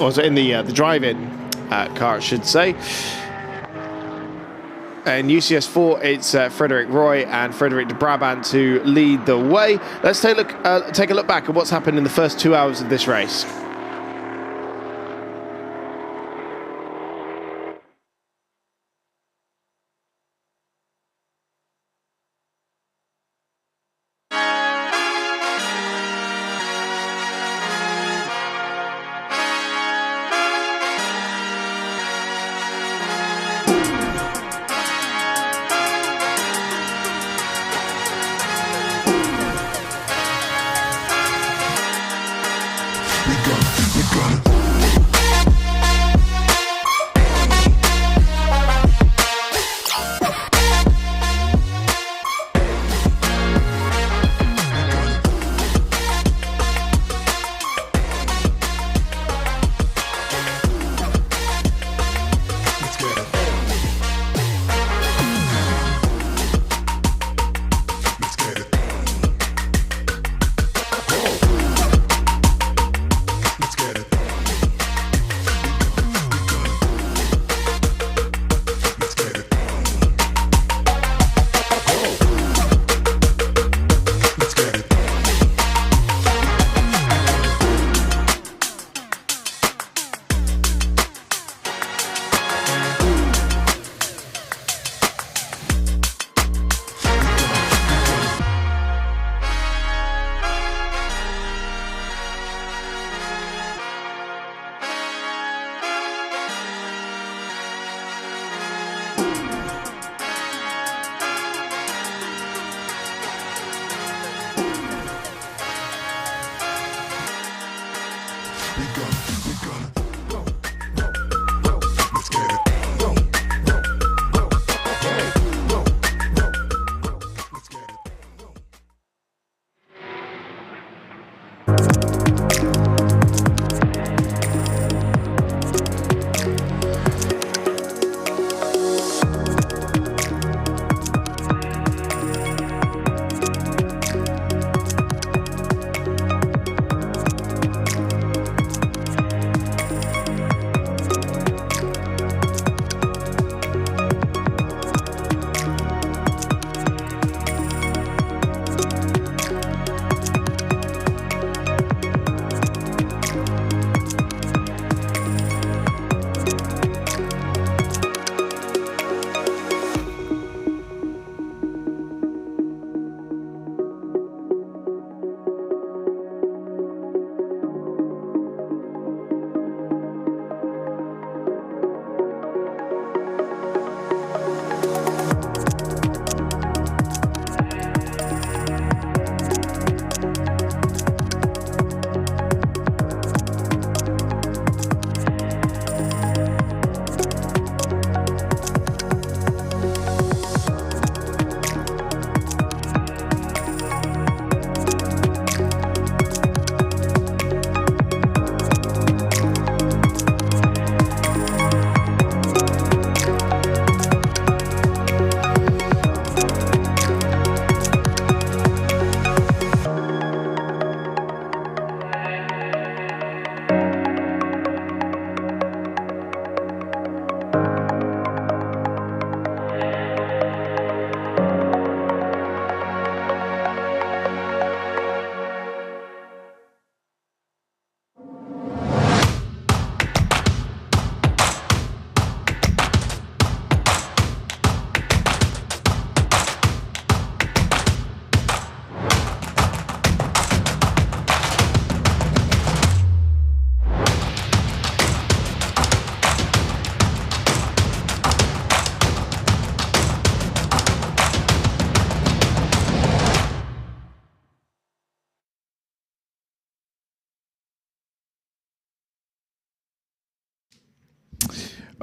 or in the drive-in car, I should say. In UCS4, it's Frederic Roy and Frederic de Brabant to lead the way. Let's take a look back at what's happened in the first 2 hours of this race.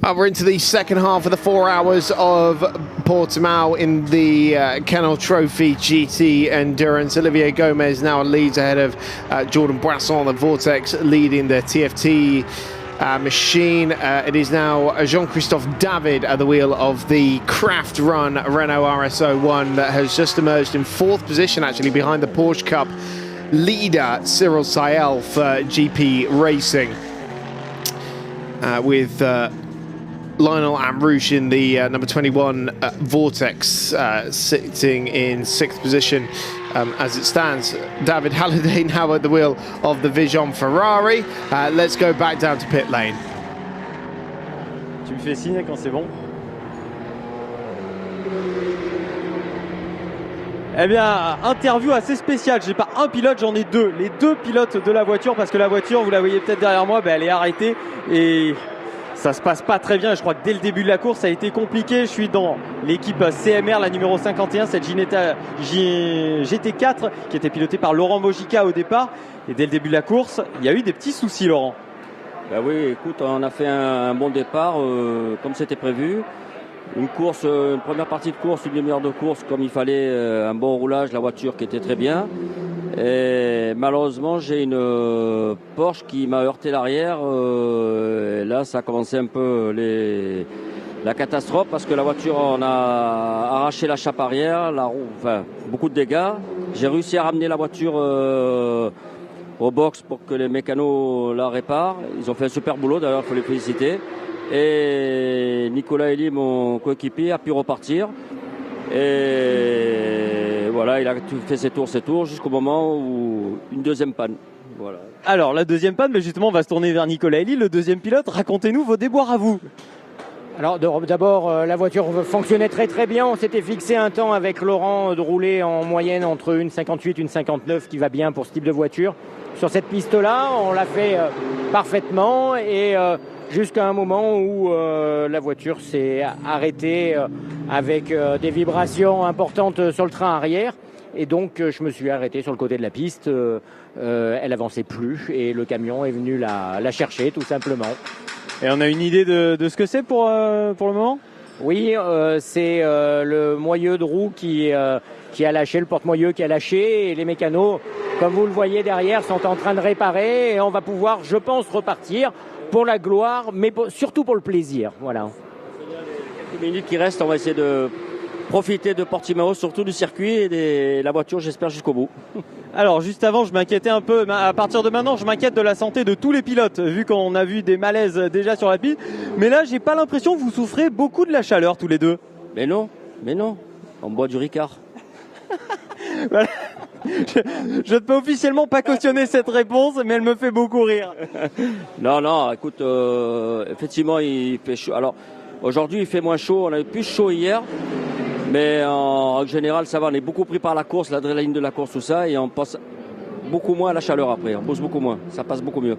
We're into the second half of the 4 hours of Portimão in the Kennol Trophy GT Endurance. Olivier Gomez now leads ahead of Jordan Boisson, the Vortex, leading the TFT machine. It is now Jean-Christophe David at the wheel of the Craft Run Renault RS01 that has just emerged in 4th position, actually, behind the Porsche Cup leader Cyril Sayel for GP Racing, with Lionel Amrouche in the number 21 Vortex sitting in 6th position as it stands. David Hallyday now at the wheel of the Vision Ferrari. Let's go back down to pit lane. Tu me fais signe quand c'est bon. Eh bien, interview assez spéciale. J'ai pas un pilote, j'en ai deux. Les deux pilotes de la voiture, parce que la voiture, vous la voyez peut-être derrière moi, elle est arrêtée et ça se passe pas très bien. Je crois que dès le début de la course, ça a été compliqué. Je suis dans l'équipe CMR, la numéro 51, cette GT4 qui était pilotée par Laurent Mojica au départ. Et dès le début de la course, il y a eu des petits soucis, Laurent. Ben oui, écoute, on a fait un bon départ comme c'était prévu. Une première partie de course, une demi-heure de course comme il fallait, un bon roulage, la voiture qui était très bien. Et malheureusement, j'ai une Porsche qui m'a heurté l'arrière. Là, ça a commencé un peu la catastrophe parce que la voiture, on a arraché la chape arrière, la roue, enfin, beaucoup de dégâts. J'ai réussi à ramener la voiture au box pour que les mécanos la réparent. Ils ont fait un super boulot, d'ailleurs, il faut les féliciter. Et Nicolas Elie, mon coéquipier, a pu repartir. Et voilà, il a fait ses tours jusqu'au moment où une deuxième panne. Voilà. Alors, la deuxième panne, mais justement, on va se tourner vers Nicolas Elie, le deuxième pilote. Racontez-nous vos déboires à vous. Alors d'abord, la voiture fonctionnait très très bien. On s'était fixé un temps avec Laurent de rouler en moyenne entre une 58 et une 59, qui va bien pour ce type de voiture. Sur cette piste-là, on l'a fait parfaitement et jusqu'à un moment où la voiture s'est arrêtée avec des vibrations importantes sur le train arrière. Et donc, je me suis arrêté sur le côté de la piste. Elle avançait plus et le camion est venu la chercher, tout simplement. Et on a une idée de ce que c'est pour le moment ? Oui, c'est le moyeu de roue qui a lâché, le porte-moyeu qui a lâché. Et les mécanos, comme vous le voyez derrière, sont en train de réparer. Et on va pouvoir, je pense, repartir pour la gloire, mais surtout pour le plaisir. Voilà. Quelques minutes qui restent, on va essayer de profiter de Portimão, surtout du circuit et de la voiture, j'espère, jusqu'au bout. Alors, juste avant, je m'inquiétais un peu. À partir de maintenant, je m'inquiète de la santé de tous les pilotes, vu qu'on a vu des malaises déjà sur la piste. Mais là, j'ai pas l'impression que vous souffrez beaucoup de la chaleur, tous les deux. Mais non. On boit du Ricard. Voilà. Je ne peux officiellement pas cautionner cette réponse, mais elle me fait beaucoup rire. Non, écoute, effectivement, il fait chaud. Alors, aujourd'hui, il fait moins chaud. On a eu plus chaud hier. Mais en général, ça va. On est beaucoup pris par la course, l'adrénaline de la course, tout ça. Et on passe beaucoup moins à la chaleur après. On pose beaucoup moins. Ça passe beaucoup mieux.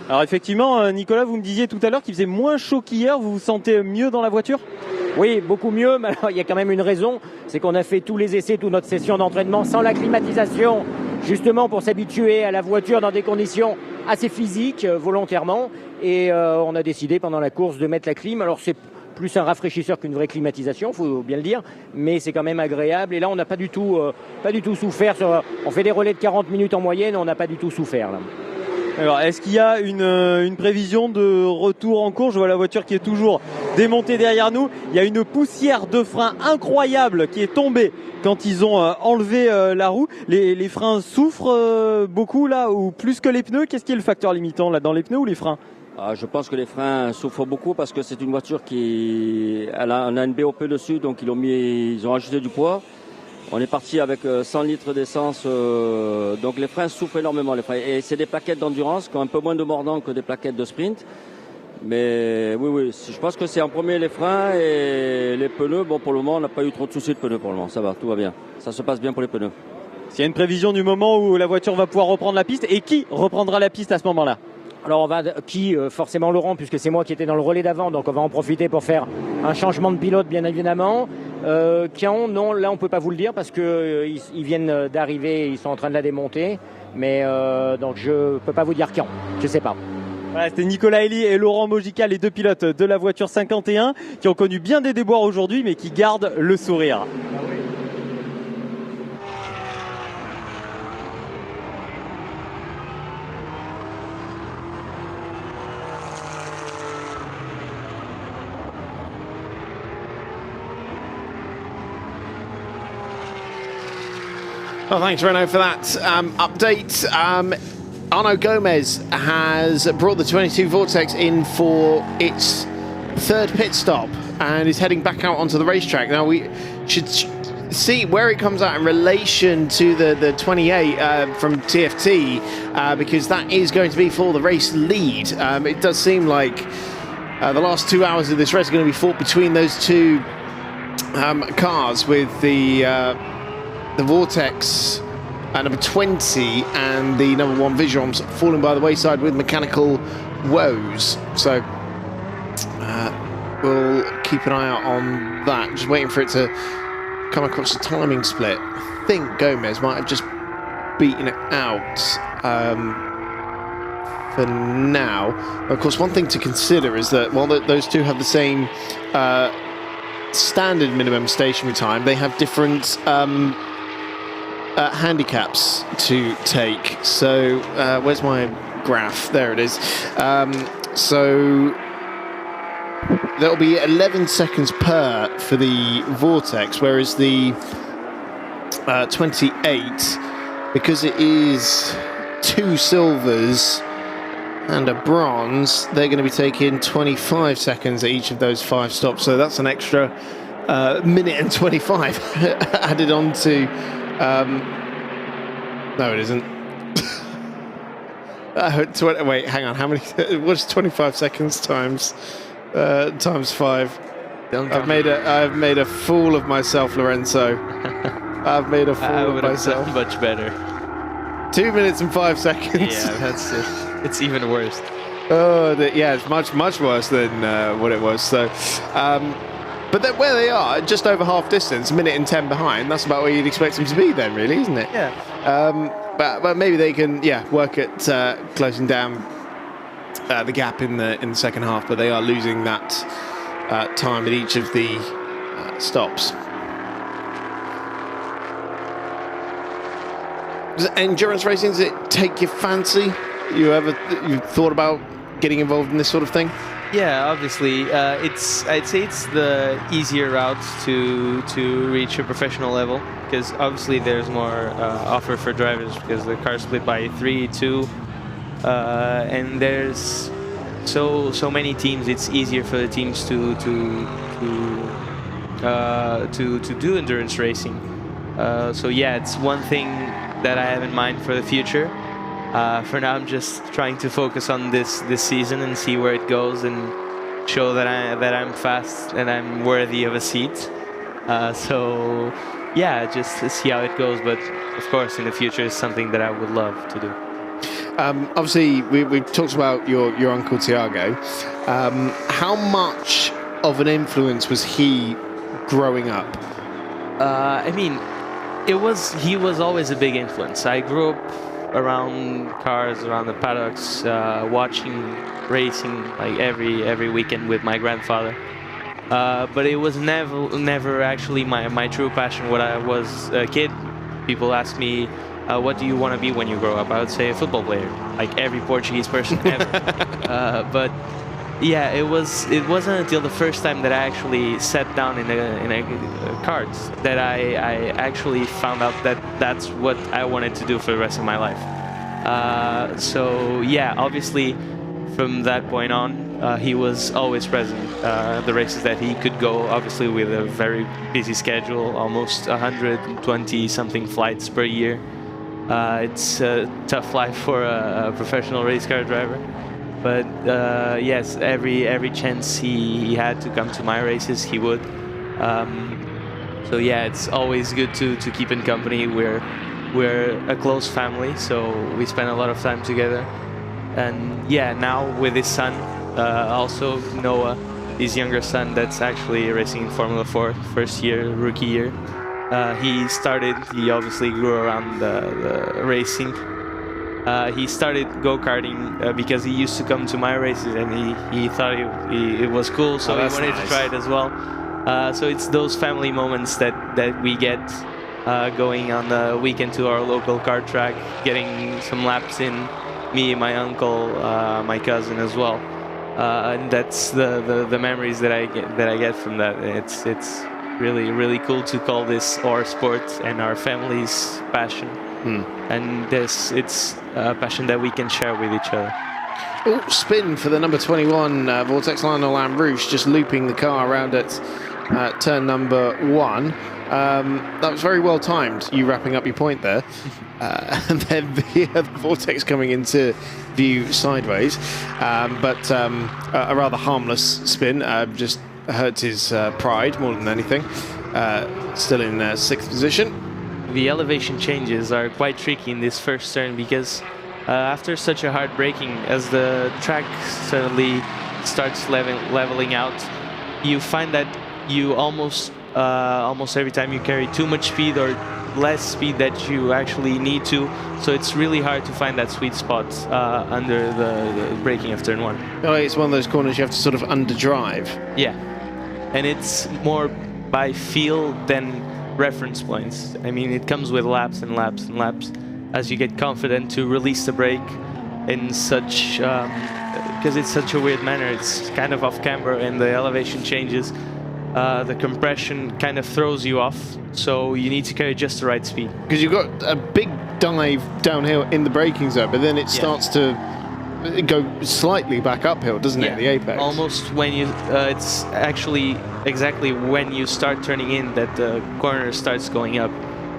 Alors effectivement, Nicolas, vous me disiez tout à l'heure qu'il faisait moins chaud qu'hier. Vous vous sentez mieux dans la voiture ? Oui, beaucoup mieux, mais alors, il y a quand même une raison, c'est qu'on a fait tous les essais, toute notre session d'entraînement sans la climatisation, justement pour s'habituer à la voiture dans des conditions assez physiques, volontairement, et on a décidé pendant la course de mettre la clim. Alors c'est plus un rafraîchisseur qu'une vraie climatisation, faut bien le dire, mais c'est quand même agréable, et là on n'a pas du tout souffert, on fait des relais de 40 minutes en moyenne, on n'a pas du tout souffert là. Alors, est-ce qu'il y a une prévision de retour en course ? Je vois la voiture qui est toujours démontée derrière nous. Il y a une poussière de frein incroyable qui est tombée quand ils ont enlevé la roue. Les freins souffrent beaucoup là, ou plus que les pneus ? Qu'est-ce qui est le facteur limitant là, dans les pneus ou les freins ? Je pense que les freins souffrent beaucoup parce que c'est une voiture on a une BOP dessus, donc ils ont ajouté du poids. On est parti avec 100 litres d'essence, donc les freins souffrent énormément. Les freins. Et c'est des plaquettes d'endurance qui ont un peu moins de mordant que des plaquettes de sprint. Mais oui, je pense que c'est en premier les freins et les pneus. Bon, pour le moment, on n'a pas eu trop de soucis de pneus pour le moment. Ça va, tout va bien. Ça se passe bien pour les pneus. S'il y a une prévision du moment où la voiture va pouvoir reprendre la piste, et qui reprendra la piste à ce moment-là ? Alors forcément Laurent, puisque c'est moi qui étais dans le relais d'avant, donc on va en profiter pour faire un changement de pilote bien évidemment. Kian, non, là on peut pas vous le dire parce que ils viennent d'arriver, ils sont en train de la démonter, mais donc je peux pas vous dire Kian, je sais pas. Voilà, c'était Nicolas Elie et Laurent Mojica, les 2 pilotes de la voiture 51, qui ont connu bien des déboires aujourd'hui, mais qui gardent le sourire. Well, thanks, Renault, for that update. Arnaud Gomez has brought the 22 Vortex in for its 3rd pit stop and is heading back out onto the racetrack. Now, we should see where it comes out in relation to the 28 from TFT, because that is going to be for the race lead. It does seem like the last 2 hours of this race are going to be fought between those two cars, with the Vortex number 20 and the number 1 Vigeroms falling by the wayside with mechanical woes. So we'll keep an eye out on that. Just waiting for it to come across the timing split. I think Gomez might have just beaten it out for now. Of course, one thing to consider is that while those two have the same standard minimum stationary time, they have different handicaps to take. So where's my graph? There it is. So there'll be 11 seconds per for the Vortex, whereas the 28, because it is 2 silvers and a bronze, they're going to be taking 25 seconds at each of those 5 stops. So that's an extra minute and 25 added on to no, it isn't. Wait, hang on. How many? What's 25 seconds times 5? I've made a fool of myself, Lorenzo. I've made a fool of myself. Done much better. 2 minutes and 5 seconds. Yeah, that's it. It's even worse. Oh, yeah, it's much worse than what it was. So. But where they are, just over half distance, 1 minute and 10 behind, that's about where you'd expect them to be then, really, isn't it? Yeah. But maybe they can, work at closing down the gap in the second half, but they are losing that time at each of the stops. Does endurance racing, does it take your fancy? You thought about getting involved in this sort of thing? Yeah, obviously, I'd say it's the easier route to reach a professional level, because obviously there's more offer for drivers because the car's split by 3-2, and there's so many teams. It's easier for the teams to do endurance racing. So yeah, it's one thing that I have in mind for the future. For now, I'm just trying to focus on this season and see where it goes, and show that I'm fast and I'm worthy of a seat. So yeah, just to see how it goes. But of course, in the future, it's something that I would love to do. Obviously, we've talked about your uncle Tiago. How much of an influence was he growing up? I mean, he was always a big influence. I grew up around cars, around the paddocks, watching racing like every weekend with my grandfather. But it was never actually my true passion. When I was a kid, people asked me, what do you want to be when you grow up? I would say a football player, like every Portuguese person ever. But yeah, it wasn't until the first time that I actually sat down in a karts that I actually found out that that's what I wanted to do for the rest of my life. So yeah, obviously from that point on, he was always present. The races that he could go, obviously with a very busy schedule, almost 120 something flights per year. It's a tough life for a professional race car driver. But yes, every chance he had to come to my races, he would. So yeah, it's always good to keep in company. We're a close family, so we spend a lot of time together. And yeah, now with his son, also Noah, his younger son, that's actually racing in Formula 4, first year, rookie year. He obviously grew around the racing. He started go-karting because he used to come to my races and he thought it was cool, so he wanted to try it as well. So it's those family moments that we get going on the weekend to our local kart track, getting some laps in, me, my uncle, my cousin as well. And that's the memories that I get from that. It's really cool to call this our sport and our family's passion. And it's a passion that we can share with each other. Oh, spin for the number 21 Vortex Lionel Lambrouche, just looping the car around at turn number 1. That was very well timed, you wrapping up your point there. And then the Vortex coming into view sideways. But a rather harmless spin, just hurt his pride more than anything. Still in 6th position. The elevation changes are quite tricky in this first turn because after such a hard braking, as the track suddenly starts leveling out, you find that you almost every time you carry too much speed or less speed that you actually need to. So it's really hard to find that sweet spot under the braking of turn 1. Oh, it's one of those corners you have to sort of underdrive. Yeah, and it's more by feel than reference points. I mean, it comes with laps and laps and laps as you get confident to release the brake in such because it's such a weird manner. It's kind of off camber and the elevation changes. The compression kind of throws you off, so you need to carry just the right speed. Because you've got a big dive downhill in the braking zone, but then it starts to go slightly back uphill, doesn't it, the apex? Almost when you, it's actually exactly when you start turning in that the corner starts going up.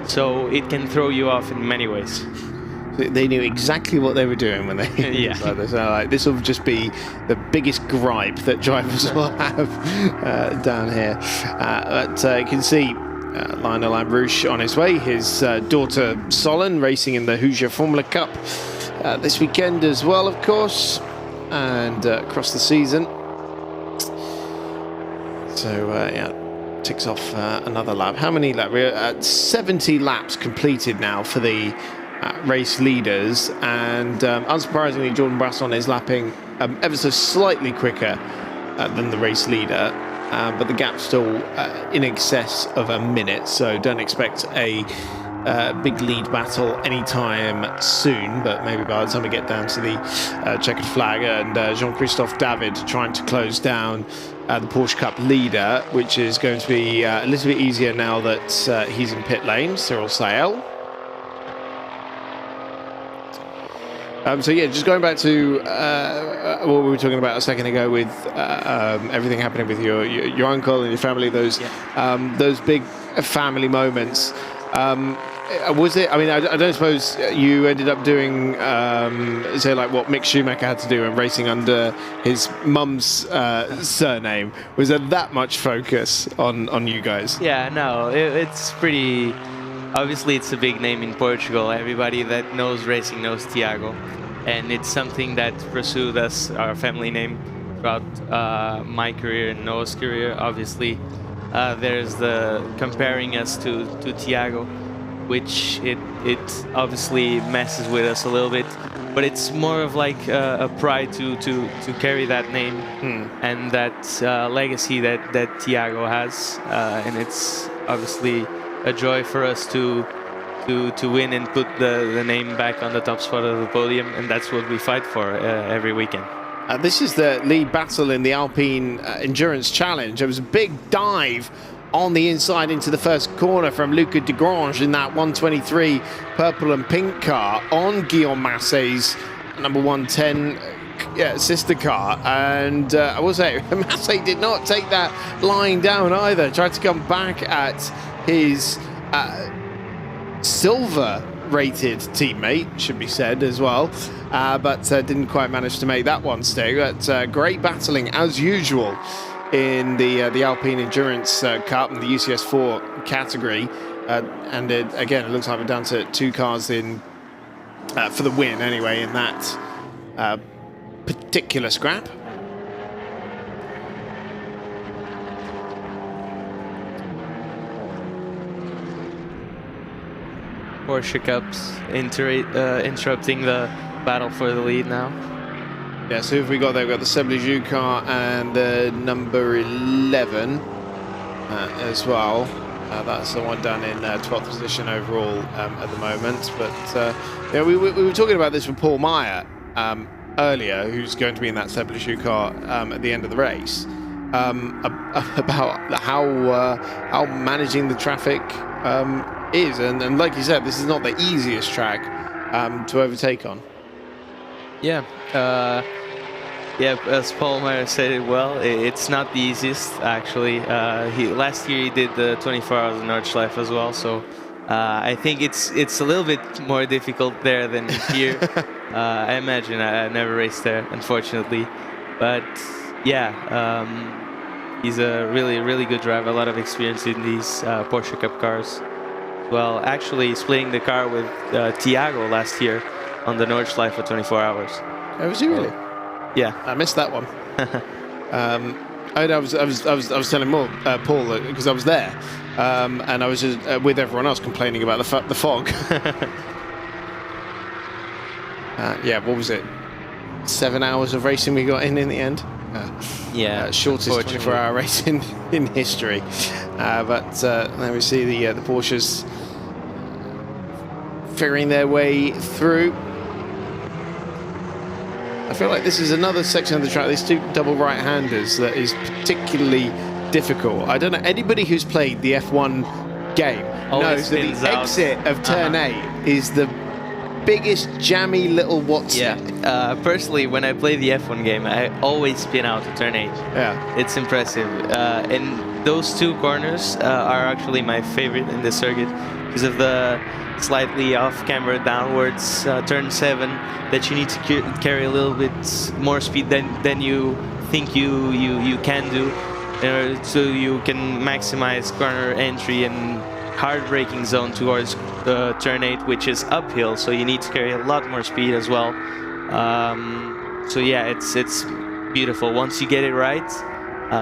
So it can throw you off in many ways. They knew exactly what they were doing when they decided this. This will just be the biggest gripe that drivers will have down here. But you can see Lionel Lambrouche on his way. His daughter Solon racing in the Hoosier Formula Cup this weekend as well, of course, and across the season. So ticks off another lap. How many laps? We're at 70 laps completed now for the race leaders, and unsurprisingly Jordan Brasson is lapping ever so slightly quicker than the race leader, but the gap's still in excess of a minute, so don't expect a big lead battle anytime soon, but maybe by the time we get down to the checkered flag and Jean-Christophe David trying to close down the Porsche Cup leader, which is going to be a little bit easier now that he's in pit lane, Cyril Sael. So yeah, just going back to what we were talking about a second ago with everything happening with your uncle and your family, those big family moments. Was it? I mean, I don't suppose you ended up doing say like what Mick Schumacher had to do and racing under his mum's surname. Was there that much focus on you guys? Yeah, no, it's pretty. Obviously, it's a big name in Portugal. Everybody that knows racing knows Tiago. And it's something that pursued us, our family name, throughout my career and Noah's career. Obviously, there's the comparing us to Tiago, which it obviously messes with us a little bit. But it's more of like a pride to carry that name and that legacy that Tiago has. And it's obviously a joy for us to win and put the name back on the top spot of the podium, and that's what we fight for every weekend. This is the lead battle in the Alpine Endurance Challenge. There was a big dive on the inside into the first corner from Luca de Grange in that 123 purple and pink car on Guillaume Massey's number 110 sister car, and I will say Massey did not take that lying down either. Tried to come back at his silver rated teammate, should be said as well, but didn't quite manage to make that one stick. But great battling as usual in the Alpine Endurance Cup and the UCS 4 category, and again it looks like we're down to 2 cars in for the win anyway in that particular scrap. Porsche Cups interrupting the battle for the lead now. Yeah, so who have we got there? We've got the Sébastien car and the number 11 as well. That's the one down in 12th position overall at the moment. But yeah, we were talking about this with Paul Meyer earlier, who's going to be in that Sébastien car at the end of the race, about how managing the traffic is. And like you said, this is not the easiest track to overtake on. Yeah. Yeah, as Paul Meyer said it well, it's not the easiest, actually. Last year he did the 24 hours in Nordschleife as well, so I think it's a little bit more difficult there than here. I imagine. I never raced there, unfortunately. But yeah, he's a really good driver, a lot of experience in these Porsche Cup cars. Well, actually splitting the car with Thiago last year on the Nordschleife for 24 hours. Oh, was he really? Yeah, I missed that one. I was telling Paul because I was there, and I was just with everyone else complaining about the fog. Yeah, what was it? 7 hours of racing we got in the end. Yeah, shortest 24-hour race in history. But there we see the Porsches figuring their way through. I feel like this is another section of the track, these two double right-handers, that is particularly difficult. I don't know, anybody who's played the F1 game knows that the exit of turn 8 is the biggest jammy little what's. Yeah, personally, when I play the F1 game, I always spin out to turn 8. Yeah. It's impressive. And those two corners are actually my favorite in the circuit because of the slightly off-camber downwards turn 7 that you need to carry a little bit more speed than you think you can do, so you can maximize corner entry and hard braking zone towards turn 8, which is uphill, so you need to carry a lot more speed as well. So yeah, it's beautiful once you get it right.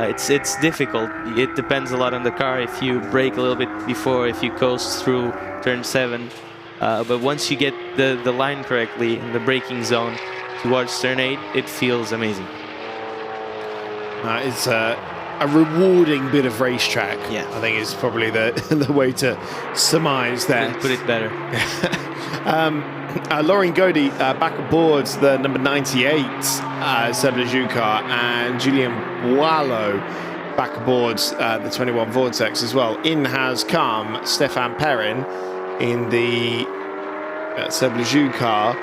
It's difficult. It depends a lot on the car. If you brake a little bit before, if you coast through turn 7, but once you get the line correctly in the braking zone towards turn 8, it feels amazing. It's a rewarding bit of racetrack. Yeah, I think is probably the way to surmise that. Couldn't put it better. Lauren Godey back aboard the number 98 Sébastien car, and Julien Boileau back aboard the 21 Vortex as well. In has come Stéphane Perrin in the Sébastien car,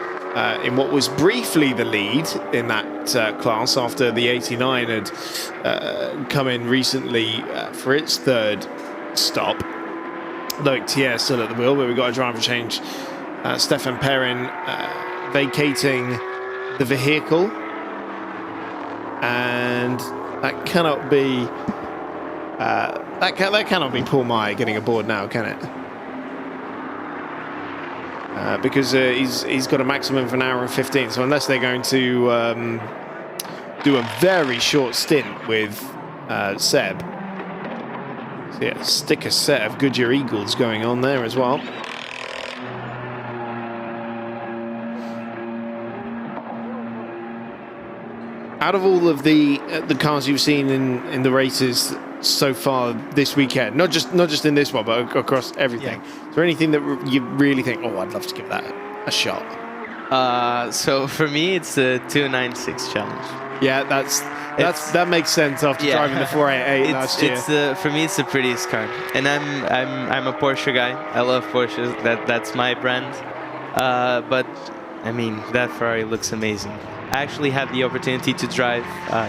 in what was briefly the lead in that class after the 89 had come in recently for its third stop. Loic Thiers still at the wheel, but we've got a driver change. Stéphane Perrin vacating the vehicle, and that cannot be that cannot be Paul Meyer getting aboard now, can it? Because he's got a maximum of an hour and 15. So unless they're going to do a very short stint with Seb, so yeah, stick a set of Goodyear Eagles going on there as well. Out of all of the cars you've seen in the races so far this weekend, not just in this one, but across everything, is there anything that you really think, oh, I'd love to give that a shot? So for me, it's the 296 challenge. Yeah, that makes sense after driving the 488 last year. For me, it's the prettiest car, and I'm a Porsche guy. I love Porsches. That's my brand. But I mean, that Ferrari looks amazing. I actually had the opportunity to drive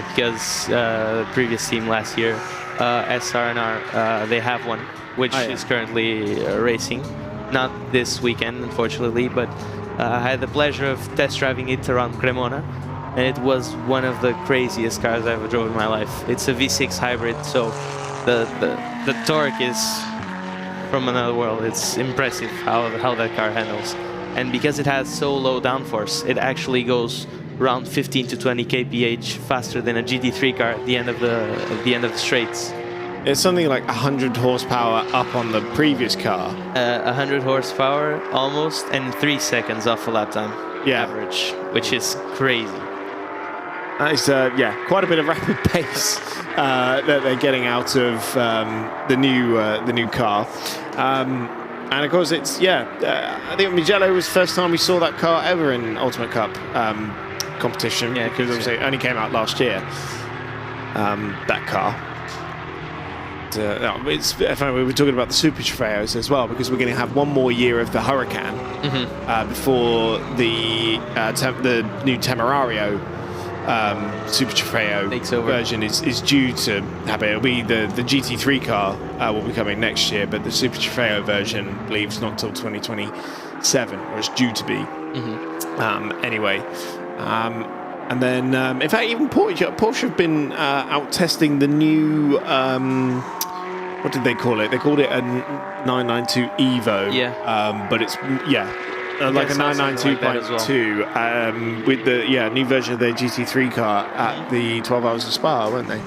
because the previous team last year, SR&R, they have one, which is currently racing. Not this weekend, unfortunately, but I had the pleasure of test driving it around Cremona, and it was one of the craziest cars I ever drove in my life. It's a V6 hybrid, so the torque is from another world. It's impressive how that car handles. And because it has so low downforce, it actually goes around 15 to 20 kph faster than a GT3 car at the end of the straights. It's something like 100 horsepower up on the previous car. 100 horsepower almost, and 3 seconds off a lap time average, which is crazy. That is, quite a bit of rapid pace that they're getting out of the new car. And of course, it's I think Mugello was the first time we saw that car ever in Ultimate Cup competition, because obviously it only came out last year. That car. It's funny, we were talking about the Super Trofeos as well, because we're going to have one more year of the Huracan before the new Temerario Super Trofeo version is due to happen. It'll be the GT3 car will be coming next year, but the Super Trofeo version, I believe, is not till 2027, or it's due to be. Anyway. And then, in fact, even Porsche have been out testing the new, what did they call it? They called it a 992 Evo. But it's, like a 992.2 with the new version of their GT3 car at the 12 Hours of Spa, weren't they?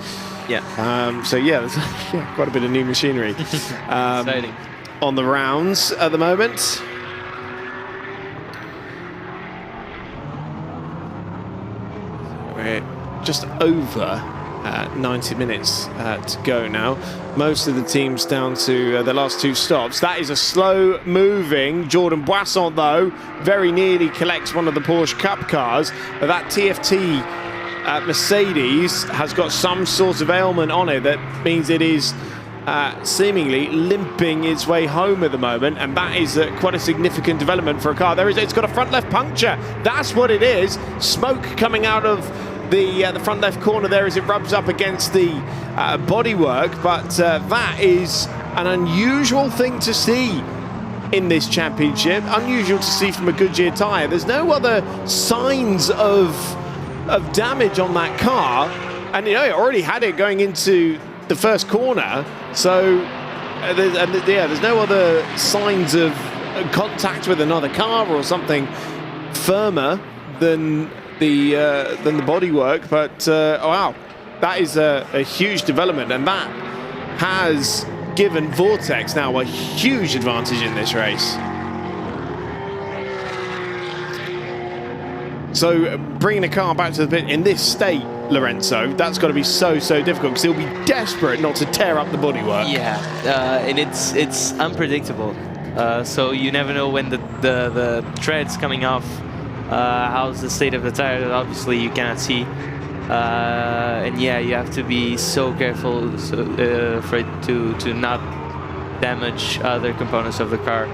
So, there's quite a bit of new machinery on the rounds at the moment. We're just over 90 minutes to go now. Most of the teams down to the last 2 stops. That is a slow-moving Jordan Boisson, though. Very nearly collects one of the Porsche Cup cars. But that TFT Mercedes has got some sort of ailment on it that means it is seemingly limping its way home at the moment, and that is quite a significant development for a car. It's got a front left puncture. That's what it is. Smoke coming out of the front left corner there as it rubs up against the bodywork, but that is an unusual thing to see in this championship. Unusual to see from a Goodyear tyre. There's no other signs of damage on that car, and it already had it going into the first corner, so there's no other signs of contact with another car or something firmer than the bodywork. But wow, that is a huge development, and that has given Vortex now a huge advantage in this race. So bringing the car back to the pit in this state, Lorenzo, that's got to be so difficult, because he'll be desperate not to tear up the bodywork. And it's unpredictable. So you never know when the tread's coming off. How's the state of the tire? Obviously you cannot see. And you have to be so careful for it to not damage other components of the car.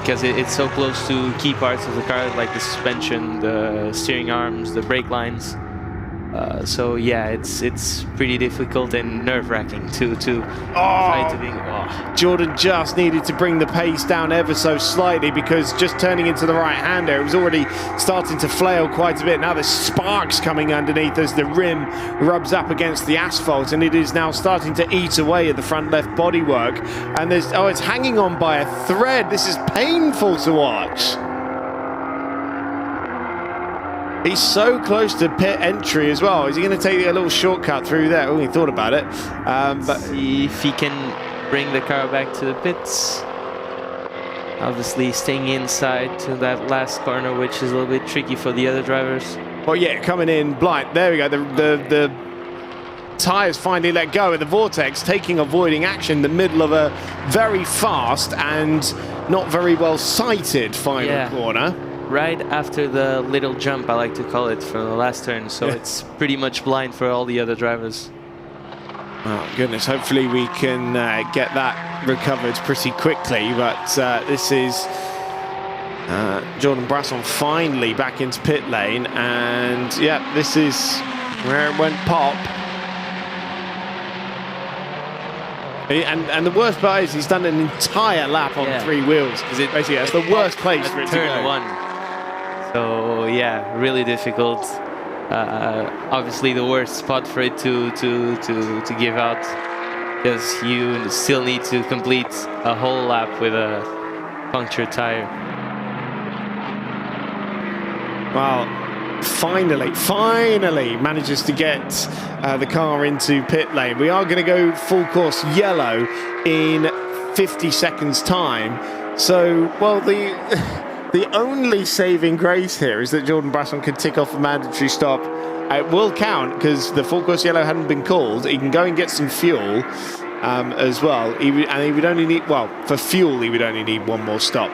Because it's so close to key parts of the car, like the suspension, the steering arms, the brake lines. So it's pretty difficult and nerve-wracking to try to be. Jordan just needed to bring the pace down ever so slightly, because just turning into the right-hander, it was already starting to flail quite a bit. Now there's sparks coming underneath as the rim rubs up against the asphalt, and it is now starting to eat away at the front left bodywork. And it's hanging on by a thread. This is painful to watch. He's so close to pit entry as well. Is he going to take a little shortcut through there? Oh, he thought about it. But see if he can bring the car back to the pits. Obviously staying inside to that last corner, which is a little bit tricky for the other drivers. Well, coming in blind. There we go. The tyres finally let go, and the Vortex avoiding action in the middle of a very fast and not very well sighted final corner. Right after the little jump, I like to call it, from the last turn, so it's pretty much blind for all the other drivers. Oh goodness, hopefully we can get that recovered pretty quickly, but this is Jordan Boisson finally back into pit lane, and this is where it went pop. And the worst part is he's done an entire lap on 3 wheels. Basically, that's the worst place for it to go. Turn 1. So really difficult. Obviously the worst spot for it to give out, because you still need to complete a whole lap with a punctured tire. Well, finally manages to get the car into pit lane. We are going to go full course yellow in 50 seconds time. So, well, the only saving grace here is that Jordan Brasson can tick off a mandatory stop. It will count because the full course yellow hadn't been called. He can go and get some fuel as well. He would only need, well, for fuel, he would only need one more stop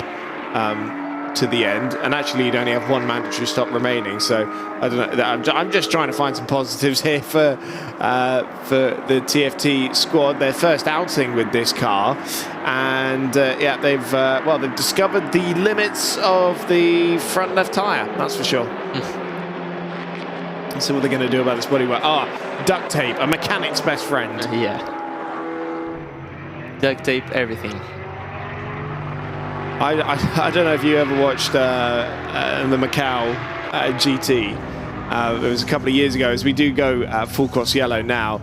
to the end. And actually, he'd only have one mandatory stop remaining. So, I don't know. I'm just trying to find some positives here for the TFT squad. Their first outing with this car. And, yeah, they've discovered the limits of the front left tyre. That's for sure. Let's see what they're going to do about this bodywork. Duct tape, a mechanic's best friend. Yeah. Duct tape, everything. I don't know if you ever watched the Macau GT. It was a couple of years ago, as we do go full course yellow now.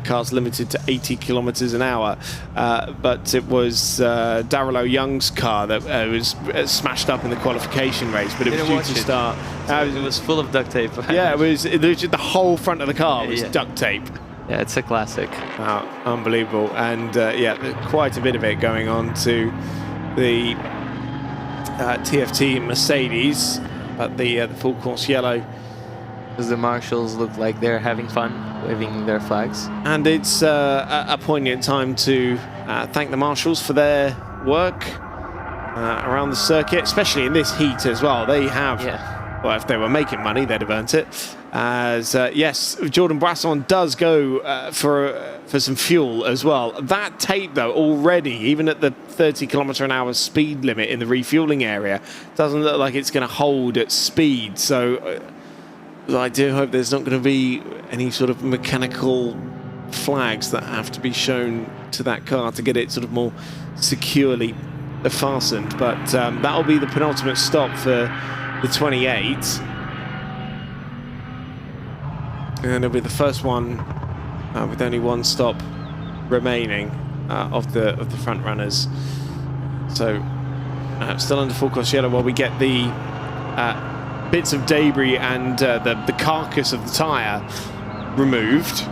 Cars limited to 80 kilometers an hour. But it was Darrell Young's car that was smashed up in the qualification race, but it was due to start. It was full of duct tape. Yeah, it was the whole front of the car was duct tape. Yeah, it's a classic. Unbelievable. And yeah, quite a bit of it going on to the TFT Mercedes, but the full course yellow. Because the marshals look like they're having fun, waving their flags. And it's a poignant time to thank the marshals for their work around the circuit, especially in this heat as well. They have, well, if they were making money, they'd have earned it. As yes, Jordan Brasson does go for some fuel as well. That tape, though, already, even at the 30 kilometer an hour speed limit in the refueling area, doesn't look like it's going to hold at speed. So I do hope there's not going to be any sort of mechanical flags that have to be shown to that car to get it sort of more securely fastened. But that'll be the penultimate stop for the 28. And it'll be the first one with only one stop remaining of the front runners. So still under full course yellow while we get the bits of debris and the carcass of the tyre removed.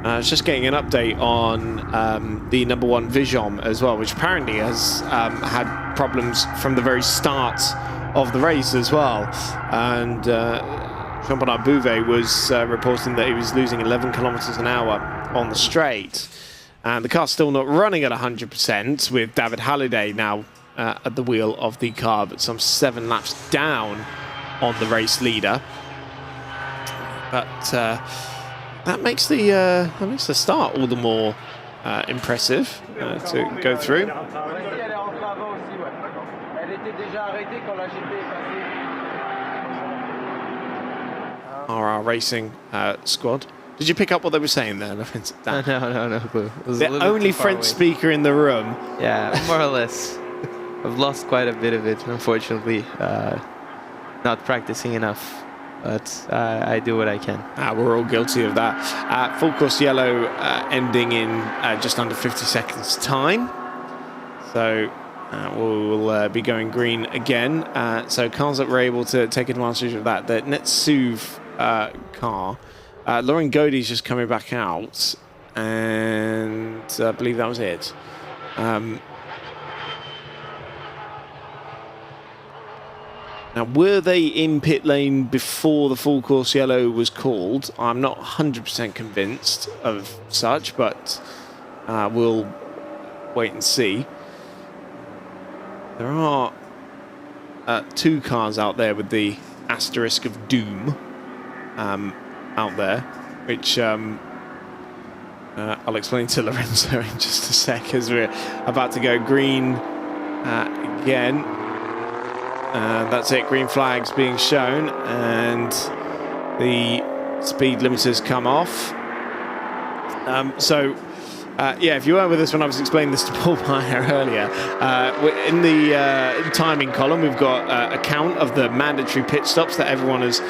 I was just getting an update on the number one Vijon as well, which apparently has had problems from the very start of the race as well. And Jean-Bernard Bouvet was reporting that he was losing 11 kilometers an hour on the straight. And the car's still not running at 100% with David Hallyday now at the wheel of the car, but some 7 laps down on the race leader. But that makes the start all the more impressive to go through. RR Racing squad. Did you pick up what they were saying there? No clue. The only French speaker in the room. Yeah, more or less. I've lost quite a bit of it, unfortunately. Not practicing enough, but I do what I can. We're all guilty of that. Full course yellow ending in just under 50 seconds time. So we'll be going green again. So cars that were able to take advantage of that. The Netsuv car. Lauren Godey's just coming back out, and I believe that was it. Now, were they in pit lane before the full course yellow was called? I'm not 100% convinced of such, but we'll wait and see. There are 2 cars out there with the asterisk of doom out there, which I'll explain to Lorenzo in just a sec, as we're about to go green again. That's it, green flags being shown, and the speed limiters come off. Yeah, if you weren't with us when I was explaining this to Paul Meyer earlier, in the timing column, we've got a count of the mandatory pit stops that everyone has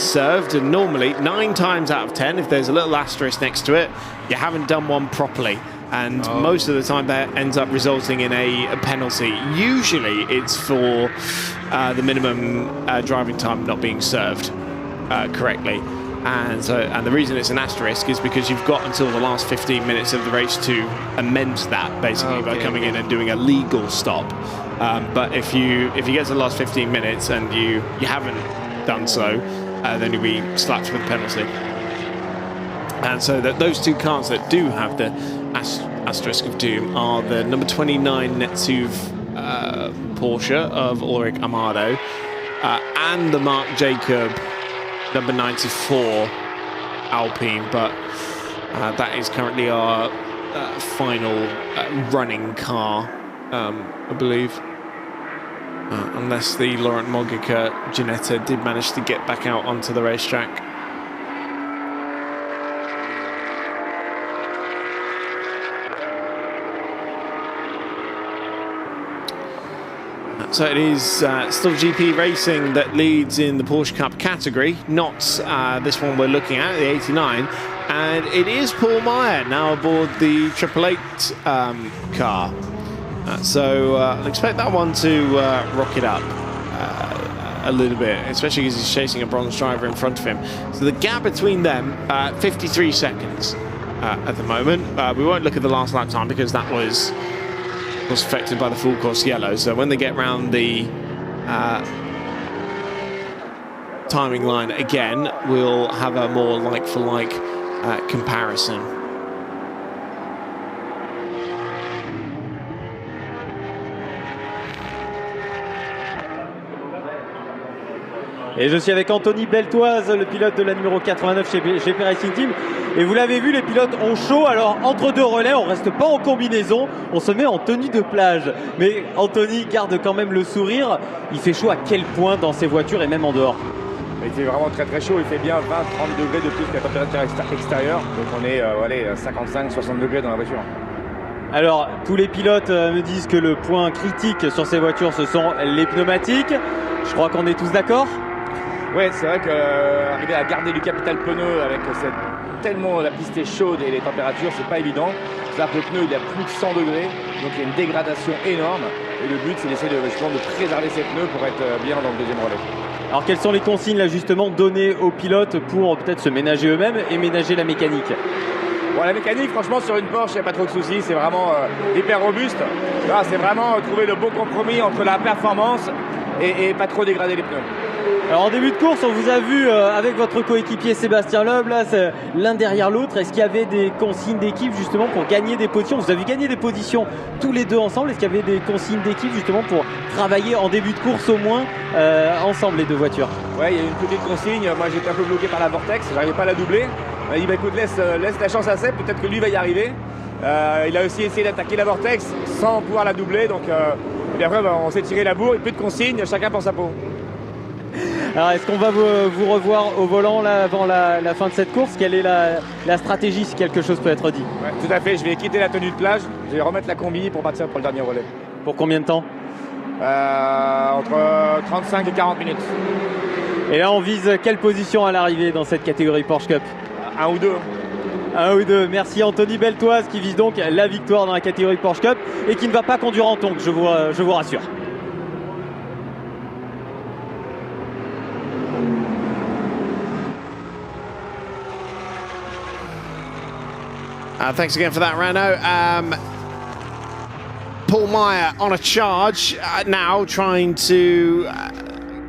served. And normally, 9 times out of 10, if there's a little asterisk next to it, you haven't done one properly. and most of the time that ends up resulting in a penalty. Usually it's for the minimum driving time not being served correctly. And the reason it's an asterisk is because you've got until the last 15 minutes of the race to amend that, basically, by coming in and doing a legal stop. But if you get to the last 15 minutes and you haven't done so, then you'll be slapped with a penalty. And so those two cars that do have the asterisk of doom are the number 29 Netsuv Porsche of Ulrich Amado and the Marc Jacob number 94 Alpine, but that is currently our final running car, I believe. Unless the Laurent Mogica Ginetta did manage to get back out onto the racetrack. So it is still GP Racing that leads in the Porsche Cup category, not this one we're looking at, the 89. And it is Paul Meyer now aboard the 888 car. So I'll expect that one to rock it up a little bit, especially because he's chasing a bronze driver in front of him. So the gap between them, 53 seconds at the moment. We won't look at the last lap time because that was affected by the full course yellow. So when they get round the timing line again, we'll have a more like-for-like comparison. Et je suis avec Anthony Beltoise, le pilote de la numéro 89 chez TFT Racing Team. Et vous l'avez vu, les pilotes ont chaud. Alors, entre deux relais, on reste pas en combinaison. On se met en tenue de plage. Mais Anthony garde quand même le sourire. Il fait chaud à quel point dans ces voitures et même en dehors? Il fait vraiment très très chaud. Il fait bien 20-30 degrés de plus que la température extérieure. Donc on est 55-60 degrés dans la voiture. Alors, tous les pilotes me disent que le point critique sur ces voitures, ce sont les pneumatiques. Je crois qu'on est tous d'accord. Ouais, c'est vrai qu'arriver à garder du capital pneu avec tellement la piste est chaude et les températures, c'est pas évident. C'est-à-dire que le pneu il est à plus de 100 degrés, donc il y a une dégradation énorme. Et le but, c'est d'essayer de préserver ces pneus pour être bien dans le deuxième relais. Alors, quelles sont les consignes là justement données aux pilotes pour peut-être se ménager eux-mêmes et ménager la mécanique? Bon, la mécanique, franchement, sur une Porsche, il n'y a pas trop de soucis. C'est vraiment hyper robuste. Là, c'est vraiment trouver le bon compromis entre la performance et pas trop dégrader les pneus. Alors en début de course, on vous a vu avec votre coéquipier Sébastien Loeb, là, l'un derrière l'autre. Est-ce qu'il y avait des consignes d'équipe justement pour gagner des positions? Vous avez gagné des positions tous les deux ensemble. Est-ce qu'il y avait des consignes d'équipe justement pour travailler en début de course au moins ensemble les deux voitures? Ouais, il y a eu une petite consigne. Moi j'étais un peu bloqué par la Vortex, j'arrivais pas à la doubler. Il m'a dit bah, écoute, laisse la chance à Seb, peut-être que lui va y arriver. Il a aussi essayé d'attaquer la Vortex sans pouvoir la doubler. Donc et après on s'est tiré la bourre, plus de consignes, chacun pour sa peau. Alors est-ce qu'on va vous revoir au volant là, avant la fin de cette course? Quelle est la stratégie si quelque chose peut être dit? Ouais, tout à fait, je vais quitter la tenue de plage, je vais remettre la combi pour partir pour le dernier relais. Pour combien de temps? Entre 35 et 40 minutes. Et là on vise quelle position à l'arrivée dans cette catégorie Porsche Cup? 1 ou 2. 1 ou 2. Merci Anthony Beltoise qui vise donc la victoire dans la catégorie Porsche Cup et qui ne va pas conduire en tonk, je vous rassure. Thanks again for that, Renault. Paul Meyer on a charge now, trying to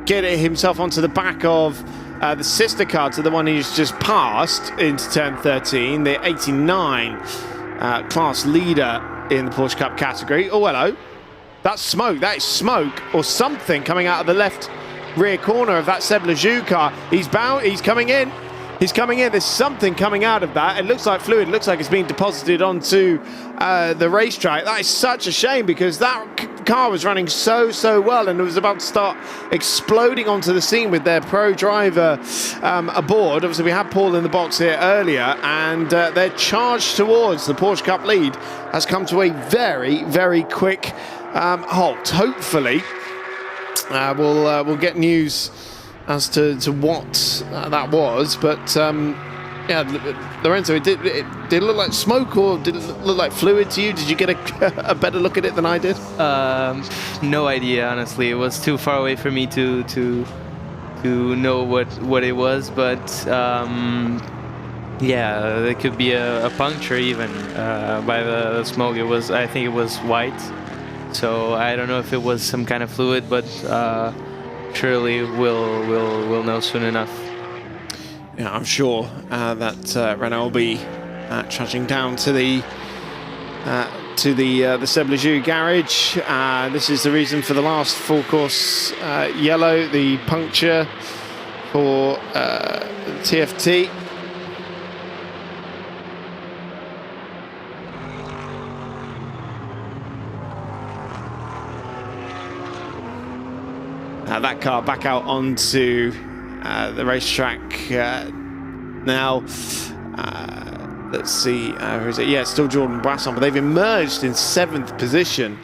get himself onto the back of the sister car to the one he's just passed into turn 13, the 89 class leader in the Porsche Cup category. Oh, hello. That's smoke. That is smoke or something coming out of the left rear corner of that Seb Lejeune car. He's coming in. He's coming in. There's something coming out of that. It looks like fluid. It looks like it's being deposited onto the racetrack. That is such a shame because that car was running so well and it was about to start exploding onto the scene with their pro driver aboard. Obviously, we had Paul in the box here earlier, and their charge towards the Porsche Cup lead has come to a very quick halt. Hopefully, we'll get news as to what that was, but Yeah, Lorenzo, did it look like smoke or did it look like fluid to you? Did you get a better look at it than I did? No idea, honestly. It was too far away for me to know what it was, but yeah, it could be a puncture even by the smoke. I think it was white, so I don't know if it was some kind of fluid, but surely we'll know soon enough. Yeah, I'm sure that Renault will be trudging down to the Seb Lejeune garage. This is the reason for the last full course yellow, the puncture for TFT. That car back out onto the racetrack now. Let's see, who is it? Yeah, it's still Jordan Brasson, but they've emerged in 7th position.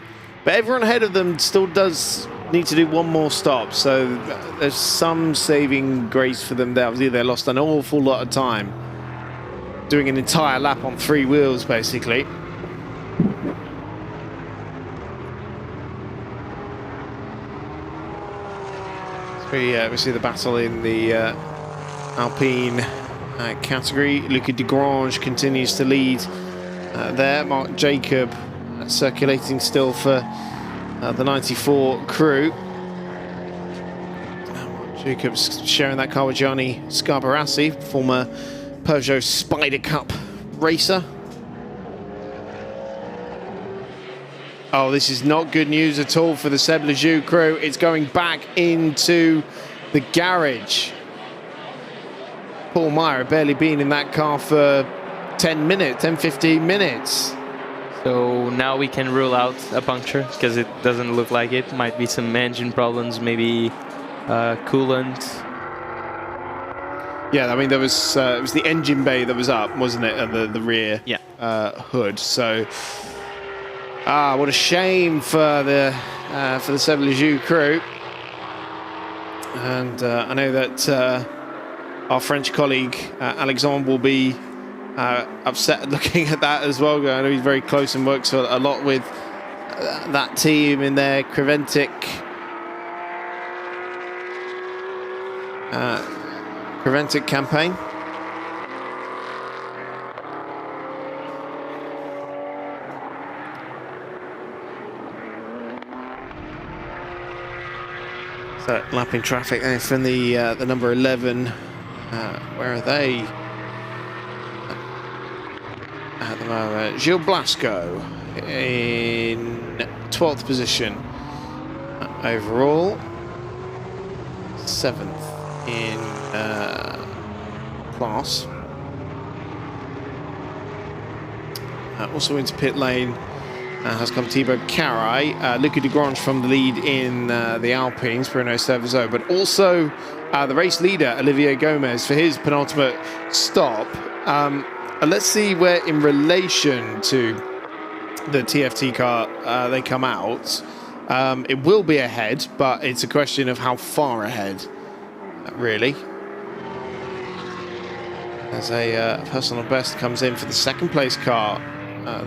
But everyone ahead of them still does need to do one more stop, so there's some saving grace for them there. Obviously, they lost an awful lot of time doing an entire lap on 3 wheels, basically. We see the battle in the Alpine category. Luca de Grange continues to lead there. Mark Jacob circulating still for the 94 crew. Jacob's sharing that car with Gianni Scarbarassi, former Peugeot Spider Cup racer. Oh, this is not good news at all for the Seb Lejeune crew. It's going back into the garage. Paul Meyer had barely been in that car for 10-15 minutes. So now we can rule out a puncture because it doesn't look like it. Might be some engine problems, maybe coolant. Yeah, I mean, there was it was the engine bay that was up, wasn't it, at the rear hood. So, what a shame for the Seb Lejeune crew. And I know that our French colleague Alexandre will be upset looking at that as well. I know he's very close and works a lot with that team in their Creventic campaign. So lapping traffic there from the number 11. Where are they? At the moment, Gilles Blasco in 12th position overall, 7th in class. Also into pit lane has come Thibaut Caray, Luca de Grange from the lead in the Alpines, Bruno Cervezo, but also the race leader Olivier Gomez for his penultimate stop. Let's see where in relation to the TFT car they come out. It will be ahead, but it's a question of how far ahead, really. As a personal best comes in for the 2nd place car,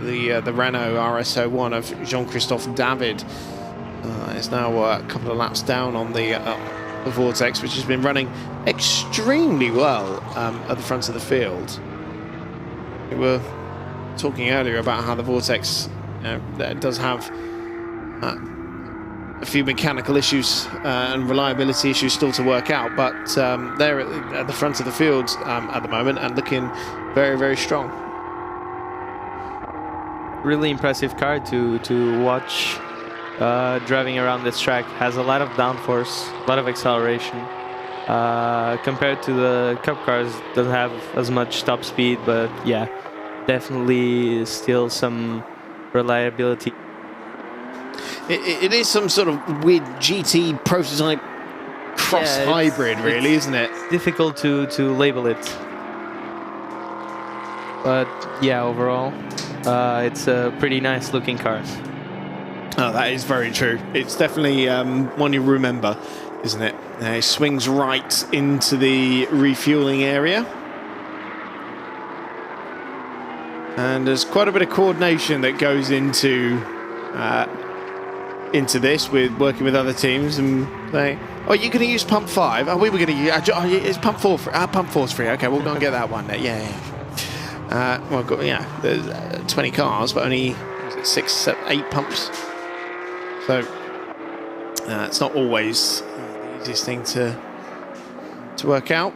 the Renault RS01 of Jean-Christophe David is now a couple of laps down on the Vortex, which has been running extremely well at the front of the field. We were talking earlier about how the Vortex does have a few mechanical issues and reliability issues still to work out, but they're at the front of the field at the moment and looking very, very strong. Really impressive car to watch driving around this track. Has a lot of downforce, a lot of acceleration. Compared to the Cup cars, doesn't have as much top speed, but yeah, definitely still some reliability. It is some sort of weird GT prototype cross hybrid, really, isn't it? It's difficult to label it. But yeah, overall, it's a pretty nice looking car. Oh, that is very true. It's definitely one you remember, isn't it? It swings right into the refueling area. And there's quite a bit of coordination that goes into this with working with other teams and saying, oh, you're going to use pump 5? Oh, we were going to use... it's pump 4 free. Pump 4's free. Okay, we'll go and get that one. Yeah. Well, there's 20 cars, but only 6, 7, 8 pumps. So it's not always the easiest thing to work out.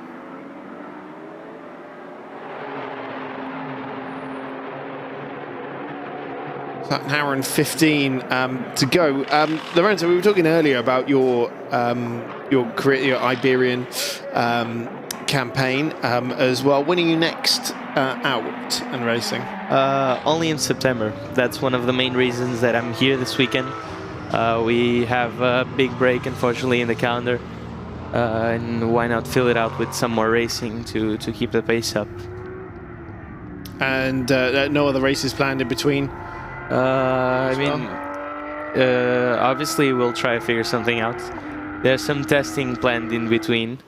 About an hour and 15 to go. Lorenzo, we were talking earlier about your career, your Iberian campaign as well. When are you next out and racing? Only in September. That's one of the main reasons that I'm here this weekend. We have a big break, unfortunately, in the calendar. And why not fill it out with some more racing to keep the pace up? And no other races planned in between? Obviously we'll try to figure something out. There's some testing planned in between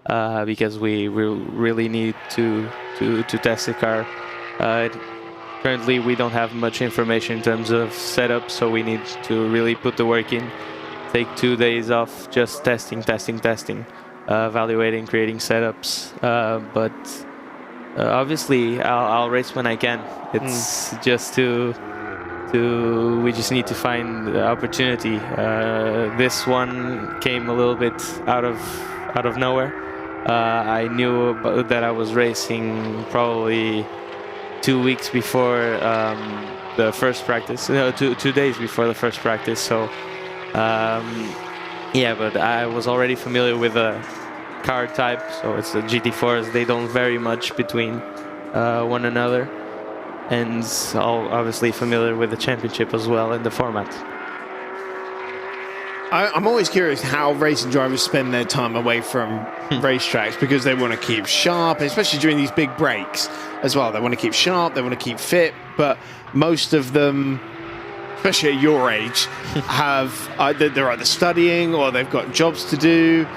because we really need to test the car. Currently we don't have much information in terms of setup, so we need to really put the work in. Take 2 days off just testing, evaluating, creating setups. But obviously I'll race when I can. It's just we just need to find the opportunity. This one came a little bit out of nowhere. I knew that I was racing probably 2 weeks before the first practice. No, 2 days before the first practice. So but I was already familiar with the car type. So it's the GT4s. They don't vary much between one another. And obviously familiar with the championship as well in the format. I'm always curious how racing drivers spend their time away from racetracks, because they want to keep sharp, especially during these big breaks as well. They want to keep sharp, they want to keep fit, but most of them, especially at your age, they're either studying or they've got jobs to do,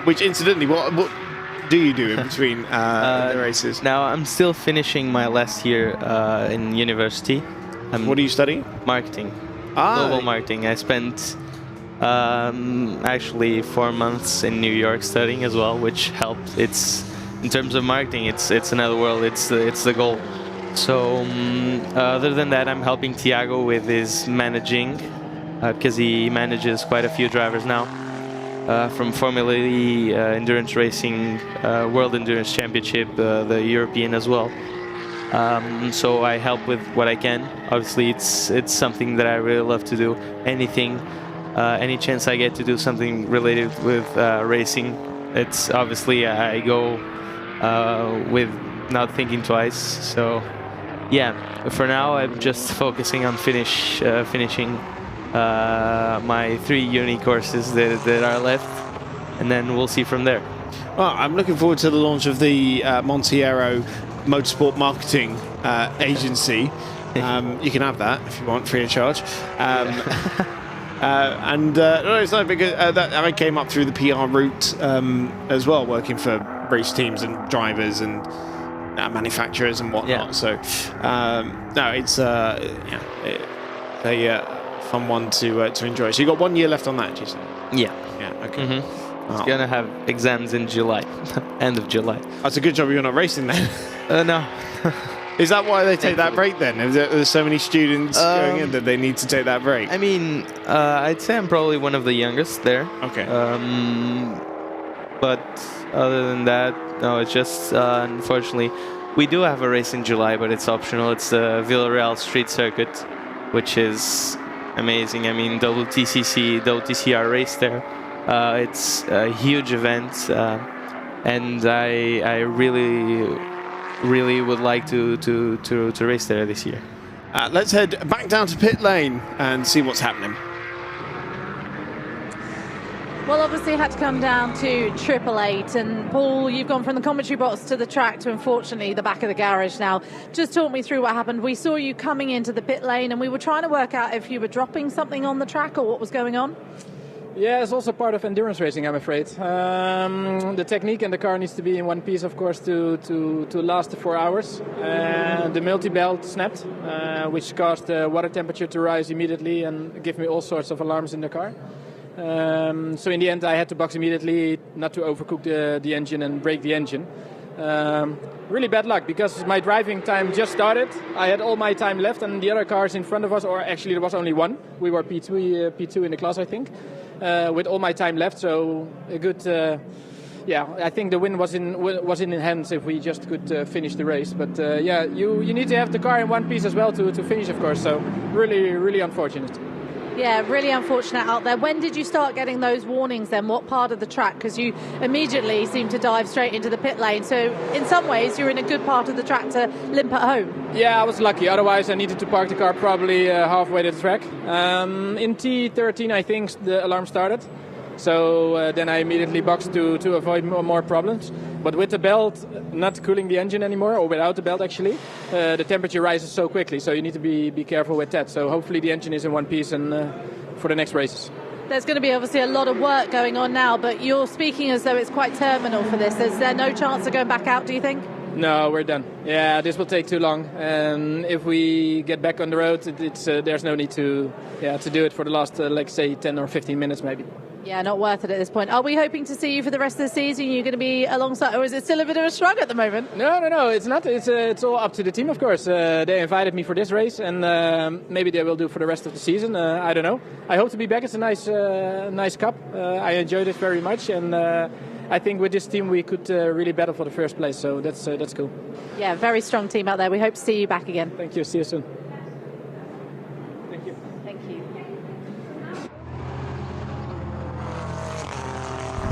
which incidentally, what do you do in between the races? Now I'm still finishing my last year in university. What are you studying? Marketing. Global marketing. I spent actually 4 months in New York studying as well, which helped. It's in terms of marketing, it's another world. It's the goal. So other than that, I'm helping Thiago with his managing because he manages quite a few drivers now. From Formula E, Endurance Racing, World Endurance Championship, the European as well. So I help with what I can. Obviously, it's something that I really love to do. Anything, any chance I get to do something related with racing, it's obviously I go with not thinking twice. So yeah, for now I'm just focusing on finishing my 3 uni courses that are left, and then we'll see from there. Well, I'm looking forward to the launch of the Monteiro Motorsport Marketing Agency. You can have that if you want, free of charge. No, it's not because I came up through the PR route as well, working for race teams and drivers and manufacturers and whatnot. Yeah. So no, it's a fun one to enjoy. So you got 1 year left on that, did you say? Yeah. Yeah. Okay. Mm-hmm. It's gonna have exams in July, end of July. That's a good job you're not racing then. No. Is that why they take that break then? There's so many students going in that they need to take that break? I mean, I'd say I'm probably one of the youngest there. Okay. But other than that, no, it's just unfortunately we do have a race in July, but it's optional. It's the Villarreal Street Circuit, which is amazing. I mean, WTCR race there. It's a huge event, and I really would like to race there this year. Let's head back down to pit lane and see what's happening. Well, obviously had to come down to 888, and Paul, you've gone from the commentary box to the track to, unfortunately, the back of the garage now. Just talk me through what happened. We saw you coming into the pit lane, and we were trying to work out if you were dropping something on the track or what was going on. Yeah, it's also part of endurance racing, I'm afraid. The technique and the car needs to be in one piece, of course, to last the 4 hours. The multi-belt snapped, which caused the water temperature to rise immediately and give me all sorts of alarms in the car. So in the end, I had to box immediately, not to overcook the engine and break the engine. Really bad luck, because my driving time just started. I had all my time left, and the other cars in front of us, or actually there was only one. We were P2 in the class, I think, with all my time left. So a good, I think the win was in hands if we just could finish the race. But you need to have the car in one piece as well to finish, of course. So really unfortunate. Yeah, really unfortunate out there. When did you start getting those warnings then? What part of the track? Because you immediately seemed to dive straight into the pit lane. So in some ways, you're in a good part of the track to limp at home. Yeah, I was lucky. Otherwise, I needed to park the car probably halfway to the track. In T13, I think the alarm started. So then I immediately boxed to avoid more problems. But with the belt not cooling the engine anymore, or without the belt actually, the temperature rises so quickly. So you need to be careful with that. So hopefully the engine is in one piece and for the next races. There's going to be obviously a lot of work going on now, but you're speaking as though it's quite terminal for this. Is there no chance of going back out, do you think? No, we're done. Yeah, this will take too long. And if we get back on the road, there's no need to do it for the last, say, 10 or 15 minutes maybe. Yeah, not worth it at this point. Are we hoping to see you for the rest of the season? You're going to be alongside, or is it still a bit of a shrug at the moment? No, it's not. It's all up to the team, of course. They invited me for this race, and maybe they will do for the rest of the season. I don't know. I hope to be back. It's a nice cup. I enjoyed it very much, and I think with this team we could really battle for the first place. So that's cool. Yeah, very strong team out there. We hope to see you back again. Thank you. See you soon.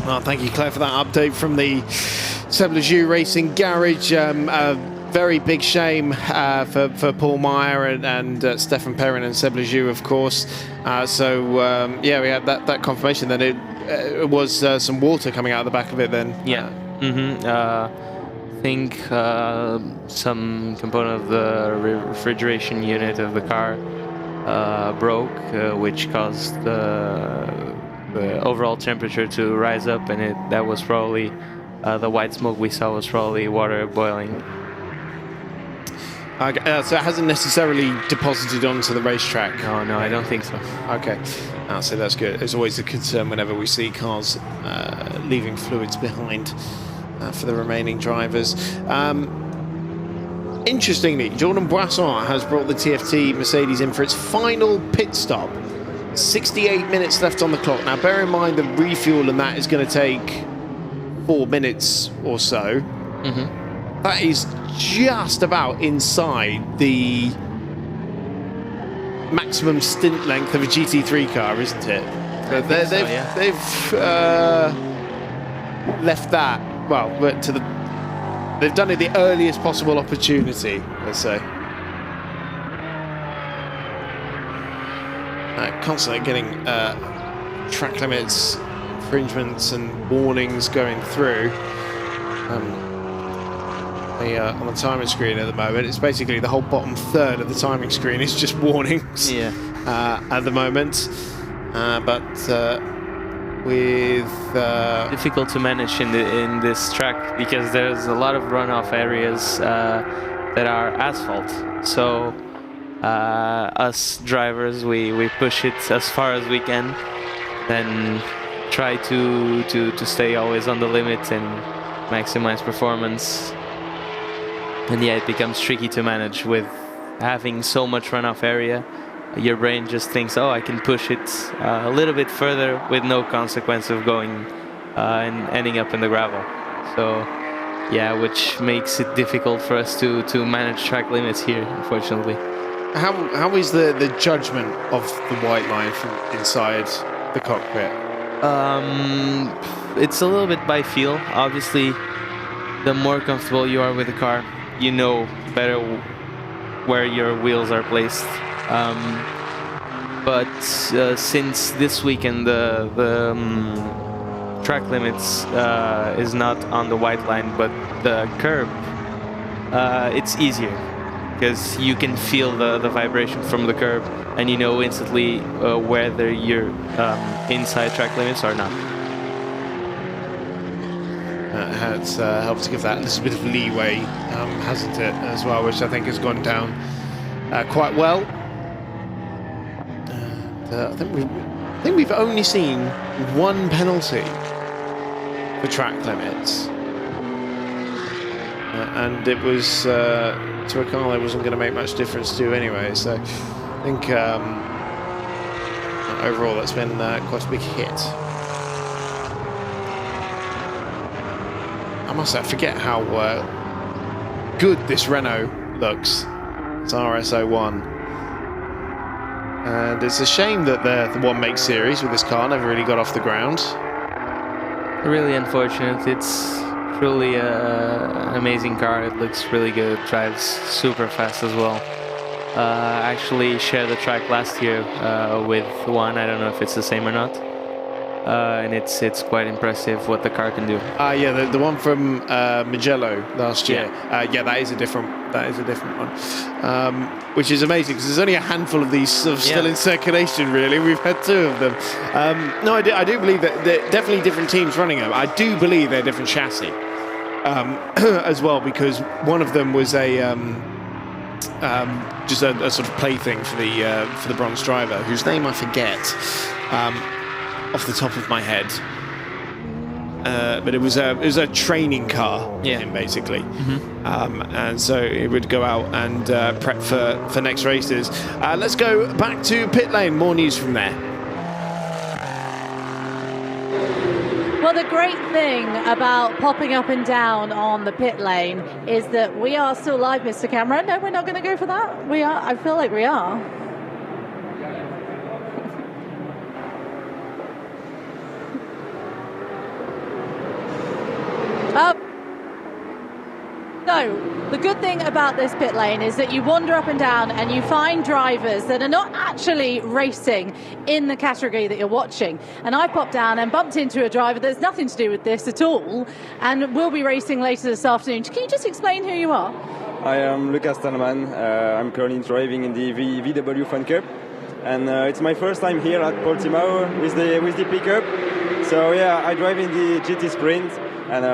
Well, thank you, Claire, for that update from the Seb Ligier Racing Garage. A very big shame for Paul Meyer and Stefan Perrin and Seb Ligier, of course. We had that confirmation that it was some water coming out of the back of it then. Yeah. I think some component of the refrigeration unit of the car broke, which caused the overall temperature to rise up, and that was probably the white smoke we saw was probably water boiling. So it hasn't necessarily deposited onto the racetrack? No, I don't think so. Okay, so that's good. It's always a concern whenever we see cars leaving fluids behind for the remaining drivers. Interestingly, Jordan Boisson has brought the TFT Mercedes in for its final pit stop. 68 minutes left on the clock. Now, bear in mind the refuel and that is going to take 4 minutes or so. Mm-hmm. That is just about inside the maximum stint length of a GT3 car, isn't it? They've left that, they've done it the earliest possible opportunity, let's say. Constantly getting track limits, infringements and warnings going through on the timing screen at the moment. It's basically the whole bottom third of the timing screen is just warnings at the moment. Difficult to manage in this track because there's a lot of runoff areas that are asphalt. So us drivers, we push it as far as we can, then try to stay always on the limit and maximize performance. And it becomes tricky to manage with having so much runoff area. Your brain just thinks, oh, I can push it a little bit further with no consequence of going and ending up in the gravel. So which makes it difficult for us to manage track limits here, unfortunately. How is the judgment of the white line from inside the cockpit? It's a little bit by feel. Obviously, the more comfortable you are with the car, you know better where your wheels are placed. But since this weekend the track limits is not on the white line but the curb, it's easier. because you can feel the vibration from the curb, and you know instantly whether you're inside track limits or not. Has helped to give that a little bit of leeway, hasn't it, as well, which I think has gone down quite well. I think we've only seen one penalty for track limits, and it was to a car that wasn't going to make much difference to anyway. So I think overall that's been quite a big hit. I must forget how good this Renault looks. It's RS01. And it's a shame that the one make series with this car never really got off the ground. Really unfortunate. It's truly an amazing car. It looks really good. It drives super fast as well. I actually shared the track last year with one. I don't know if it's the same or not. And it's quite impressive what the car can do. Yeah, the one from Mugello last year. Yeah, that is a different one, which is amazing because there's only a handful of these sort of still in circulation. Really, we've had two of them. No, I do believe that they're definitely different teams running them. I do believe they're different chassis as well, because one of them was a just a sort of plaything for the bronze driver, whose name I forget. Off the top of my head, but it was a training car for him, basically. And so it would go out and prep for next races. Let's go back to pit lane. More news from there. Well, the great thing about popping up and down on the pit lane is that we are still live, Mr. Camera. No, we're not going to go for that. We are. I feel like we are. So, the good thing about this pit lane is that you wander up and down and you find drivers that are not actually racing in the category that you're watching. And I popped down and bumped into a driver that's nothing to do with this at all, and will be racing later this afternoon. Can you just explain who you are? I am Lucas Stallman. I'm currently driving in the VW Fun Cup. And it's my first time here at Portimão with the pickup. So yeah, I drive in the GT Sprint, and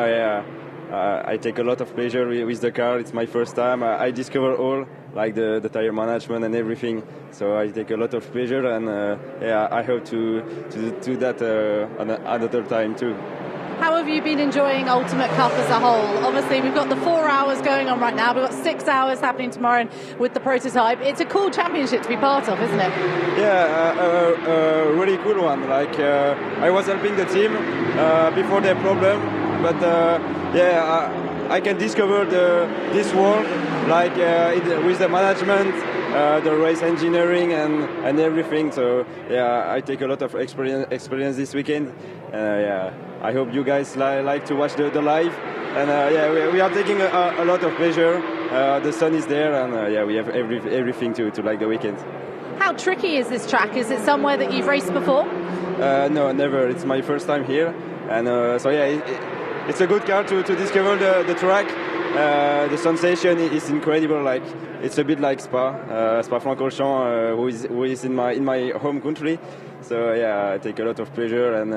I take a lot of pleasure with the car. It's my first time. I discover all, like the tire management and everything. So I take a lot of pleasure, and I hope to do that another time too. How have you been enjoying Ultimate Cup as a whole? Obviously, we've got the 4 hours going on right now. We've got 6 hours happening tomorrow with the prototype. It's a cool championship to be part of, isn't it? Yeah, a really cool one. Like I was helping the team before their problem, but I can discover this world, like with the management, the race engineering and everything. So yeah, I take a lot of experience this weekend. I hope you guys like to watch the live. And we are taking a lot of pleasure. The sun is there, and we have everything to like the weekend. How tricky is this track? Is it somewhere that you've raced before? No, never. It's my first time here, and it's a good car to discover the track. The sensation is incredible. Like it's a bit like Spa-Francorchamps, who is in my home country. So yeah, I take a lot of pleasure, and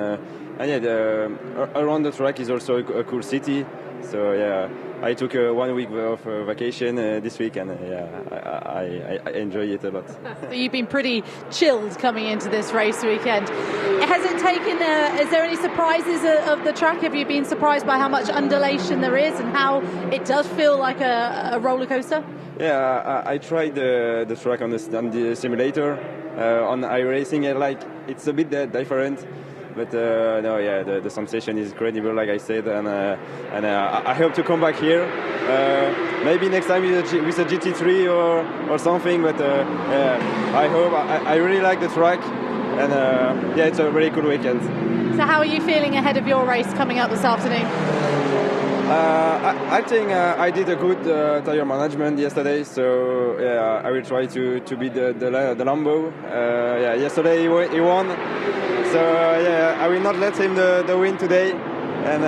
around the track is also a cool city. So yeah, I took 1 week of vacation this week, and I enjoy it a lot. So you've been pretty chilled coming into this race weekend. Has it taken? Is there any surprises of the track? Have you been surprised by how much undulation there is and how it does feel like a roller coaster? Yeah, I tried the track on the simulator on iRacing, and like it's a bit different. But the sensation is incredible, like I said, and I hope to come back here. Maybe next time with a GT3 or something. But I hope. I really like the track, and it's a very cool weekend. So how are you feeling ahead of your race coming up this afternoon? I think I did a good tire management yesterday, so I will try to beat the Lambo. Yesterday he won. So I will not let him the win today, and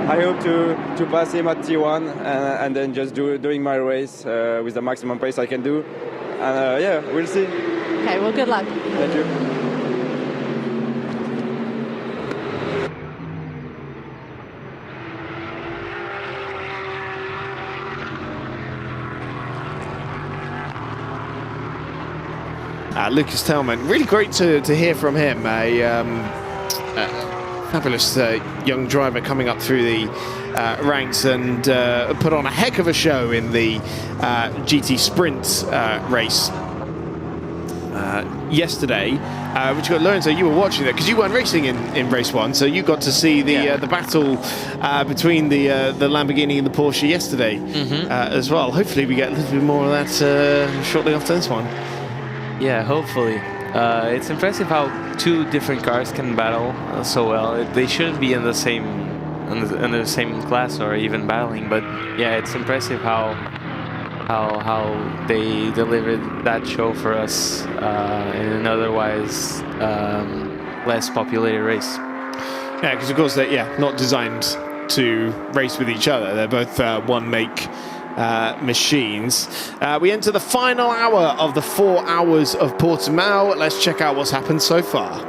I hope to pass him at T1 and then just doing my race with the maximum pace I can do. And yeah, we'll see. Okay, well, good luck. Thank you. Lucas Tellman, really great to hear from him. A fabulous young driver coming up through the ranks and put on a heck of a show in the GT Sprint race yesterday. Which got Lorenzo, you were watching that because you weren't racing in race 1, so you got to see the battle between the Lamborghini and the Porsche yesterday as well. Hopefully we get a little bit more of that shortly after this one. Yeah, hopefully. It's impressive how two different cars can battle so well. They shouldn't be in the same class or even battling, but yeah, it's impressive how they delivered that show for us in an otherwise less populated race. Yeah, because of course they're not designed to race with each other. They're both one make machines. We enter the final hour of the 4 hours of Portimão. Let's check out what's happened so far.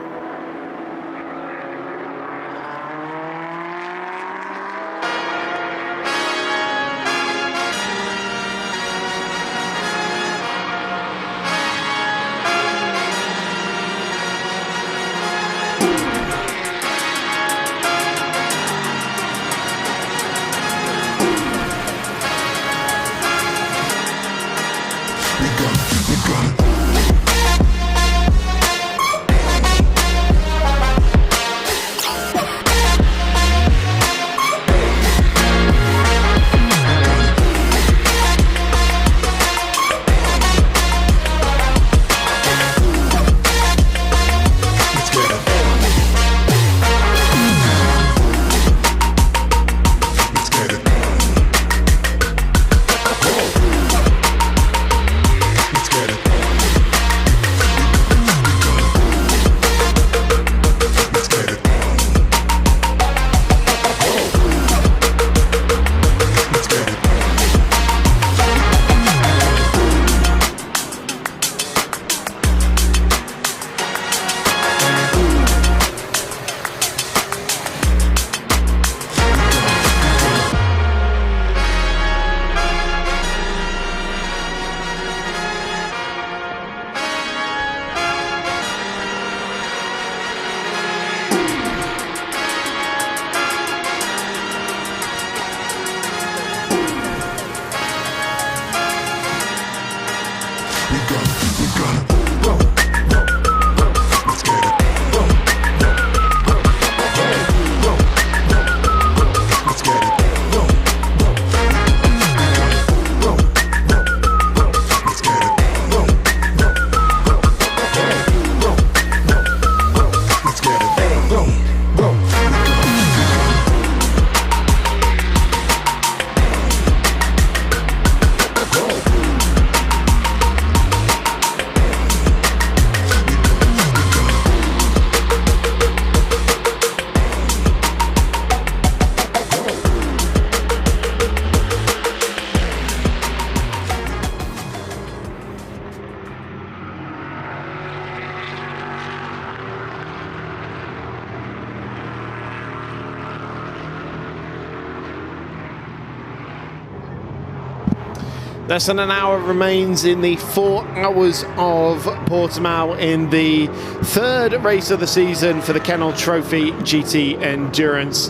Less than an hour remains in the 4 hours of Portimão in the third race of the season for the Kennol Trophy GT Endurance.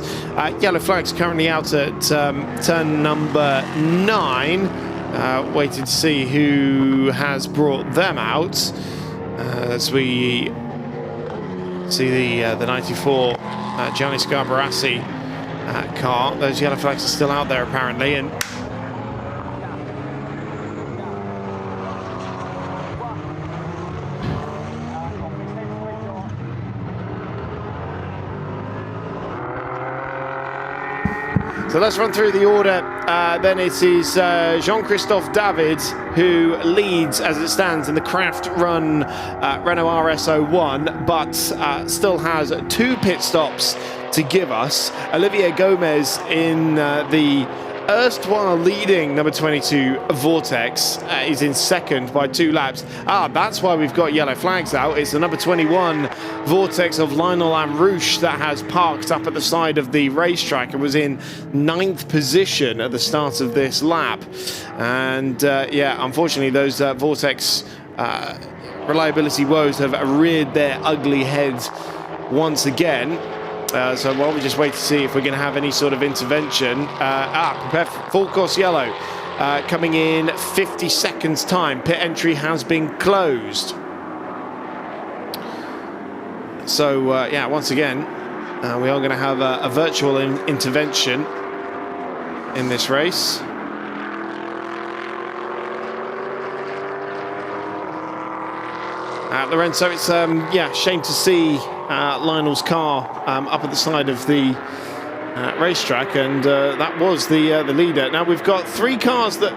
Yellow flags currently out at turn number 9. Waiting to see who has brought them out. As we see the 94 Gianni Scarbarassi car. Those yellow flags are still out there apparently. And so let's run through the order. Then it is Jean-Christophe David who leads as it stands in the Craft Run Renault RS01, but still has 2 pit stops to give us. Olivier Gomez in the erstwhile leading number 22 Vortex is in second by 2 laps. That's why we've got yellow flags out. It's the number 21 Vortex of Lionel Amrouche that has parked up at the side of the racetrack and was in 9th position at the start of this lap. And unfortunately those Vortex reliability woes have reared their ugly heads once again. So while we just wait to see if we're going to have any sort of intervention. Prepare for full course yellow. Coming in 50 seconds time. Pit entry has been closed. So once again, we are going to have a virtual intervention in this race. Lorenzo, it's shame to see Lionel's car up at the side of the racetrack, and that was the leader. Now we've got 3 cars that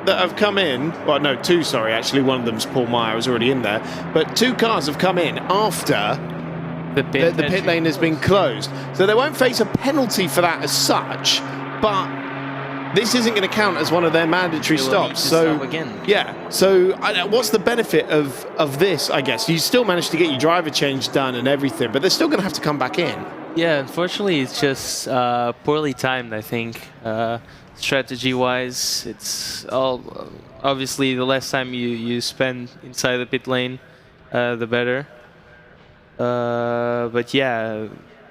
have come in. Well, no, 2. Sorry, actually, one of them's Paul Meyer, was already in there. But 2 cars have come in after the pit lane has been closed, so they won't face a penalty for that as such. But this isn't going to count as one of their mandatory stops. So what's the benefit of this? I guess you still managed to get your driver change done and everything, but they're still going to have to come back in. Yeah, unfortunately, it's just poorly timed, I think. Strategy-wise, it's all obviously the less time you spend inside the pit lane, the better. But yeah,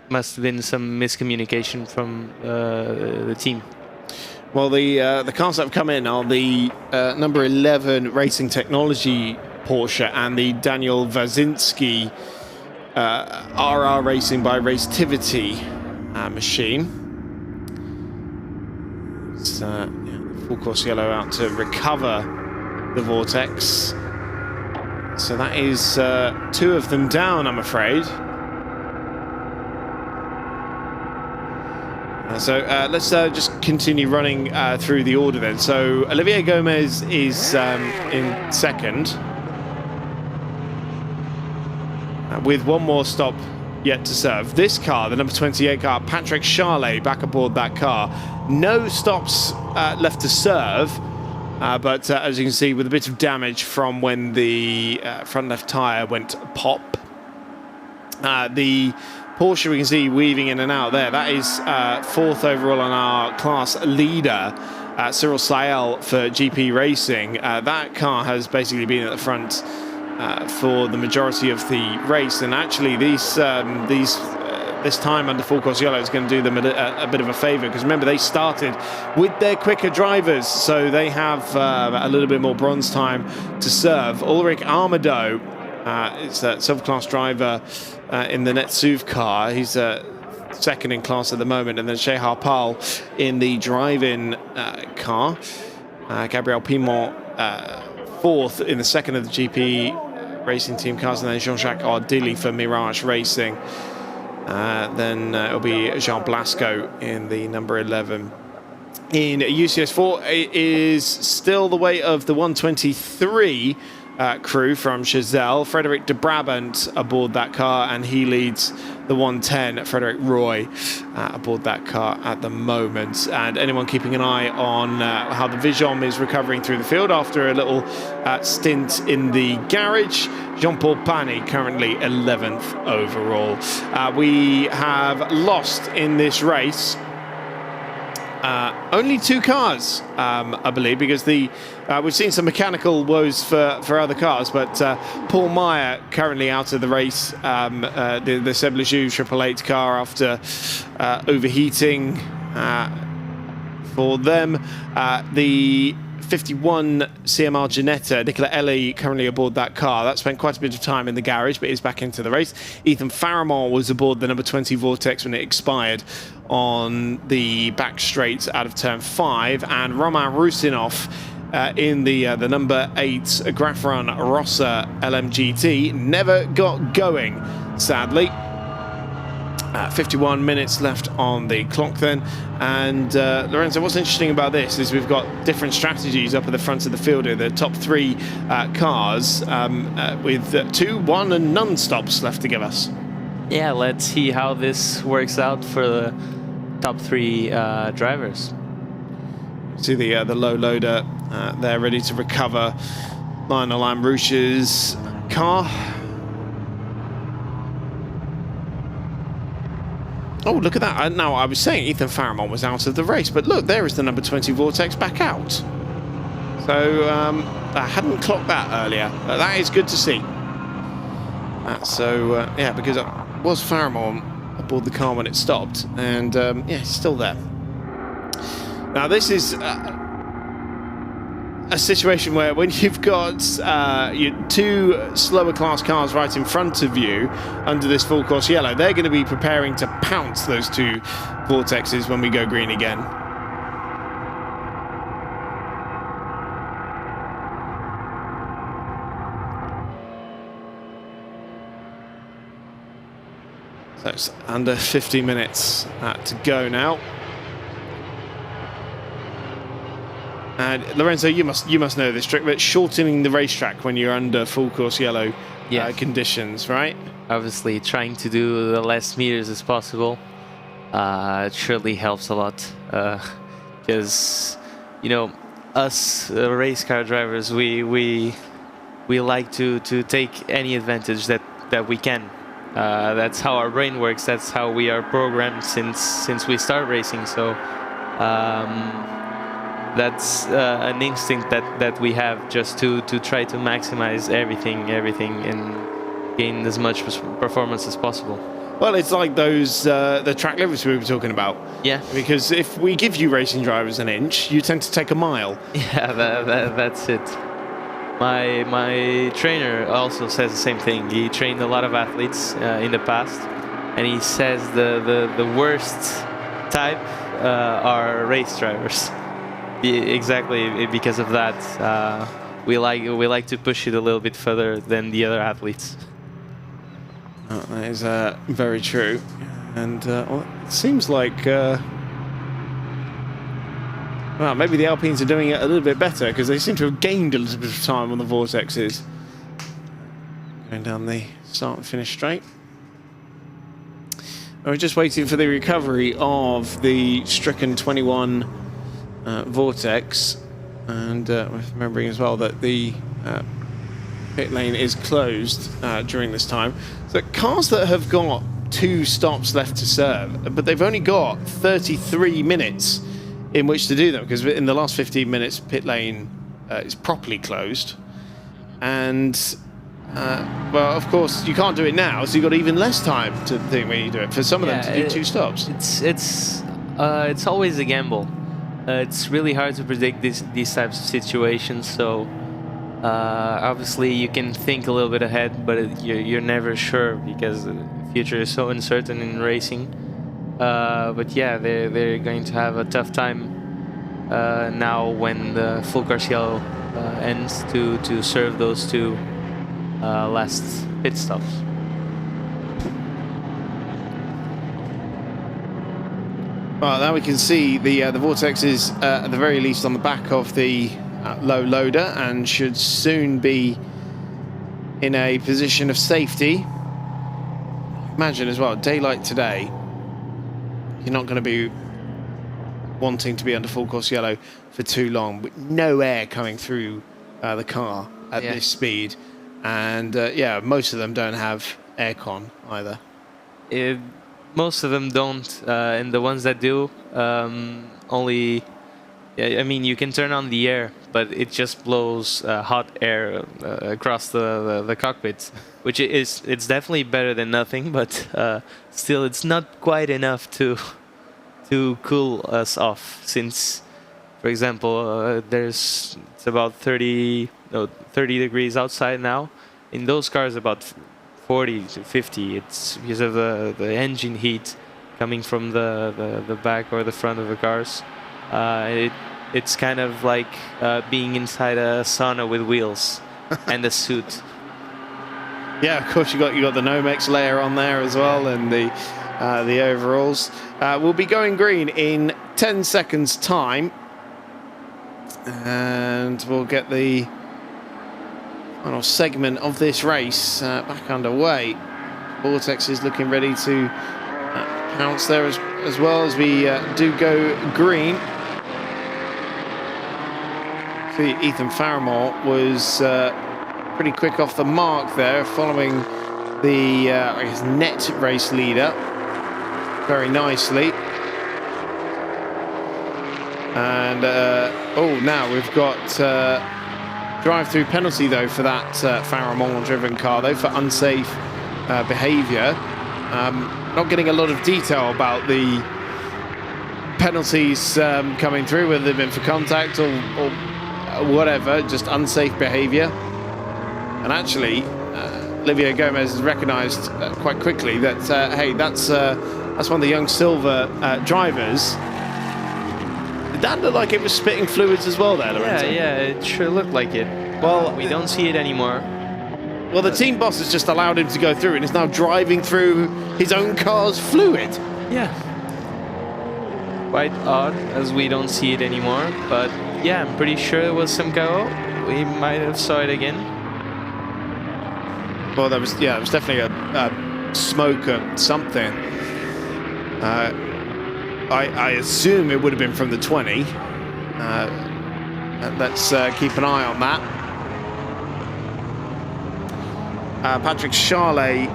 must have been some miscommunication from the team. Well, the cars that have come in are the number 11 Racing Technology Porsche and the Daniel Wazinski RR Racing by Racetivity machine. It's full course yellow out to recover the Vortex. So that is 2 of them down, I'm afraid. So let's just continue running through the order then. So Olivier Gomez is in second, with 1 more stop yet to serve. This car, the number 28 car, Patrick Charlet, back aboard that car. No stops left to serve, but as you can see, with a bit of damage from when the front left tyre went pop. The Porsche, we can see weaving in and out there. That is 4th overall on our class leader, Cyril Sael for GP Racing. That car has basically been at the front for the majority of the race, and actually this time under full course yellow is going to do them a bit of a favour, because remember they started with their quicker drivers, so they have a little bit more bronze time to serve. Ulrich Armado, it's a silver class driver in the Netsuv car. He's second in class at the moment, and then Shehar Pal in the drive-in car. Gabriel Pimont 4th in the second of the GP Racing Team cars, and then Jean-Jacques Ardilly for Mirage Racing. Then it'll be Jean Blasco in the number 11. In UCS4, it is still the way of the 123 crew from Chazelle. Frederick de Brabant aboard that car, and he leads the 110. Frederick Roy aboard that car at the moment. And anyone keeping an eye on how the Vigeom is recovering through the field after a little stint in the garage, Jean-Paul Pani currently 11th overall. We have lost in this race only 2 cars, I believe, because we've seen some mechanical woes for other cars, but Paul Meyer currently out of the race, the Seb Lejeune 888 car after overheating for them. The 51 CMR Ginetta, Nicola Ellie currently aboard that car. That spent quite a bit of time in the garage, but is back into the race. Ethan Faramond was aboard the number 20 Vortex when it expired on the back straight out of turn 5, and Roman Rusinov in the number 8 Grafran Rossa LMGT never got going, sadly. 51 minutes left on the clock then. And Lorenzo, what's interesting about this is we've got different strategies up at the front of the field here. The top 3 cars with 2, 1 and none stops left to give us. Yeah, let's see how this works out for the top 3 drivers. See the low loader there ready to recover Lionel Ambrouche's car. Oh, look at that. Now, I was saying Ethan Farrimond was out of the race, but look, there is the number 20 Vortex back out. So, I hadn't clocked that earlier. That is good to see. Yeah, because it was Farrimond aboard the car when it stopped, and yeah, he's still there. Now, this is a situation where when you've got your 2 slower class cars right in front of you under this full course yellow, they're going to be preparing to pounce those 2 Vortexes when we go green again. So it's under 50 minutes to go now. And Lorenzo, you must know this trick, but shortening the racetrack when you're under full course yellow conditions, right? Obviously, trying to do the less meters as possible. It surely helps a lot, because you know, us race car drivers, we like to take any advantage that we can. That's how our brain works. That's how we are programmed since we start racing. So. That's an instinct that we have, just to try to maximize everything and gain as much performance as possible. Well, it's like those the track limits we were talking about. Yeah. Because if we give you racing drivers an inch, you tend to take a mile. Yeah, that's it. My trainer also says the same thing. He trained a lot of athletes in the past, and he says the worst type are race drivers. Exactly because of that, we like to push it a little bit further than the other athletes. Oh, that is very true, and well, it seems like well, maybe the Alpines are doing it a little bit better, because they seem to have gained a little bit of time on the Vortexes. Going down the start and finish straight. We're just waiting for the recovery of the stricken 21 Vortex, and remembering as well that the pit lane is closed during this time. So cars that have got 2 stops left to serve, but they've only got 33 minutes in which to do them, because in the last 15 minutes pit lane is properly closed, and well, of course you can't do it now, so you've got even less time to think when you do it. For some of them to do 2 stops, it's always a gamble. It's really hard to predict these types of situations, so obviously you can think a little bit ahead, but you're never sure, because the future is so uncertain in racing. But yeah, they're going to have a tough time now when the full course yellow ends to serve those 2 last pit stops. Well, now we can see the Vortex is at the very least on the back of the low loader, and should soon be in a position of safety. Imagine as well, daylight today, you're not going to be wanting to be under full course yellow for too long, with no air coming through the car at this speed, and yeah, most of them don't have aircon either. Most of them don't, and the ones that do, only, I mean, you can turn on the air, but it just blows hot air across the cockpit, which it's definitely better than nothing, but still it's not quite enough to cool us off, since, for example, it's about 30 degrees outside now. In those cars, about 40 to 50. It's because of the engine heat coming from the back or the front of the cars. It's kind of like being inside a sauna with wheels and a suit. Yeah, of course you got the Nomex layer on there as well, and the overalls. We'll be going green in 10 seconds time, and we'll get the final segment of this race back underway. Vortex is looking ready to pounce there as well as we do go green. See, Ethan Faramore was pretty quick off the mark there, following the I guess net race leader very nicely. And oh, now we've got drive-through penalty though for that Faramore driven car though, for unsafe behaviour. Not getting a lot of detail about the penalties coming through, whether they've been for contact or whatever, just unsafe behaviour. And actually, Olivier Gomez has recognised quite quickly that hey, that's one of the young silver drivers. Did that look like it was spitting fluids as well there, Lorenzo? Yeah, it sure looked like it. Well, we don't see it anymore. Well, the team boss has just allowed him to go through and is now driving through his own car's fluid. Yeah. Quite odd, as we don't see it anymore. But yeah, I'm pretty sure it was some KO. We might have saw it again. Well, there was definitely a smoke or something. I assume it would have been from the 20. Let's keep an eye on that. Patrick Charlet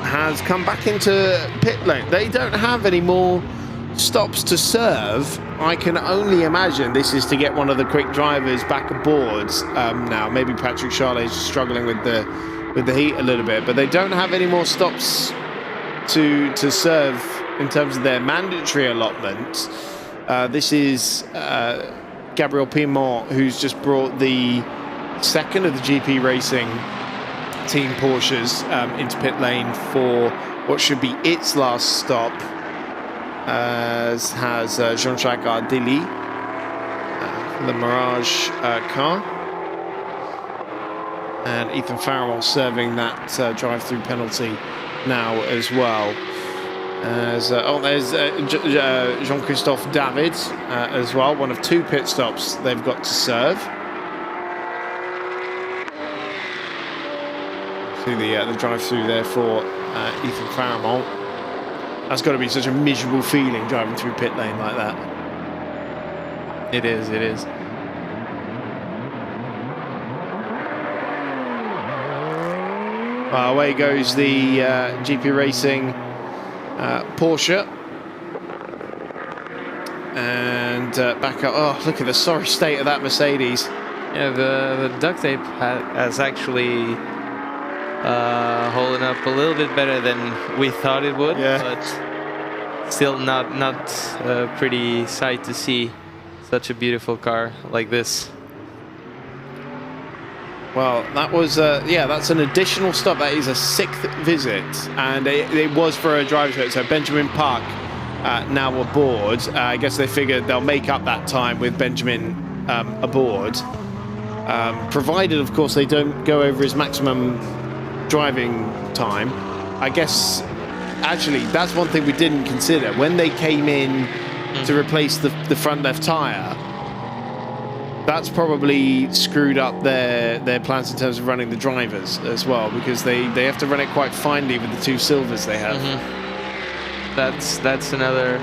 has come back into pit lane. They don't have any more stops to serve. I can only imagine this is to get one of the quick drivers back aboard now. Maybe Patrick Charlet is struggling with the heat a little bit, but they don't have any more stops to serve in terms of their mandatory allotment. This is Gabriel Pimont, who's just brought the second of the GP Racing team Porsches into pit lane for what should be its last stop, as has Jean-Jacques Ardili for the Mirage car. And Ethan Faramore serving that drive-through penalty now as well. As there's Jean-Christophe David as well, one of 2 pit stops they've got to serve. See the drive-through there for Ethan Faramore. That's got to be such a miserable feeling driving through pit lane like that. It is. Away goes the GP Racing Porsche. And back up. Oh, look at the sorry state of that Mercedes. Yeah, the duct tape has actually holding up a little bit better than we thought it would, but still not a pretty sight to see such a beautiful car like this. Well, that was that's an additional stop. That is a 6th visit, and it was for a driver's visit. So Benjamin Park now aboard. I guess they figured they'll make up that time with Benjamin aboard, provided, of course, they don't go over his maximum driving time. I guess actually that's one thing we didn't consider when they came in to replace the front left tire. That's probably screwed up their plans in terms of running the drivers as well, because they have to run it quite finely with the 2 silvers they have. That's another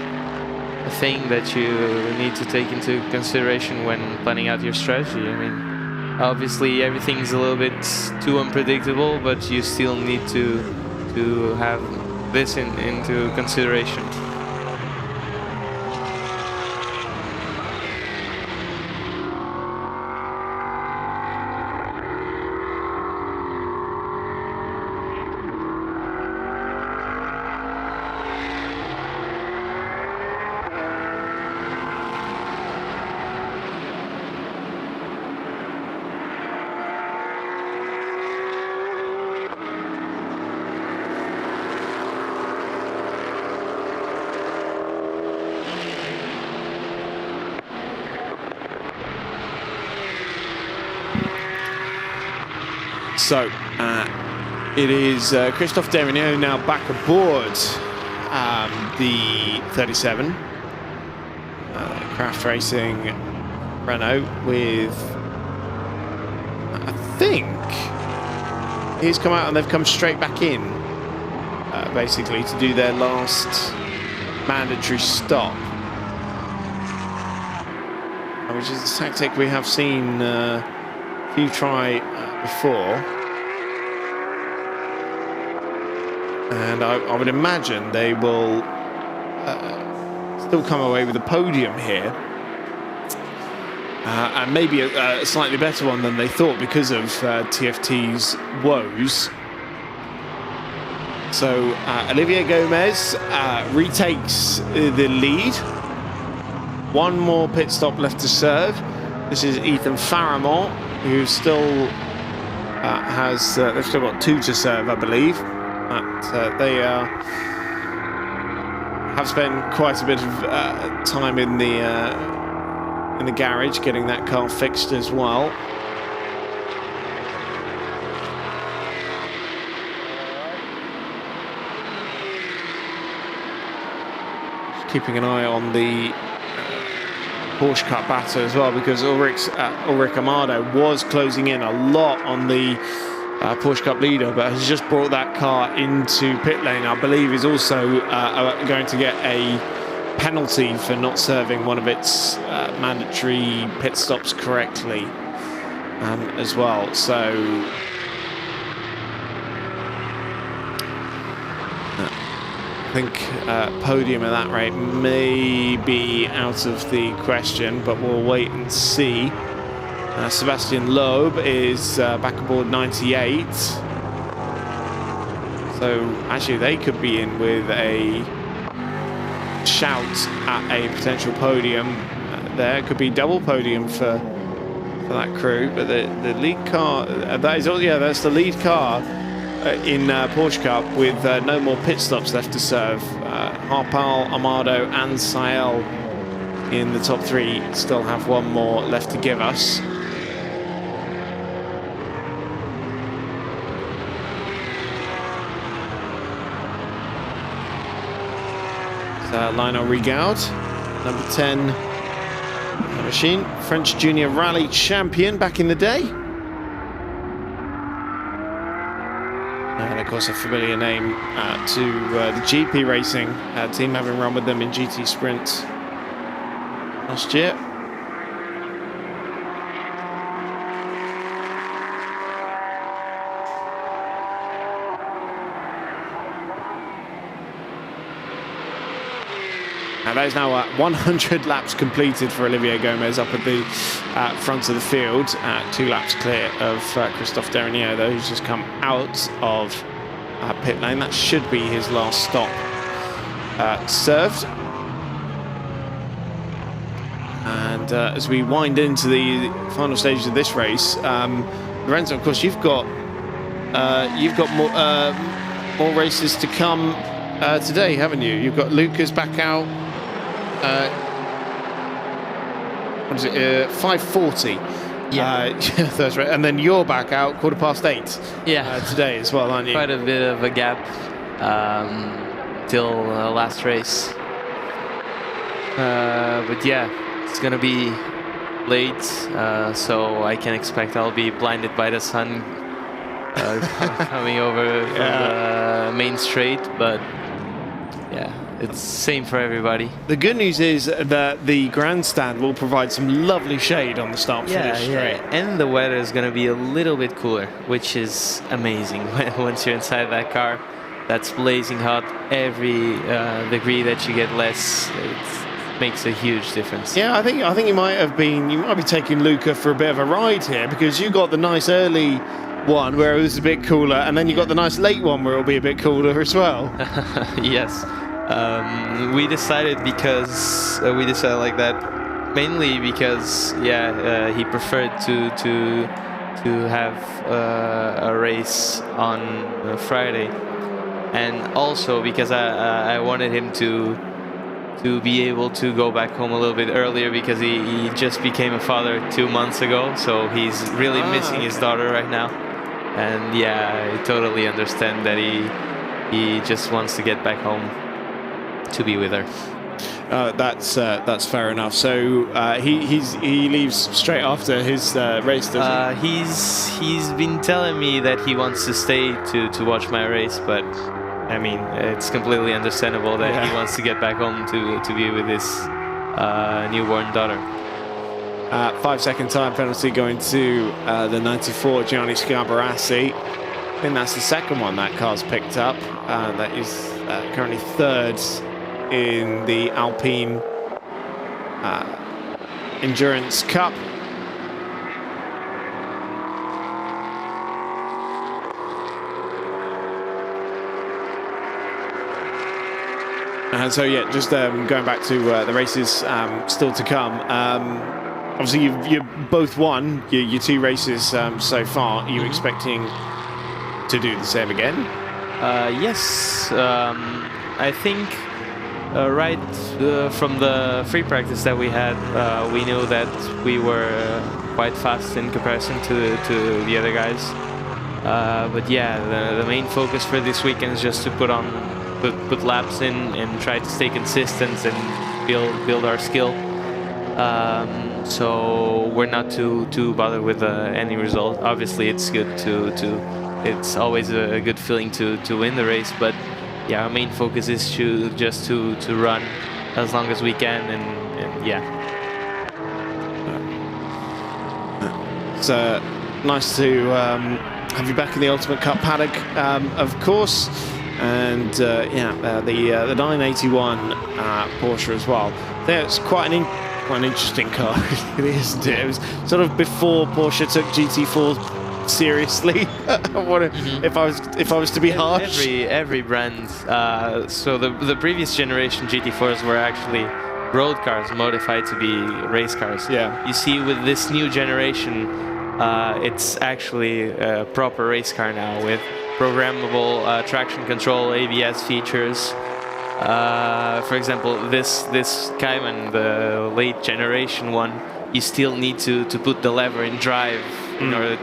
thing that you need to take into consideration when planning out your strategy. I mean, obviously everything's a little bit too unpredictable, but you still need to have this into consideration. So it is Christophe Desreniaux now back aboard the 37. Craft Racing Renault with, I think, he's come out and they've come straight back in basically, to do their last mandatory stop, which is a tactic we have seen few try before. And I would imagine they will still come away with a podium here. And maybe a slightly better one than they thought because of TFT's woes. So Olivier Gomez retakes the lead. One more pit stop left to serve. This is Ethan Faramont, who still has, they've still got 2 to serve, I believe. But they have spent quite a bit of time in the garage getting that car fixed as well. Just keeping an eye on the Porsche Cup battle as well, because Ulrich Amado was closing in a lot on the Porsche Cup leader, but has just brought that car into pit lane. I believe is also going to get a penalty for not serving one of its mandatory pit stops correctly as well. So I think podium at that rate may be out of the question, but we'll wait and see. Sébastien Loeb is back aboard 98. So actually they could be in with a shout at a potential podium. There could be double podium for that crew, but the lead car, that is all. Yeah, that's the lead car in Porsche Cup with no more pit stops left to serve. Harpal, Amado and Sael in the top 3 still have one more left to give us. Lionel Rigaud, number 10 machine, French Junior Rally champion back in the day. And of course a familiar name to the GP Racing team, having run with them in GT Sprint last year. That is now 100 laps completed for Olivier Gomez up at the front of the field. 2 laps clear of Christophe Derinier, though, who's just come out of pit lane. That should be his last stop served. And as we wind into the final stages of this race, Lorenzo, of course, you've got more races to come today, haven't you? You've got Lucas back out. What is it? 5:40. Yeah, that's right. And then you're back out 8:15. Yeah, today as well, aren't you? Quite a bit of a gap till last race. But yeah, it's gonna be late, so I can expect I'll be blinded by the sun coming over the main straight. But yeah. It's same for everybody. The good news is that the grandstand will provide some lovely shade on the start-finish straight. And the weather is going to be a little bit cooler, which is amazing. Once you're inside that car, that's blazing hot. Every degree that you get less, it makes a huge difference. Yeah, I think you might be taking Luca for a bit of a ride here, because you got the nice early one where it was a bit cooler, and then you got the nice late one where it'll be a bit cooler as well. Yes. We decided like that mainly because he preferred to have a race on Friday, and also because I wanted him to be able to go back home a little bit earlier, because he just became a father 2 months ago, so he's really missing his daughter right now. And yeah, I totally understand that he just wants to get back home to be with her. That's fair enough. So he leaves straight after his race, does he? He's been telling me that he wants to stay to watch my race, but I mean, it's completely understandable that he wants to get back home to be with his newborn daughter. 5-second time penalty going to the 94 Gianni Scarbarassi. I think that's the second one that car's picked up. That is currently third in the Alpine Endurance Cup. And so yeah, just going back to the races still to come. Obviously, you've both won your 2 races so far. Are you expecting to do the same again? Yes, I think right from the free practice that we had, we knew that we were quite fast in comparison to the other guys. But yeah, the main focus for this weekend is just to put laps in and try to stay consistent and build our skill. So we're not too bothered with any result. Obviously, it's good it's always a good feeling to win the race. But yeah, our main focus is to run as long as we can, and yeah. It's nice to have you back in the Ultimate Cup paddock, of course. And the 981 Porsche as well. It's quite an interesting car, isn't it? It was sort of before Porsche took GT4 seriously. If I was to be harsh. Every brand. So the previous generation GT4s were actually road cars modified to be race cars. Yeah. You see, with this new generation, it's actually a proper race car now with programmable traction control, ABS features. For example, this Cayman, the late generation one, you still need to put the lever in drive in order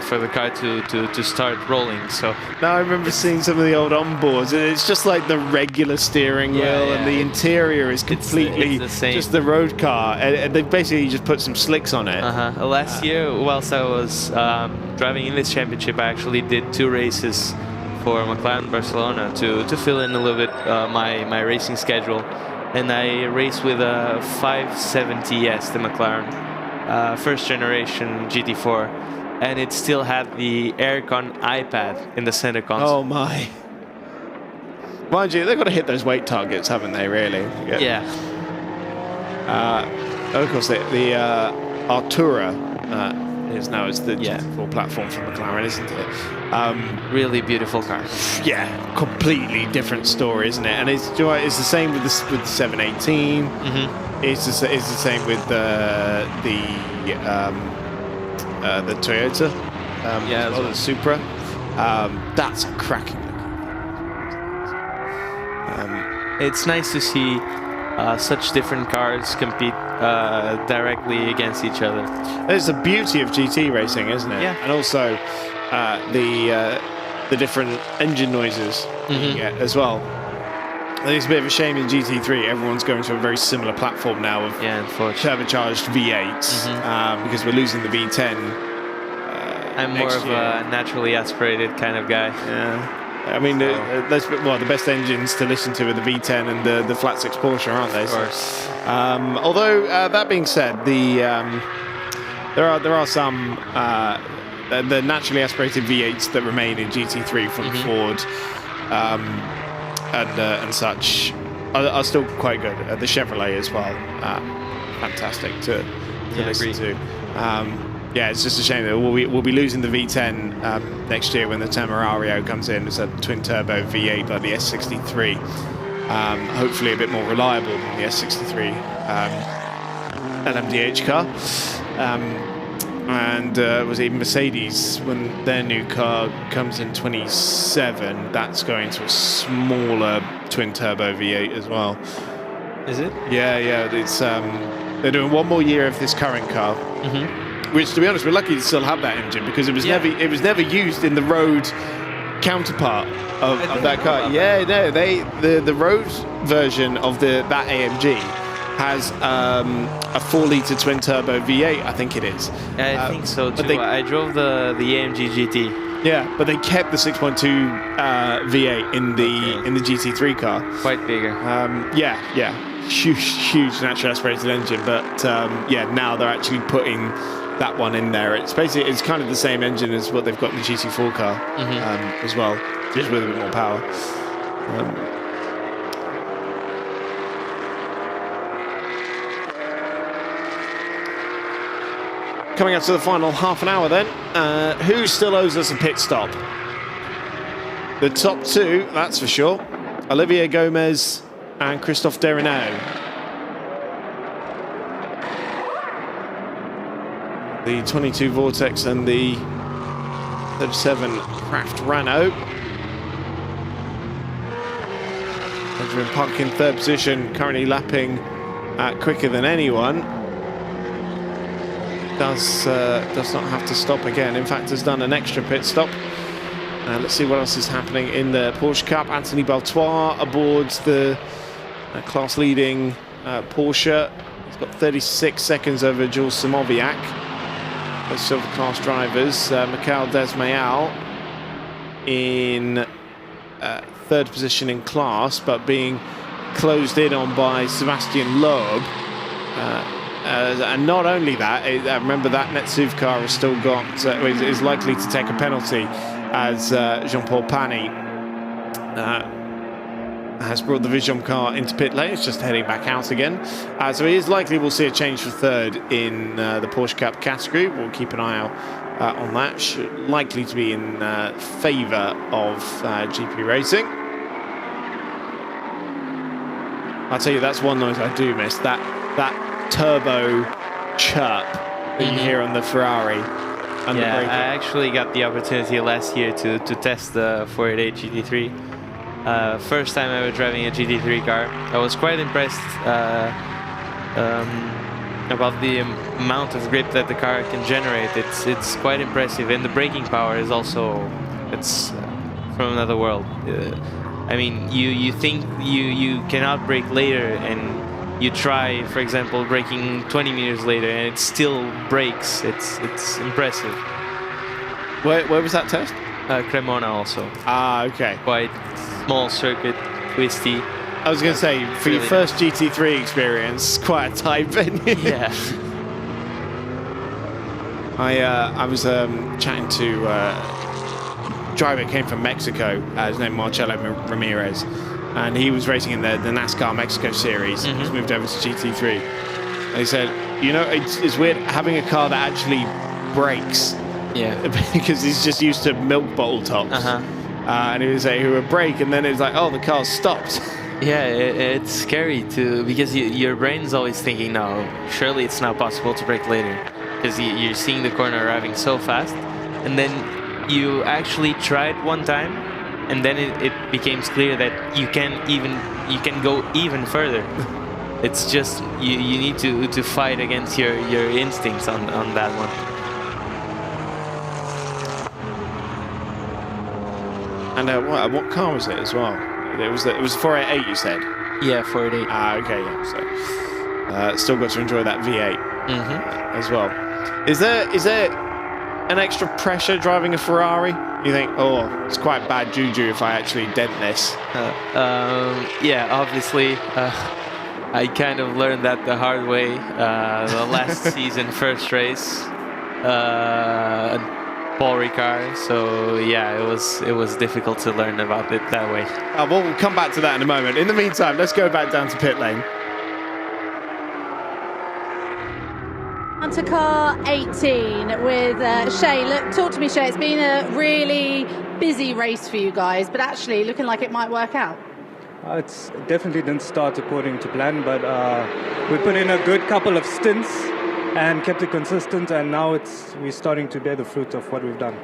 for the car to start rolling. So now I remember seeing some of the old onboards, and it's just like the regular steering wheel, and the interior is completely it's the same. Just the road car, and they basically just put some slicks on it. Last year, whilst I was driving in this championship, I actually did 2 races for McLaren Barcelona to fill in a little bit my racing schedule, and I raced with a 570S, the McLaren first generation GT4, and it still had the Aircon iPad in the center console. Oh my! Mind you, they've got to hit those weight targets, haven't they? Really? Yeah. Of course, the Artura is now the GT4 platform from McLaren, isn't it? Really beautiful car. Yeah, completely different story, isn't it? And it's the same with the 718. It's the same with the Toyota. The Supra. That's a cracking. It's nice to see such different cars compete directly against each other. It's the beauty of GT racing, isn't it? Yeah. And also the different engine noises you get as well. I think it's a bit of a shame in GT3 everyone's going to a very similar platform now of turbocharged V8s because we're losing the V10. I'm more of a naturally aspirated kind of guy. Yeah. I mean, the best engines to listen to are the V10 and the flat six Porsche, aren't they? Of course. Although that being said, there are some the naturally aspirated V8s that remain in GT3 from Ford and such are still quite good. The Chevrolet as well, fantastic to listen to. Yeah, it's just a shame that we'll be losing the V10 next year when the Temerario comes in. It's a twin-turbo V8 like the S63. Hopefully a bit more reliable than the S63 LMDH car. And was even Mercedes, when their new car comes in 27, that's going to a smaller twin-turbo V8 as well. Is it? Yeah. It's they're doing one more year of this current car. Which, to be honest, we're lucky to still have that engine because it was never used in the road counterpart of that car. The road version of that AMG has a 4-litre twin turbo V8. I think it is. I think so too. I drove the AMG GT Yeah, but they kept the 6.2 V8 in the GT3 car. Quite bigger. Huge naturally aspirated engine, but now they're actually putting that one in there. It's kind of the same engine as what they've got in the GT4 car as well, just with a bit more power. Coming up to the final half an hour then, who still owes us a pit stop? The top two, that's for sure. Olivier Gomez and Christophe Desrenaud. The 22 Vortex and the 37 Craft Renault. Benjamin Puck in third position, currently lapping quicker than anyone. Does not have to stop again. In fact, has done an extra pit stop. Let's see what else is happening in the Porsche Cup. Anthony Beltoise aboard the class-leading Porsche. He's got 36 seconds over Jules Simoviak. Those silver class drivers. Michael Desmayal in third position in class, but being closed in on by Sébastien Loeb. And not only that, remember that Netsuv car has still got is likely to take a penalty, as Jean-Paul Pani has brought the Vijom car into pit lane. It's just heading back out again, so it is likely we'll see a change for third in the Porsche Cup category. We'll keep an eye out on that. Likely to be in favour of GP Racing. I'll tell you, that's one noise I do miss, that turbo chirp that you hear on the Ferrari. I actually got the opportunity last year to test the 488 GT3. First time ever driving a GT3 car. I was quite impressed about the amount of grip that the car can generate. It's quite impressive, and the braking power is also from another world. I mean, you think you cannot brake later, and you try, for example, braking 20 meters later, and it still brakes. It's impressive. Where was that test? Cremona also. Okay. Quite small circuit, twisty. I was going to say, for your first GT3 experience, quite a tight venue. Yeah. I was chatting to a driver who came from Mexico, his name Marcelo Ramirez. And he was racing in the NASCAR Mexico series. He's moved over to GT3. And he said, it's weird having a car that actually brakes. Yeah. Because he's just used to milk bottle tops. And he would say, he would brake, and then it's like, oh, the car stopped. Yeah, it's scary too, because your brain's always thinking, no, surely it's not possible to brake later. Because you're seeing the corner arriving so fast. And then you actually tried one time, and then it becomes clear that you can go even further. It's just you need to fight against your instincts on that one. And what car was it as well? It was 488, you said. Yeah, 488. Okay, yeah. So still got to enjoy that V8 as well. Is there an extra pressure driving a Ferrari? You think, oh, it's quite bad juju if I actually dent this? Yeah, obviously. I kind of learned that the hard way. The last season, first race, Paul Ricard. So yeah, it was difficult to learn about it that way. Well, we'll come back to that in a moment. In the meantime, let's go back down to pit lane. On to car 18 with Shay. Look, talk to me, Shay. It's been a really busy race for you guys, but actually looking like it might work out. It's definitely didn't start according to plan, but we put in a good couple of stints and kept it consistent, and now we're starting to bear the fruit of what we've done.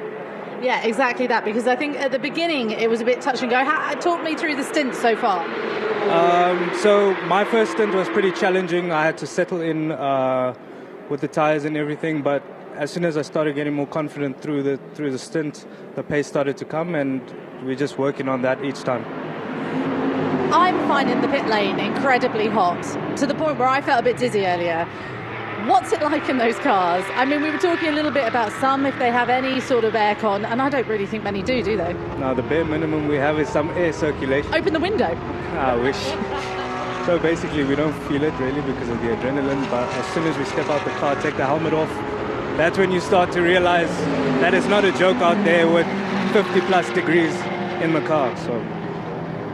Yeah, exactly that, because I think at the beginning it was a bit touch and go. Talk me through the stints so far. So my first stint was pretty challenging. I had to settle in with the tires and everything, but as soon as I started getting more confident through the stint, the pace started to come, and we're just working on that each time. I'm finding the pit lane incredibly hot, to the point where I felt a bit dizzy earlier. What's it like in those cars? I mean, we were talking a little bit about some, if they have any sort of aircon, and I don't really think many do they? No, the bare minimum we have is some air circulation. Open the window. I wish. So basically we don't feel it really because of the adrenaline, but as soon as we step out the car, take the helmet off, that's when you start to realize that it's not a joke out there with 50 plus degrees in the car. So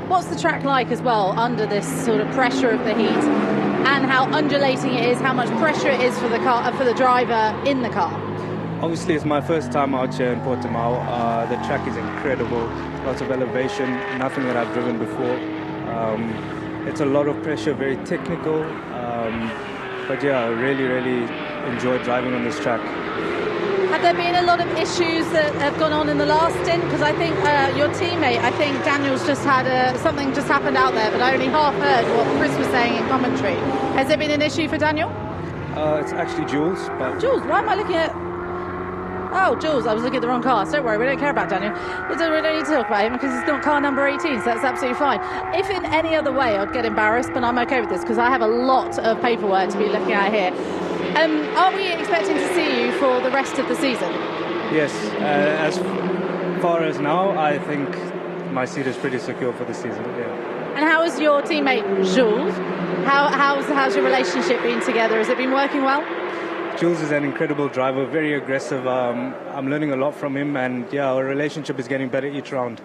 what's the track like as well under this sort of pressure of the heat, and how undulating it is, how much pressure it is for the car, for the driver in the car? Obviously it's my first time out here in Portimão. The track is incredible, lots of elevation, nothing that I've driven before. It's a lot of pressure, very technical, but yeah, I really enjoy driving on this track. Have there been a lot of issues that have gone on in the last stint? Because I think your teammate, I think Daniel's just had something just happened out there, but I only half heard what Chris was saying in commentary. Has there been an issue for Daniel? It's actually Jules. But Jules, why am I looking at... Oh, Jules, I was looking at the wrong car. So don't worry, we don't care about Daniel. We don't need to talk about him because he's not car number 18, so that's absolutely fine. If in any other way I'd get embarrassed, but I'm okay with this because I have a lot of paperwork to be looking at here. Are we expecting to see you for the rest of the season? Yes, as far as now, I think my seat is pretty secure for the season, yeah. And how is your teammate, Jules? How's your relationship been together? Has it been working well? Jules is an incredible driver, very aggressive. I'm learning a lot from him, and yeah, our relationship is getting better each round.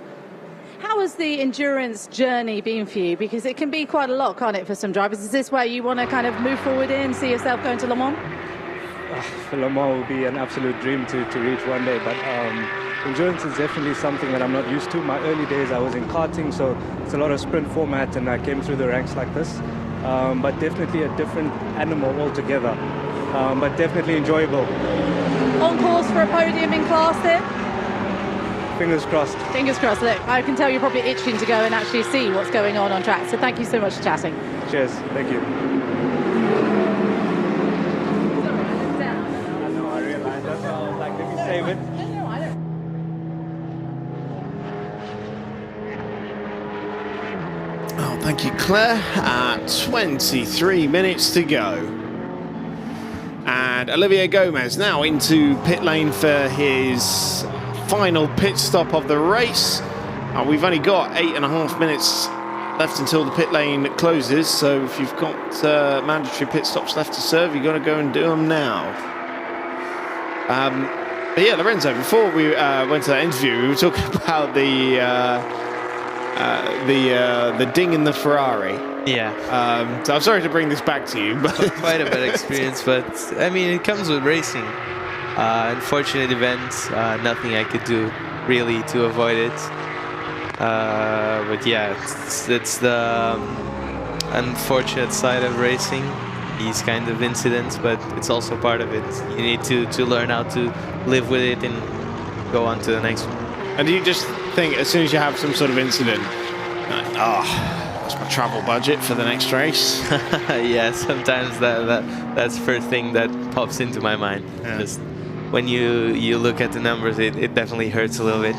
How has the endurance journey been for you? Because it can be quite a lot, can't it, for some drivers? Is this where you want to kind of move forward in, see yourself going to Le Mans? For Le Mans would be an absolute dream to reach one day, but endurance is definitely something that I'm not used to. My early days I was in karting, so it's a lot of sprint format, and I came through the ranks like this. But definitely a different animal altogether. But definitely enjoyable. On course for a podium in class here? Fingers crossed. Fingers crossed. Look, I can tell you're probably itching to go and actually see what's going on track. So thank you so much for chatting. Cheers. Thank you. I know, I realized that. So I was like, let me save it. Oh, thank you, Claire. 23 minutes to go. And Olivier Gomez now into pit lane for his final pit stop of the race. We've only got 8.5 minutes left until the pit lane closes, so if you've got mandatory pit stops left to serve, you've got to go and do them now. But yeah, Lorenzo, before we went to that interview, we were talking about the ding in the Ferrari. Yeah. So I'm sorry to bring this back to you, but quite a bad experience. But I mean, it comes with racing. Unfortunate event. Nothing I could do really to avoid it. But yeah, it's the unfortunate side of racing. These kind of incidents, but it's also part of it. You need to learn how to live with it and go on to the next one. And do you just think as soon as you have some sort of incident, that's my travel budget for the next race? Yeah, sometimes that's the first thing that pops into my mind. Yeah. Just when you look at the numbers, it definitely hurts a little bit.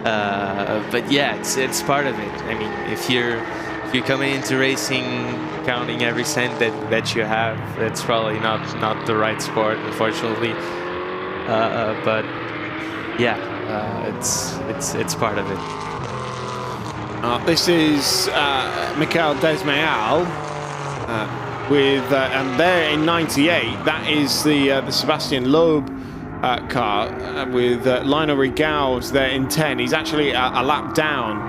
But yeah, it's part of it. I mean, if you're coming into racing counting every cent that you have, it's probably not the right sport, unfortunately. But yeah, it's part of it. This is Michael Desmayal with, and there in '98. That is the Sébastien Loeb car with Lionel Rigaud there in 10. He's actually a lap down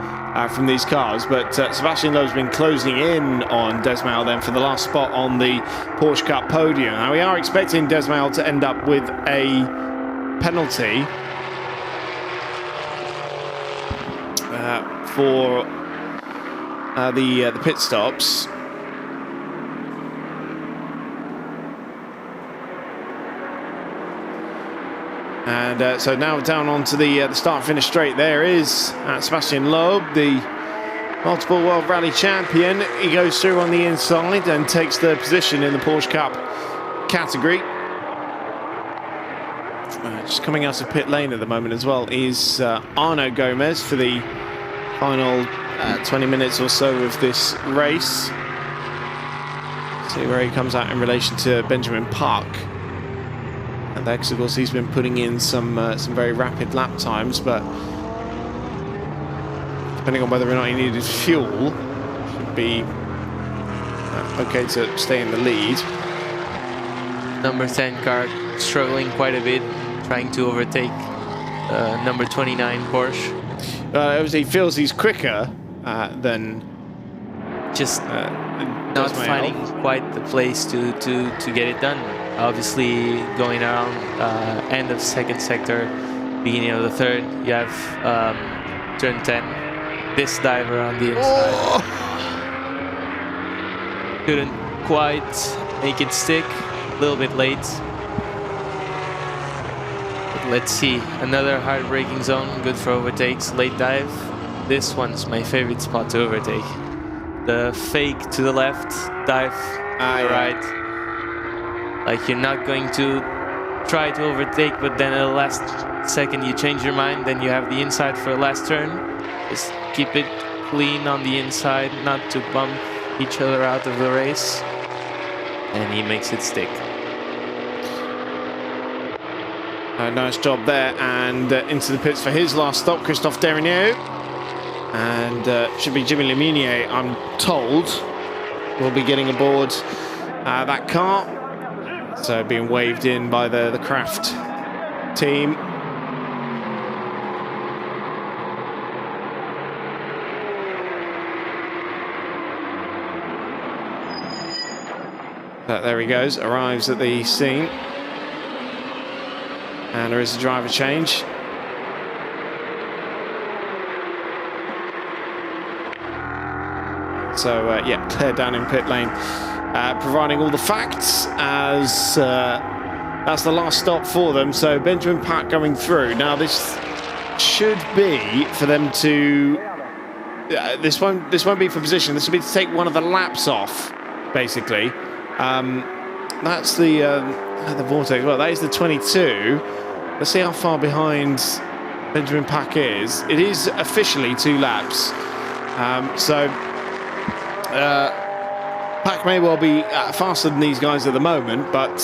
from these cars, but Sébastien Loeb's been closing in on Desmayal then for the last spot on the Porsche Cup podium. Now we are expecting Desmayal to end up with a penalty for the pit stops. And so now down onto the start-finish straight. There is Sébastien Loeb, the multiple World Rally champion. He goes through on the inside and takes the position in the Porsche Cup category. Just coming out of pit lane at the moment as well is Arnaud Gomez for the final 20 minutes or so of this race. See where he comes out in relation to Benjamin Park. And of course, he's been putting in some very rapid lap times, but depending on whether or not he needed fuel, should be okay to stay in the lead. Number 10 car struggling quite a bit, trying to overtake number 29 Porsche. He feels he's quicker than just not finding quite the place to get it done. Obviously, going around end of second sector, beginning of the third, you have turn 10. This diver on the inside. Oh. Couldn't quite make it stick. A little bit late. But let's see. Another hard braking zone. Good for overtakes. Late dive. This one's my favorite spot to overtake. The fake to the left, dive right. Like you're not going to try to overtake, but then at the last second you change your mind, then you have the inside for the last turn. Just keep it clean on the inside, not to bump each other out of the race. And he makes it stick. Nice job there, and into the pits for his last stop, Christophe Derigneau. And should be Jimmy Leminier, I'm told, will be getting aboard that car. So being waved in by the Kraft team. There he goes, arrives at the scene. And there is a driver change. So, yeah, Claire down in pit lane, providing all the facts as that's the last stop for them. So Benjamin Park going through. Now this should be for them to... this won't be for position. This will be to take one of the laps off, basically. That's the Vortex. Well, that is the 22. Let's see how far behind Benjamin Park is. It is officially 2 laps. Pack may well be faster than these guys at the moment, but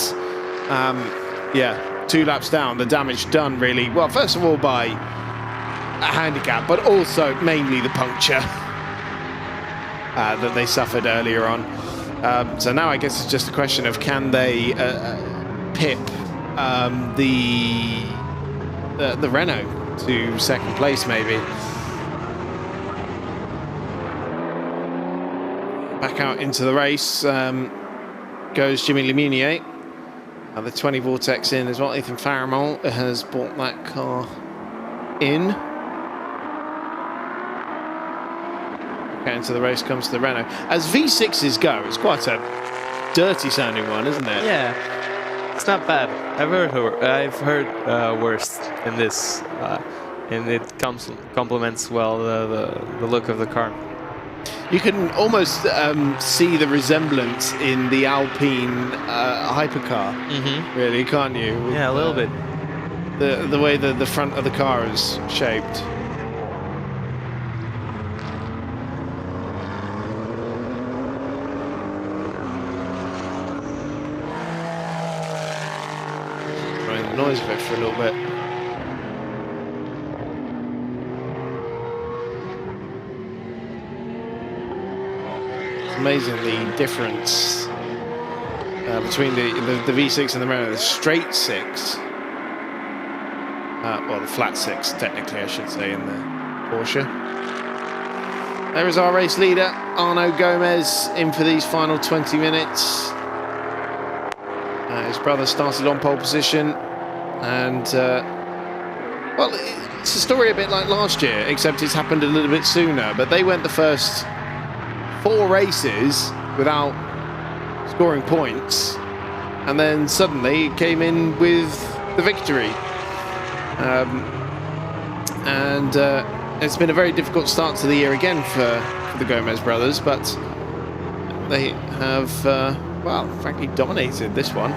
yeah, 2 laps down, the damage done really, well, first of all by a handicap, but also mainly the puncture that they suffered earlier on. So now I guess it's just a question of can they pip the Renault to second place maybe. Back out into the race goes Jimmy Leminier. The 20 Vortex in as well. Ethan Faramol has brought that car in. Okay, into the race comes the Renault. As V6s go, it's quite a dirty sounding one, isn't it? Yeah, it's not bad. I've heard worse than this, and it complements well the look of the car. You can almost see the resemblance in the Alpine hypercar, really, can't you? With, yeah, a little bit. The way the front of the car is shaped. Running the noise of it for a little bit. Amazing the difference between the V6 and the Renault. The straight 6, well, the flat 6 technically I should say, in the Porsche. There is our race leader Arnaud Gomez in for these final 20 minutes. His brother started on pole position, and well, it's a story a bit like last year, except it's happened a little bit sooner. But they went the first 4 races without scoring points, and then suddenly came in with the victory. It's been a very difficult start to the year again for the Gomez brothers, but they have, well, frankly dominated this one.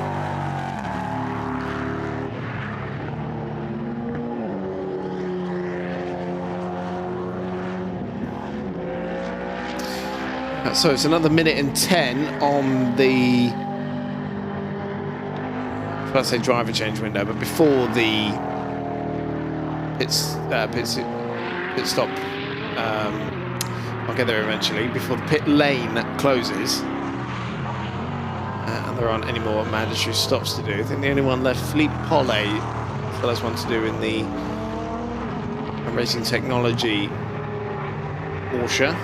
So it's another minute and 10 on the, I was about to say driver change window, but before the pit stop, I'll get there eventually, before the pit lane closes. And there aren't any more mandatory stops to do. I think the only one left, Philippe Paulet, the last one to do in the Racing Technology Porsche.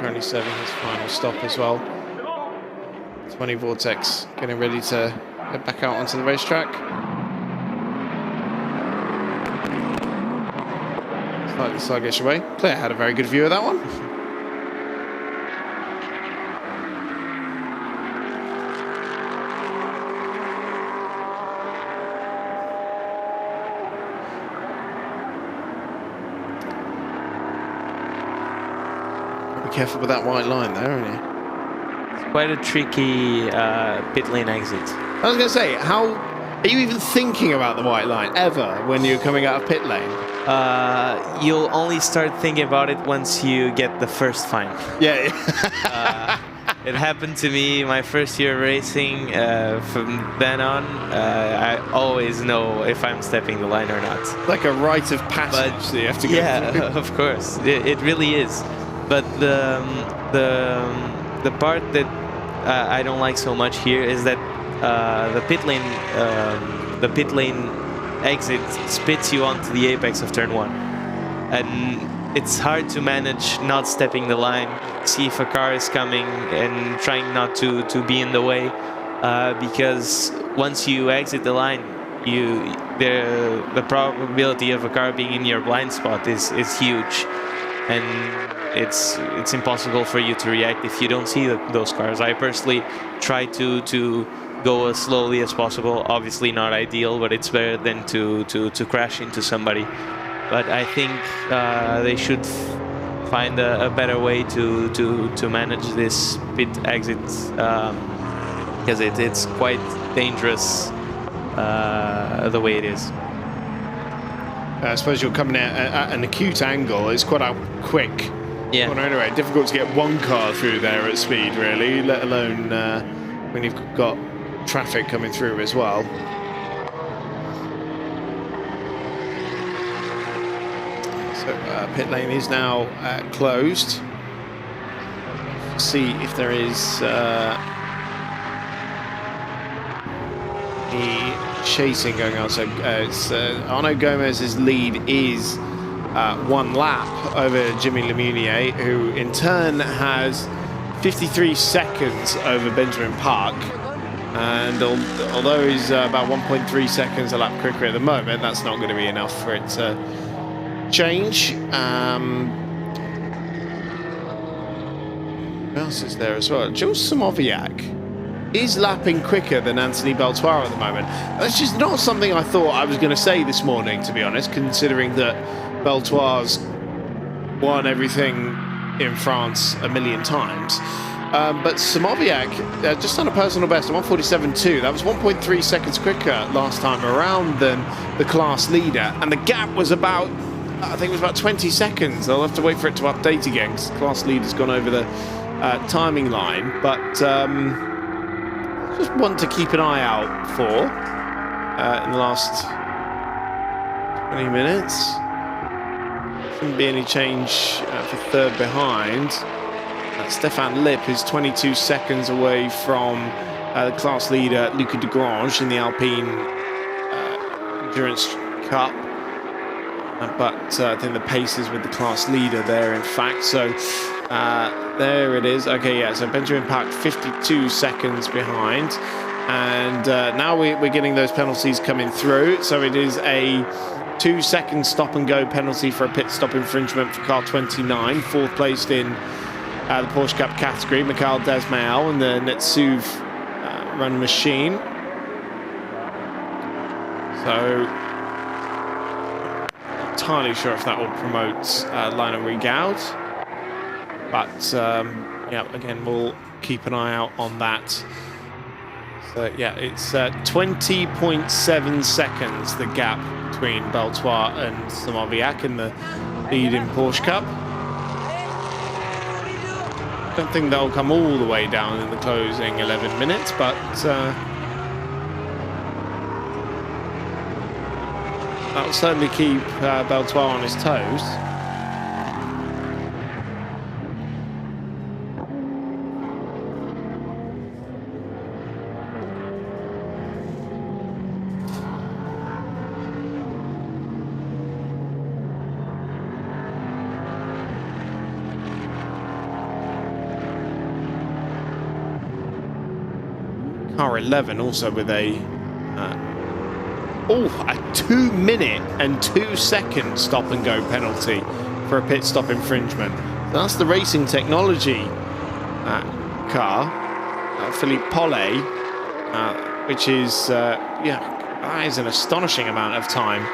Currently serving his final stop as well. 20 Vortex getting ready to get back out onto the racetrack. Slightly sluggish away. Claire had a very good view of that one. Careful with that white line there, aren't you? It's quite a tricky pit lane exit. I was going to say, how are you even thinking about the white line ever when you're coming out of pit lane? You'll only start thinking about it once you get the first fine. Yeah. It happened to me my first year racing. From then on, I always know if I'm stepping the line or not. Like a rite of passage that you have to go through. Yeah, of course. It really is. But the part that I don't like so much here is that the pit lane exit spits you onto the apex of turn 1, and it's hard to manage not stepping the line, see if a car is coming, and trying not to be in the way, because once you exit the line, the probability of a car being in your blind spot is huge, and it's impossible for you to react if you don't see those cars. I personally try to go as slowly as possible. Obviously not ideal, but it's better than to crash into somebody. But I think they should find a better way to manage this pit exit, because it's quite dangerous the way it is. I suppose you're coming at an acute angle. It's quite a quick. Yeah. Well, anyway, difficult to get one car through there at speed, really, let alone when you've got traffic coming through as well. So pit lane is now closed. See if there is any chasing going on. So it's Arnaud Gomez's lead is 1 lap over Jimmy Lemunier, who in turn has 53 seconds over Benjamin Park. And although he's about 1.3 seconds a lap quicker at the moment, that's not going to be enough for it to change. Who else is there as well? Jules Samoviak is lapping quicker than Anthony Beltoise at the moment. That's just not something I thought I was going to say this morning, to be honest, considering that Beltoise won everything in France a million times. But Samoviak just on a personal best, 1:47.2. That was 1.3 seconds quicker last time around than the class leader. And the gap was about, I think it was about 20 seconds. I'll have to wait for it to update again because the class leader's gone over the timing line. But just one to keep an eye out for in the last 20 minutes. Shouldn't be any change for third behind. Stefan Lipp is 22 seconds away from the class leader Luca de Grange in the Alpine Endurance Cup. But I think the pace is with the class leader there, in fact. So there it is. Okay, yeah, so Benjamin Park 52 seconds behind. And now we're getting those penalties coming through. So it is a 2-second stop and go penalty for a pit stop infringement for car 29, fourth placed in the Porsche Cup category, Mikhail Desmael and the Netsuv run machine. So, not entirely sure if that will promote Lionel Rigaud. But, yeah, again, we'll keep an eye out on that. Yeah, it's 20.7 seconds, the gap between Beltoise and Samoviak in the lead in Porsche Cup. I don't think they'll come all the way down in the closing 11 minutes, but that'll certainly keep Beltoise on his toes. Car 11 also with a 2 minute and 2 second stop and go penalty for a pit stop infringement. So that's the Racing Technology car, Philippe Paulet, which is that is an astonishing amount of time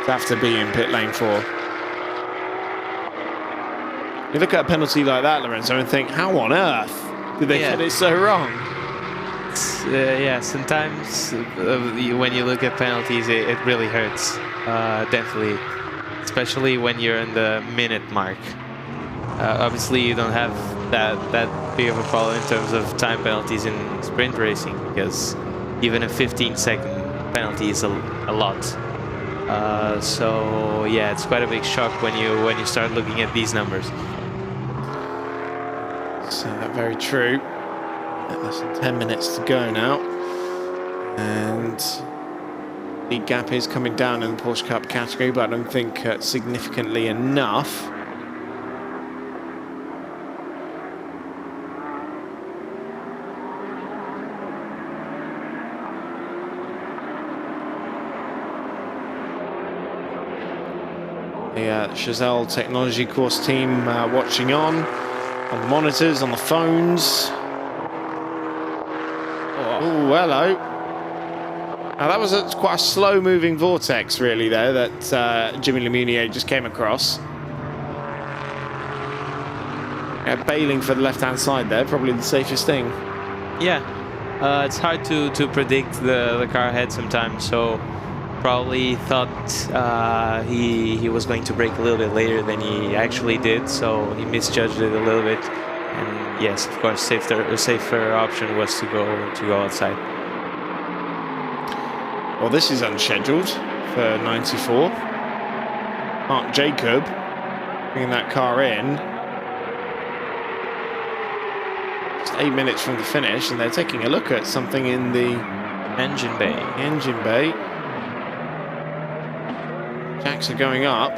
to have to be in pit lane for. You look at a penalty like that, Lorenzo, and think, how on earth did they get it so wrong? Yeah, sometimes when you look at penalties, it really hurts. Definitely, especially when you're in the minute mark. Obviously, you don't have that big of a problem in terms of time penalties in sprint racing, because even a 15-second penalty is a lot. So yeah, it's quite a big shock when you start looking at these numbers. So very true. Less than 10 minutes to go now, and the gap is coming down in the Porsche Cup category, but I don't think significantly enough. The Chazelle Technology Course team watching on the monitors, on the phones. Oh, hello. Now that was quite a slow-moving vortex, really, there, that Jimmy Lemunier just came across. Bailing for the left-hand side there, probably the safest thing. Yeah, it's hard to predict the car ahead sometimes, so probably thought he was going to brake a little bit later than he actually did, so he misjudged it a little bit. And yes, of course, safer option was to go outside. Well, this is unscheduled for 94. Mark Jacob bringing that car in. Just 8 minutes from the finish, and they're taking a look at something in the engine bay. Jacks are going up.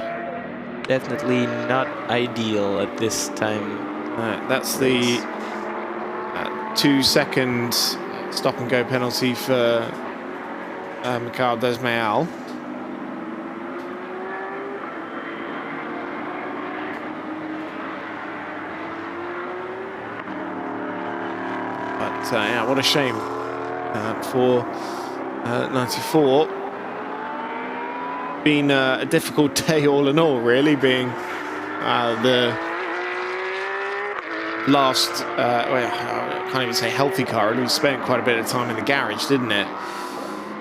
Definitely not ideal at this time. That's the 2 second stop and go penalty for Michael Desmayal. But yeah, what a shame for 94. Been a difficult day all in all, really, being the last, I can't even say healthy car. We spent quite a bit of time in the garage, didn't it?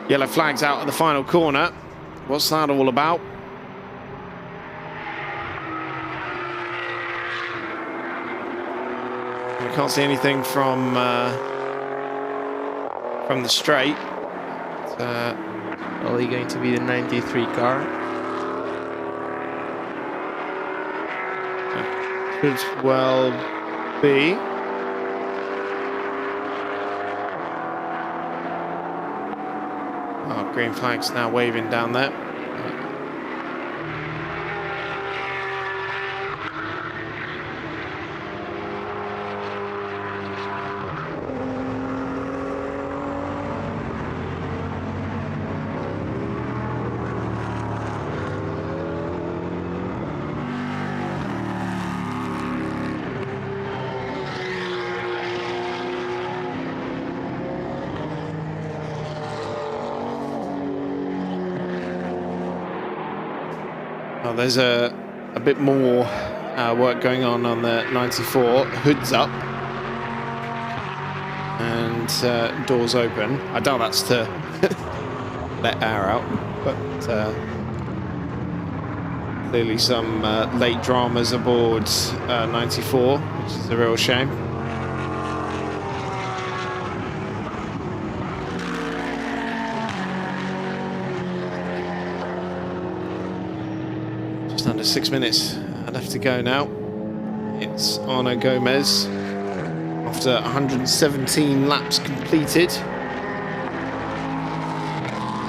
Yellow flags out at the final corner. What's that all about? We can't see anything from the straight. Probably going to be the 93 car. Could well be. Oh, green flag's now waving down there. Well, there's a bit more work going on the 94. Hood's up. And doors open. I doubt that's to let air out, but clearly some late dramas aboard 94, which is a real shame. Just under 6 minutes left to go now. It's Arno Gomez after 117 laps completed,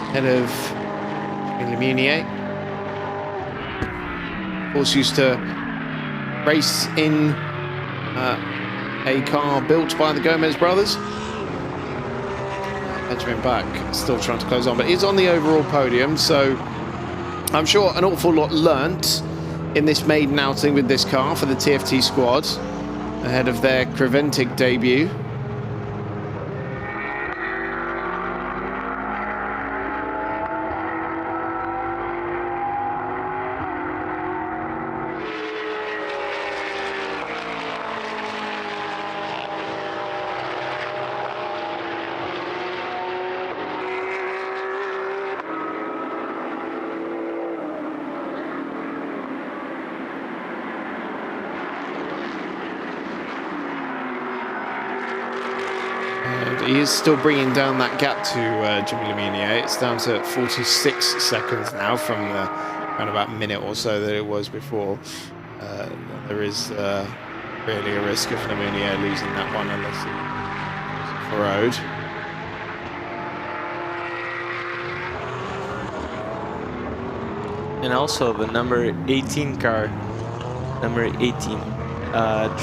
ahead of Lamunier. Of course, used to race in a car built by the Gomez brothers. Benjamin back, still trying to close on, but he's on the overall podium, so I'm sure an awful lot learnt in this maiden outing with this car for the TFT squad ahead of their Creventic debut. He is still bringing down that gap to Jimmy Lamunier. It's down to 46 seconds now from the around about a minute or so that it was before. There is really a risk of Lamunier losing that one unless he goes off the road. And also the number 18 car,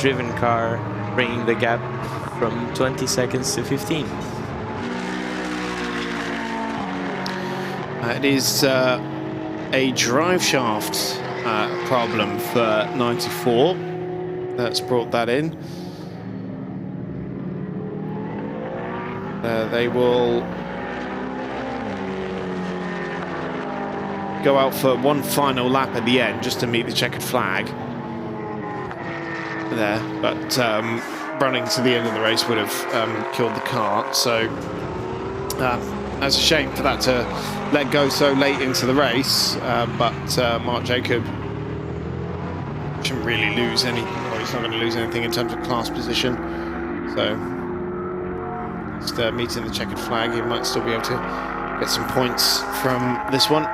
driven car, bringing the gap from 20 seconds to 15. It is a drive shaft problem for 94 that's brought that in. They will go out for one final lap at the end just to meet the checkered flag there, but running to the end of the race would have killed the car, so that's a shame for that to let go so late into the race, but Mark Jacob shouldn't really lose any, well, he's not going to lose anything in terms of class position, so just meeting the checkered flag, he might still be able to get some points from this one.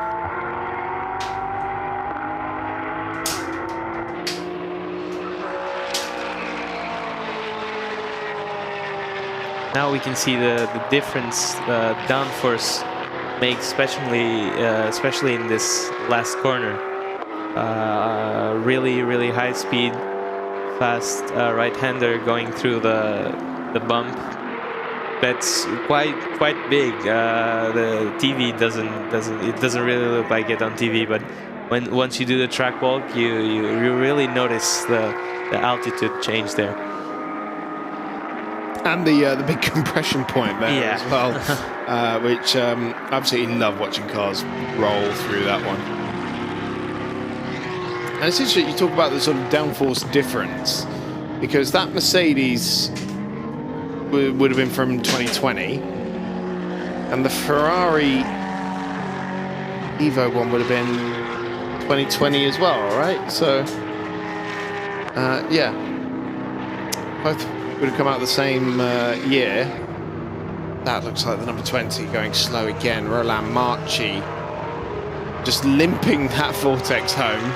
Now we can see the difference downforce makes, especially in this last corner. Really high speed, fast right-hander going through the bump. That's quite big. The TV doesn't really look like it on TV, but once you do the track walk, you really notice the altitude change there. And the big compression point there as well, which I absolutely love watching cars roll through that one. And it's interesting you talk about the sort of downforce difference, because that Mercedes would have been from 2020, and the Ferrari Evo one would have been 2020 as well, right? So, yeah, both would have come out the same year. That looks like the number 20 going slow again. Roland Marchi just limping that Vortex home.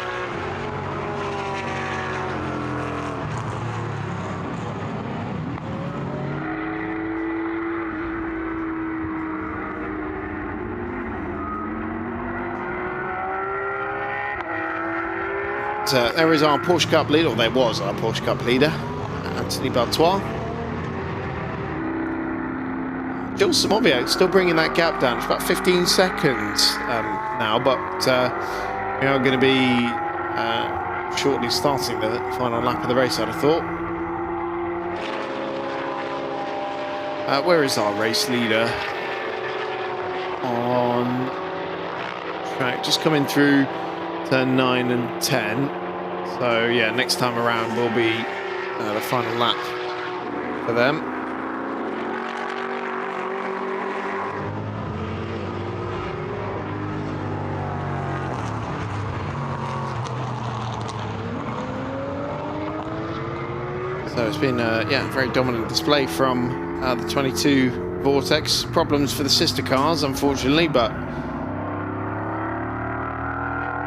There is our Porsche Cup leader, or there was our Porsche Cup leader, Anthony Beltoise. Gilles Samovia still bringing that gap down. It's about 15 seconds now, but we are going to be shortly starting the final lap of the race, I'd have thought. Where is our race leader on track? Just coming through turn 9 and 10. So yeah, next time around will be the final lap for them. So it's been a very dominant display from the 22 Vortex. Problems for the sister cars, unfortunately, but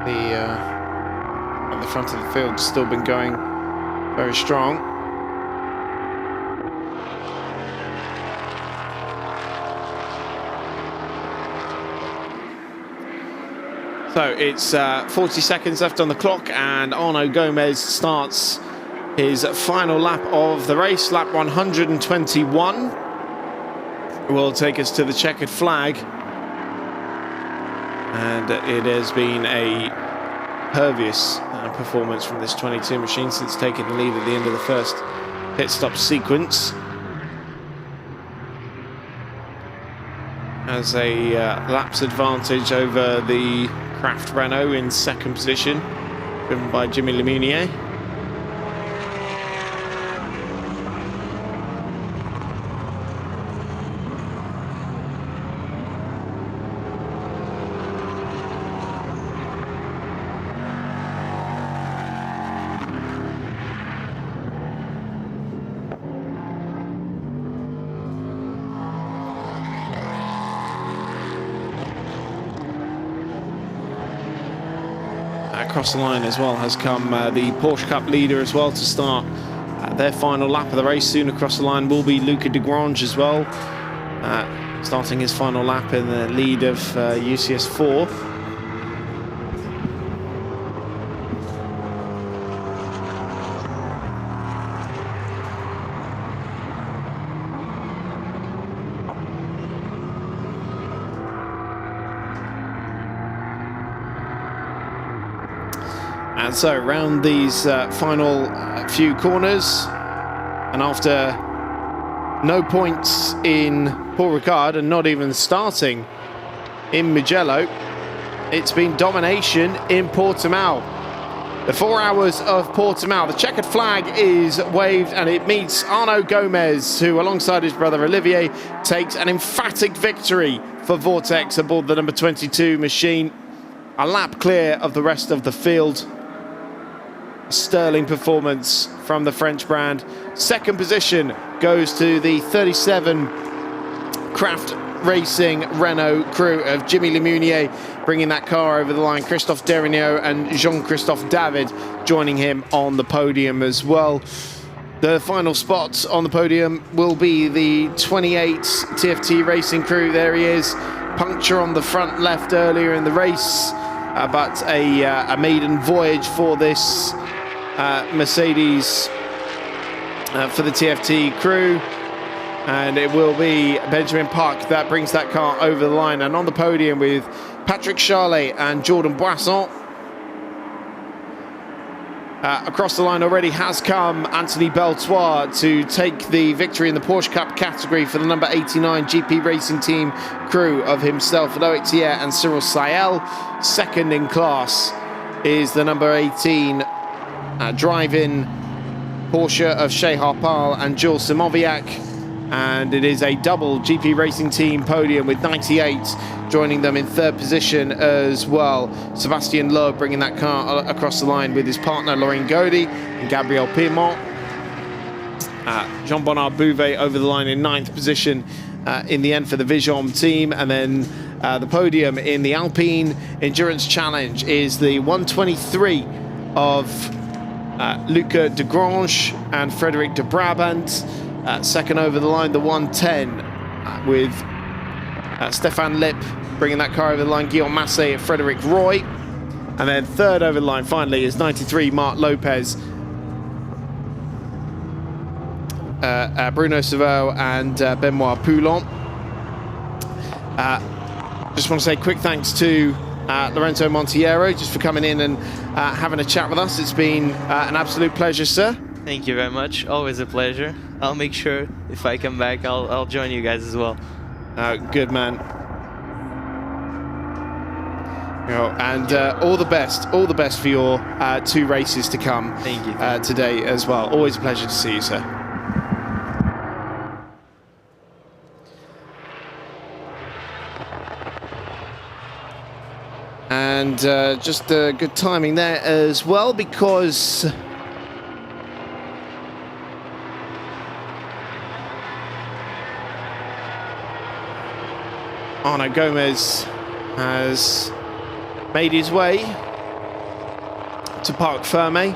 at the front of the field still been going very strong. So it's 40 seconds left on the clock, and Arnaud Gomez starts his final lap of the race, lap 121. Will take us to the checkered flag. And it has been a pervious performance from this 22 machine since taking the lead at the end of the first pit stop sequence. Has a laps advantage over the Craft Renault in second position, driven by Jimmy Lemunier. Across the line as well has come the Porsche Cup leader as well to start their final lap of the race. Soon across the line will be Luca de Grange as well, starting his final lap in the lead of UCS 4. And so round these final few corners, and after no points in Paul Ricard and not even starting in Mugello, it's been domination in Portimão. The 4 hours of Portimão, the checkered flag is waved, and it meets Arnaud Gomez, who alongside his brother Olivier takes an emphatic victory for Vortex aboard the number 22 machine. A lap clear of the rest of the field. Sterling performance from the French brand. Second position goes to the 37 Craft Racing Renault crew of Jimmy Lemunier, bringing that car over the line. Christophe Derignaud and Jean-Christophe David joining him on the podium as well. The final spot on the podium will be the 28 TFT Racing crew. There he is. Puncture on the front left earlier in the race, but a maiden voyage for this Mercedes for the TFT crew, and it will be Benjamin Park that brings that car over the line. And on the podium with Patrick Charlet and Jordan Boisson. Across the line already has come Anthony Beltoise to take the victory in the Porsche Cup category for the number 89 GP Racing Team crew of himself, Loic Thier and Cyril Sayel. Second in class is the number 18 drive-in Porsche of Shea Harpal and Jules Simoviak, and it is a double GP Racing Team podium with 98 joining them in third position as well. Sébastien Loeb bringing that car across the line with his partner Laurent Gaudy and Gabriel Pirmont. Jean-Bernard Bouvet over the line in ninth position in the end for the Vision team, and then the podium in the Alpine Endurance Challenge is the 123 of Luca de Grange and Frederic de Brabant. Second over the line, the 110 with Stefan Lipp bringing that car over the line, Guillaume Massé and Frederic Roy. And then third over the line finally is 93 Marc Lopez, Bruno Sauveau and Benoit Poulon. Just want to say quick thanks to Lorenzo Montiero just for coming in and having a chat with us. It's been an absolute pleasure, sir. Thank you very much. Always a pleasure. I'll make sure if I come back, I'll join you guys as well. Good man. And all the best for your 2 races to come. Thank you. Today as well. Always a pleasure to see you, sir. And just good timing there as well, because Arnaud Gomez has made his way to Parc Fermé,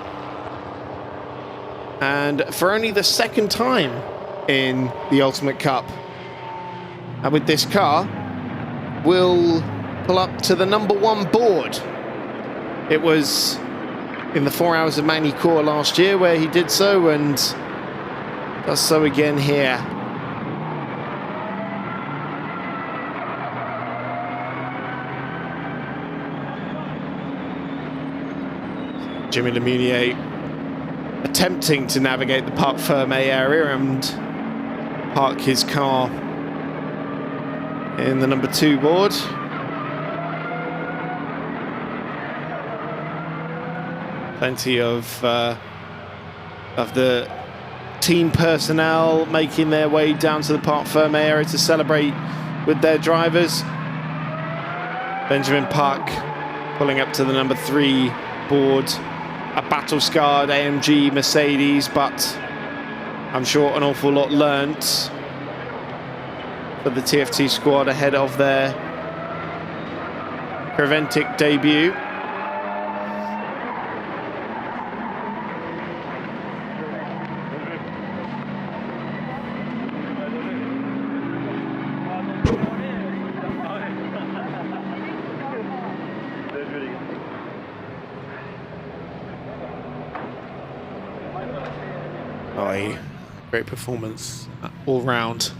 and for only the second time in the Ultimate Cup, and with this car, will pull up to the #1 board. It was in the 4 Hours of Magny-Cours last year where he did so, and does so again here. Jimmy Lemunier attempting to navigate the Parc Fermé area and park his car in the #2 board. Plenty of the team personnel making their way down to the Parc Fermé area to celebrate with their drivers. Benjamin Park pulling up to the #3 board. A battle-scarred AMG Mercedes, but I'm sure an awful lot learnt for the TFT squad ahead of their Creventic debut. Oh, a great performance all round.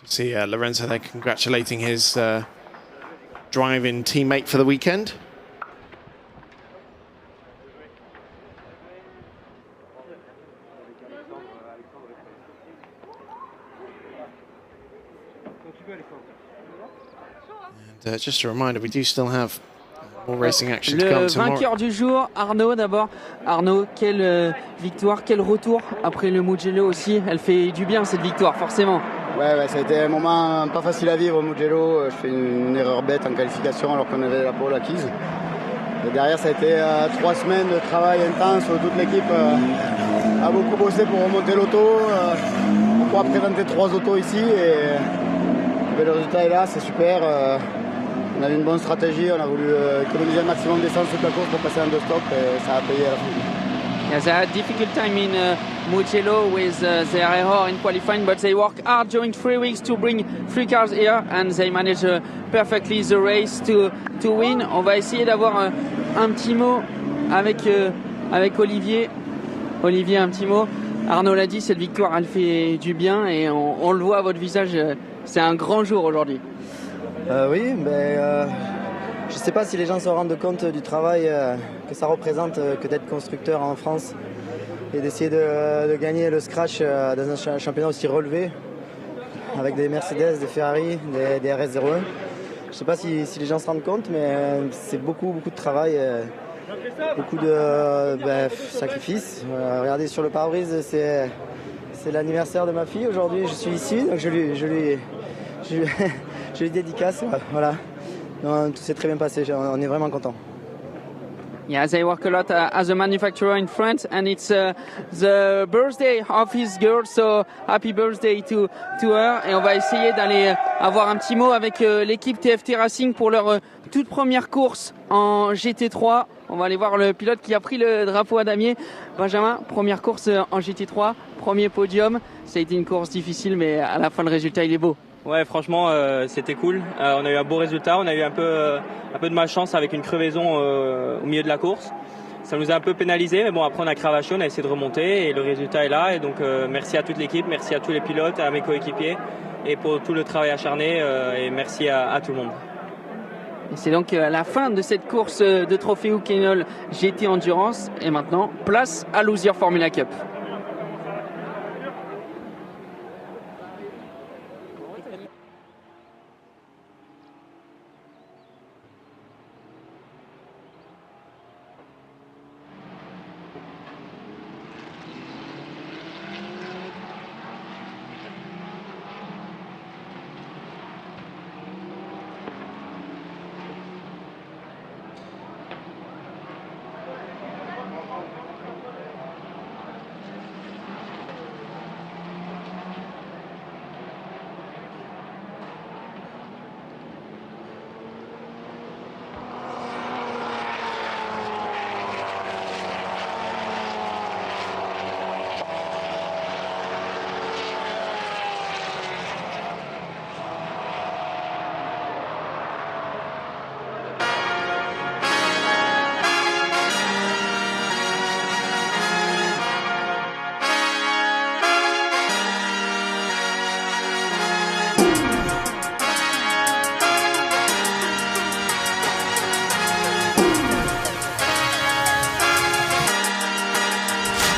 You see Lorenzo there congratulating his driving teammate for the weekend. And just a reminder, we do still have more racing action to come Le tomorrow. vainqueur du jour, Arnaud d'abord. Arnaud, quelle victoire, quel retour après le Mugello aussi. Elle fait du bien cette victoire, forcément. Ouais, ça a été un moment pas facile à vivre au Mugello. Je fais une erreur bête en qualification alors qu'on avait la pole acquise. Et derrière, ça a été 3 semaines de travail intense où toute l'équipe a beaucoup bossé pour remonter l'auto. On pourra présenter 3 autos ici et le résultat est là, c'est super. On avait une bonne stratégie, on a voulu économiser un maximum d'essence toute la course pour passer en 2 stops et ça a payé à la fin. Yeah, they had a difficult time in Mugello with their error in qualifying, but they worked hard during 3 weeks to bring 3 cars here and they managed perfectly the race to win. On va essayer d'avoir un petit mot avec Olivier. Olivier, un petit mot. Arnaud l'a dit, cette victoire, elle fait du bien et on le voit à votre visage, c'est un grand jour aujourd'hui. Oui, je ne sais pas si les gens se rendent compte du travail que ça représente que d'être constructeur en France et d'essayer de gagner le scratch dans un championnat aussi relevé avec des Mercedes, des Ferrari, des RS01. Je ne sais pas si les gens se rendent compte, mais c'est beaucoup de travail, beaucoup de sacrifices. Regardez sur le pare-brise, c'est l'anniversaire de ma fille aujourd'hui, je suis ici, donc je lui dédicace, voilà. Non, tout s'est très bien passé, on est vraiment content. Yeah, they work a lot as a manufacturer in France, and it's the birthday of his girl, so happy birthday to her. Et on va essayer d'aller avoir un petit mot avec l'équipe TFT Racing pour leur toute première course en GT3. On va aller voir le pilote qui a pris le drapeau à damier. Benjamin, première course en GT3, premier podium. Ça a été une course difficile, mais à la fin le résultat il est beau. Ouais, franchement, c'était cool. On a eu un beau résultat. On a eu un peu de malchance avec une crevaison au milieu de la course. Ça nous a un peu pénalisé, mais bon, après on a cravaché, on a essayé de remonter et le résultat est là. Et donc, merci à toute l'équipe, merci à tous les pilotes, à mes coéquipiers et pour tout le travail acharné et merci à tout le monde. Et c'est donc la fin de cette course de Trofeu Kennol GT Endurance. Et maintenant, place à Ligier Formula Cup.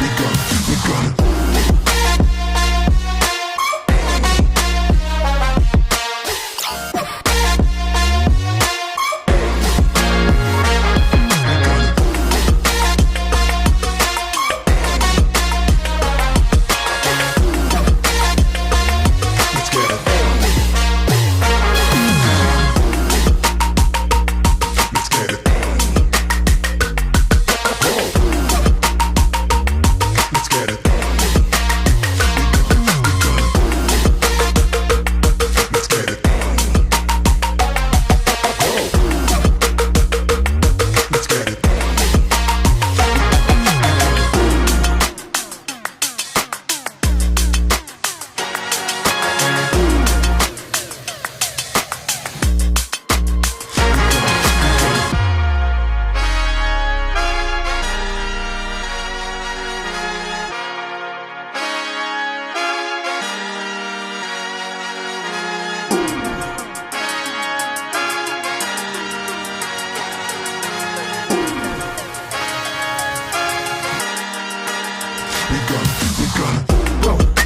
We're gonna go.